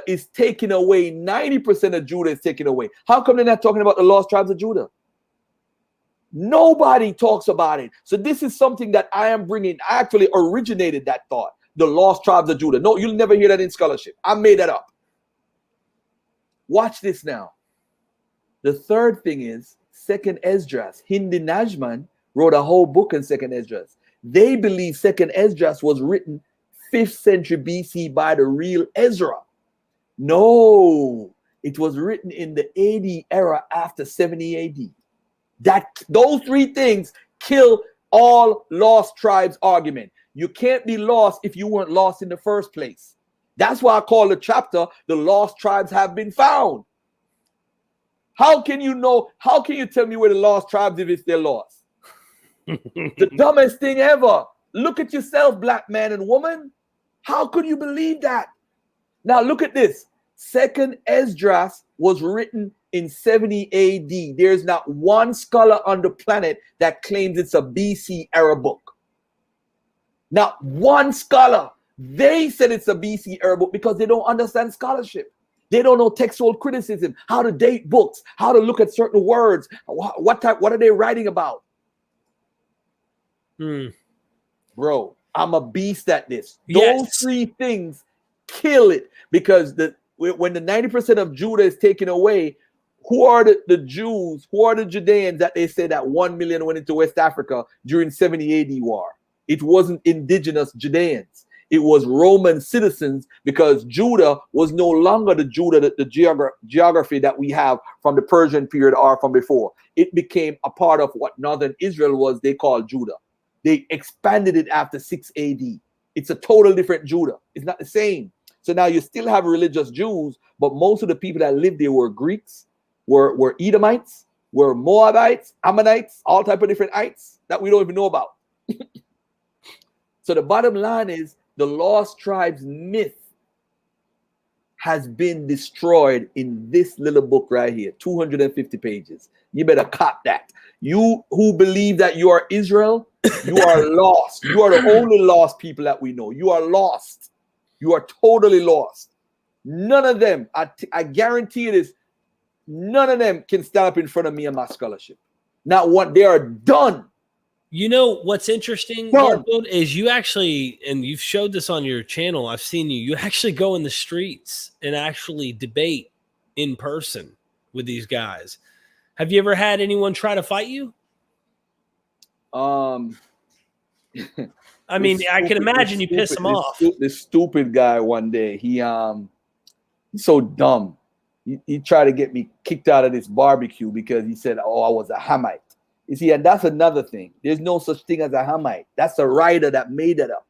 is taken away. 90% of Judah is taken away. How come they're not talking about the lost tribes of Judah? Nobody talks about it. So this is something that I am bringing. I actually originated that thought, the lost tribes of Judah. No, you'll never hear that in scholarship. I made that up. Watch this now. The third thing is Second Esdras. Hindi Najman wrote a whole book in Second Esdras. They believe Second Esdras was written 5th century BC by the real Ezra. No, it was written in the AD era after 70 AD. Those three things kill all lost tribes argument. You can't be lost if you weren't lost in the first place. That's why I call the chapter "The Lost Tribes Have Been Found." How can you know? How can you tell me where the lost tribes if they're lost? The dumbest thing ever. Look at yourself, black man and woman. How could you believe that? Now look at this. Second Esdras was written in 70 AD. There's not one scholar on the planet that claims it's a BC era book. Not one scholar. They said it's a BC era book because they don't understand scholarship. They don't know textual criticism, how to date books, how to look at certain words, what are they writing about? Bro, I'm a beast at this. Yes. Those three things kill it, because when the 90% of Judah is taken away, who are the Jews, who are the Judeans that they say that 1 million went into West Africa during 70 AD war? It wasn't indigenous Judeans. It was Roman citizens, because Judah was no longer the Judah, the geography that we have from the Persian period or from before. It became a part of what northern Israel was. They called Judah. They expanded it after 6 AD. It's a total different Judah. It's not the same. So now you still have religious Jews, but most of the people that lived there were Greeks, were Edomites, were Moabites, Ammonites, all type of different ites that we don't even know about. So the bottom line is, the lost tribes myth has been destroyed in this little book right here, 250 pages. You better cop that. You who believe that you are Israel, you are lost. You are the only lost people that we know. You are lost. You are totally lost. None of them, I guarantee you this, none of them can stand up in front of me and my scholarship. Not one. They are done. You know what's interesting, Garfield, is you actually, and you've showed this on your channel, I've seen you actually go in the streets and actually debate in person with these guys. Have you ever had anyone try to fight you? I mean, I can imagine you piss him off. This stupid guy one day, he's so dumb. He tried to get me kicked out of this barbecue because he said, oh, I was a Hamite. You see, and that's another thing. There's no such thing as a Hamite. That's a writer that made it up.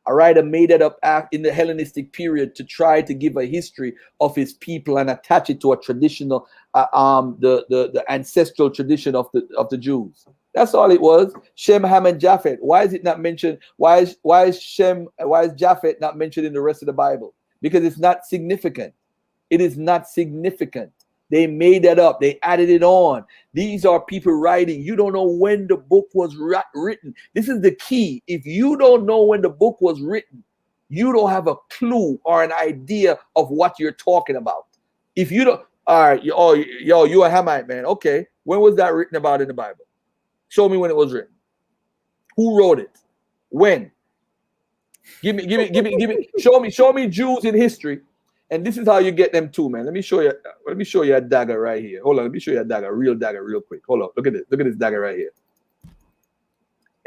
A writer made it up in the Hellenistic period to try to give a history of his people and attach it to a traditional, the ancestral tradition of the Jews. That's all it was. Shem, Ham, and Japhet. Why is it not mentioned? Why is Japhet not mentioned in the rest of the Bible? Because it's not significant. It is not significant. They made that up. They added it on. These are people writing. You don't know when the book was written. This is the key. If you don't know when the book was written, you don't have a clue or an idea of what you're talking about. If you don't, all right, you're a Hamite, man. Okay, when was that written about in the Bible? Show me when it was written. Who wrote it? When? Give me. Show me Jews in history. And this is how you get them too, man. Let me show you a dagger right here. Hold on, let me show you a dagger, real dagger, real quick. Hold on, look at this. Look at this dagger right here.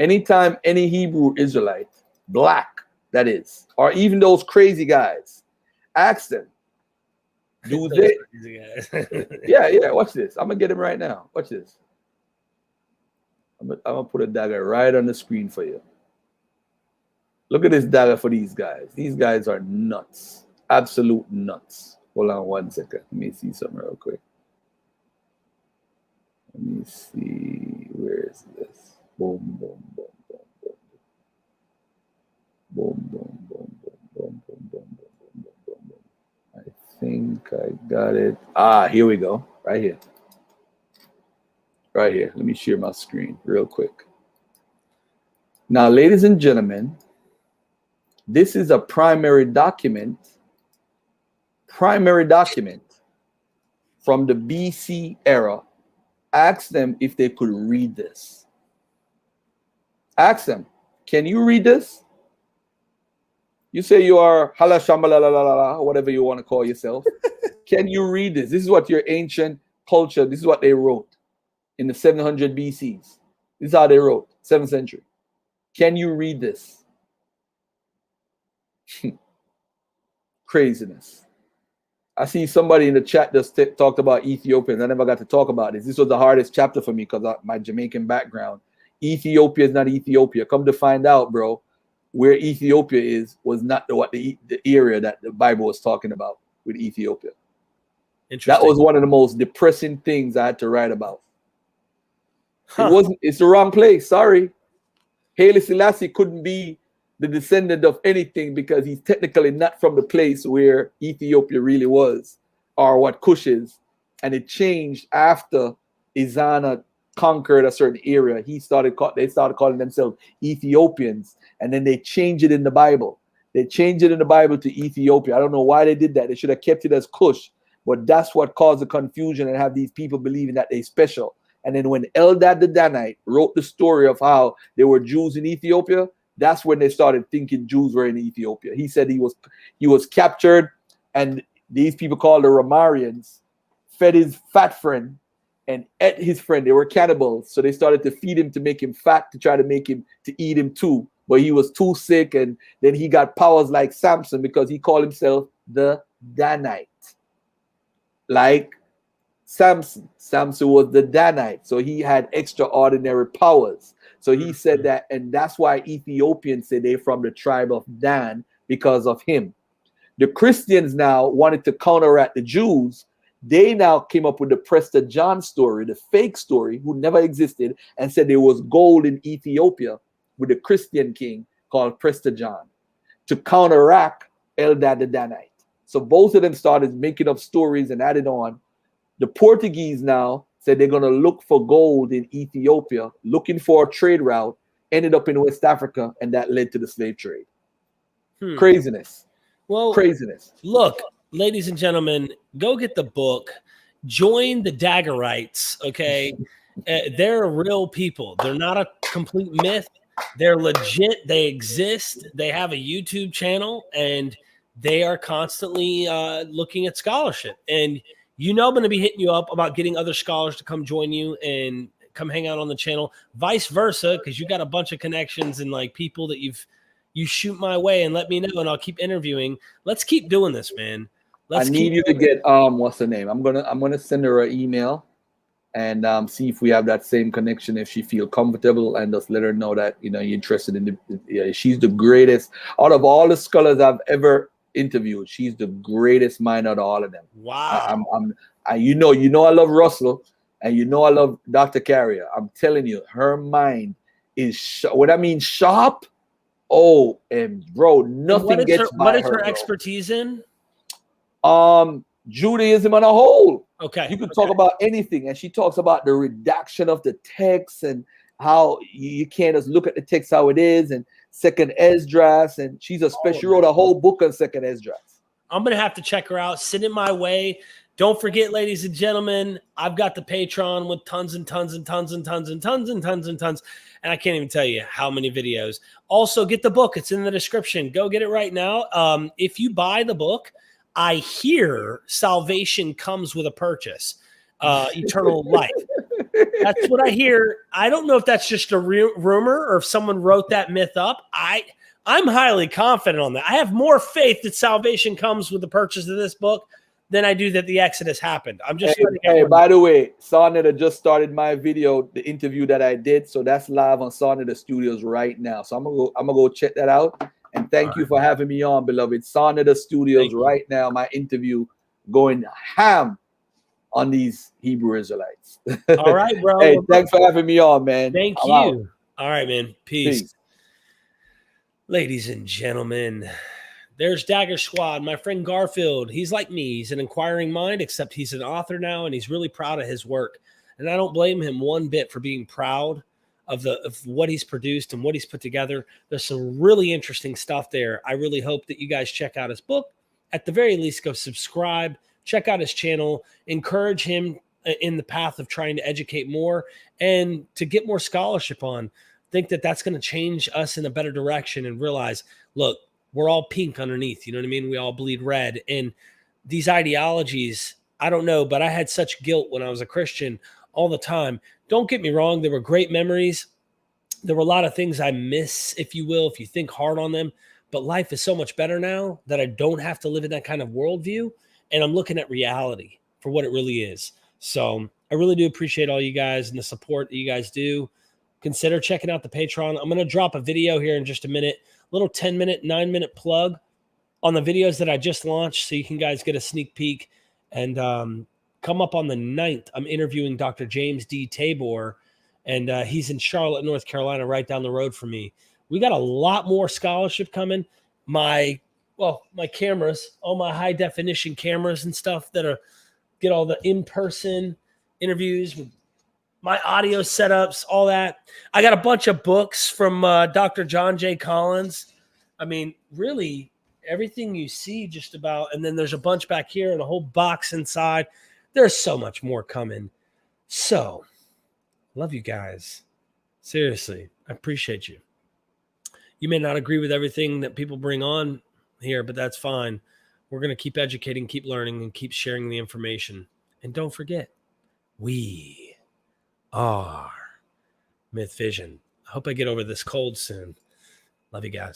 Anytime any Hebrew Israelite, black, that is, or even those crazy guys, ask them, do they? yeah. Watch this. I'm gonna get him right now. Watch this. I'm gonna put a dagger right on the screen for you. Look at this dagger for these guys. These guys are nuts. Absolute nuts. Hold on 1 second. Let me see something real quick. Let me see. Where is this? Boom, boom, boom, boom, boom. Boom, boom, boom, boom, boom, boom, boom, boom, boom, boom, boom. I think I got it. Here we go. Right here. Right here. Let me share my screen real quick. Now, ladies and gentlemen, this is a primary document from the BC era. Ask them if they could read this. Ask them, can you read this? You say you are hala shambala, whatever you want to call yourself. Can you read this? This is what your ancient culture, this is what they wrote in the 700 BCs. This is how they wrote, 7th century. Can you read this? Craziness. I see somebody in the chat just talked about Ethiopians. I never got to talk about this. This was the hardest chapter for me because of my Jamaican background. Ethiopia is not Ethiopia. Come to find out, bro, where Ethiopia was not the area that the Bible was talking about with Ethiopia. That was one of the most depressing things I had to write about. It's the wrong place. Sorry. Haile Selassie couldn't be the descendant of anything because he's technically not from the place where Ethiopia really was or what Kush is. And it changed after Izana conquered a certain area. They started calling themselves Ethiopians, and then they changed it in the Bible. They changed it in the Bible to Ethiopia. I don't know why they did that. They should have kept it as Kush, but that's what caused the confusion and have these people believing that they're special. And then when Eldad the Danite wrote the story of how there were Jews in Ethiopia, that's when they started thinking Jews were in Ethiopia. He said he was captured, and these people called the Ramarians fed his fat friend and ate his friend. They were cannibals, so they started to feed him to make him fat, to try to make him to eat him too. But he was too sick, and then he got powers like Samson because he called himself the Danite. Like Samson. Samson was the Danite, so he had extraordinary powers. So he said that, and that's why Ethiopians say they're from the tribe of Dan because of him. The Christians now wanted to counteract the Jews. They now came up with the Prester John story, the fake story, who never existed, and said there was gold in Ethiopia with a Christian king called Prester John to counteract Eldad the Danite. So both of them started making up stories and added on. The Portuguese now said they're going to look for gold in Ethiopia, looking for a trade route, ended up in West Africa, and that led to the slave trade. Craziness. Well, craziness. Look, ladies and gentlemen, go get the book. Join the Daggerites, okay? They're real people. They're not a complete myth. They're legit. They exist. They have a YouTube channel, and they are constantly looking at scholarship. And I'm going to be hitting you up about getting other scholars to come join you and come hang out on the channel. Vice versa, because you got a bunch of connections and like people that you shoot my way and let me know, and I'll keep interviewing. Let's keep doing this, man. I need you to get what's her name? I'm gonna send her an email and see if we have that same connection, if she feel comfortable, and just let her know that you're interested in she's the greatest out of all the scholars I've ever interviewed. She's the greatest mind out of all of them. Wow. I love Russell, and I love Dr. Carrier. I'm telling you, her mind is what I mean sharp. Oh, and bro, nothing gets by her. What is her expertise in? Judaism on a whole. Okay. You can talk about anything, and she talks about the redaction of the text and how you can't just look at the text how it is, and Second Esdras, and she wrote a whole book on Second Esdras. I'm gonna have to check her out. Send it my way. Don't forget, ladies and gentlemen, I've got the Patreon with tons and tons and tons and tons and tons and tons and tons. And I can't even tell you how many videos. Also, get the book. It's in the description. Go get it right now. If you buy the book, I hear salvation comes with a purchase, eternal life. That's what I hear. I don't know if that's just a rumor or if someone wrote that myth up. I'm highly confident on that. I have more faith that salvation comes with the purchase of this book than I do that the Exodus happened. I'm just by the way, Sarnetta just started my video, the interview that I did. So that's live on Sarnetta Studios right now. So I'm gonna go check that out. And thank you for having me on, beloved. Sarnetta Studios right now, my interview going ham on these Hebrew Israelites. All right, bro. Hey, thanks for having me on, man. Thank you. Out. All right, man. Peace. Ladies and gentlemen, there's Dagger Squad, my friend Garfield. He's like me. He's an inquiring mind, except he's an author now, and he's really proud of his work. And I don't blame him one bit for being proud of what he's produced and what he's put together. There's some really interesting stuff there. I really hope that you guys check out his book. At the very least, go subscribe, check out his channel, encourage him in the path of trying to educate more and to get more scholarship on. Think that that's going to change us in a better direction and realize, look, we're all pink underneath. You know what I mean? We all bleed red. And these ideologies, I don't know, but I had such guilt when I was a Christian all the time. Don't get me wrong. There were great memories. there were a lot of things I miss, if you will, if you think hard on them. But life is so much better now that I don't have to live in that kind of worldview. And I'm looking at reality for what it really is. So I really do appreciate all you guys and the support that you guys do. Consider checking out the Patreon. I'm going to drop a video here in just a minute, little 10-minute, 9-minute plug on the videos that I just launched so you can guys get a sneak peek. And come up on the 9th, I'm interviewing Dr. James D. Tabor, and he's in Charlotte, North Carolina, right down the road from me. We got a lot more scholarship coming. My cameras, all my high definition cameras and stuff that are get all the in-person interviews with my audio setups, all that. I got a bunch of books from Dr. John J. Collins. I mean, really everything you see just about, and then there's a bunch back here and a whole box inside. There's so much more coming. So, love you guys. Seriously, I appreciate you. You may not agree with everything that people bring on here, but that's fine. We're going to keep educating, keep learning, and keep sharing the information. And don't forget, we are Myth Vision. I hope I get over this cold soon. Love you guys.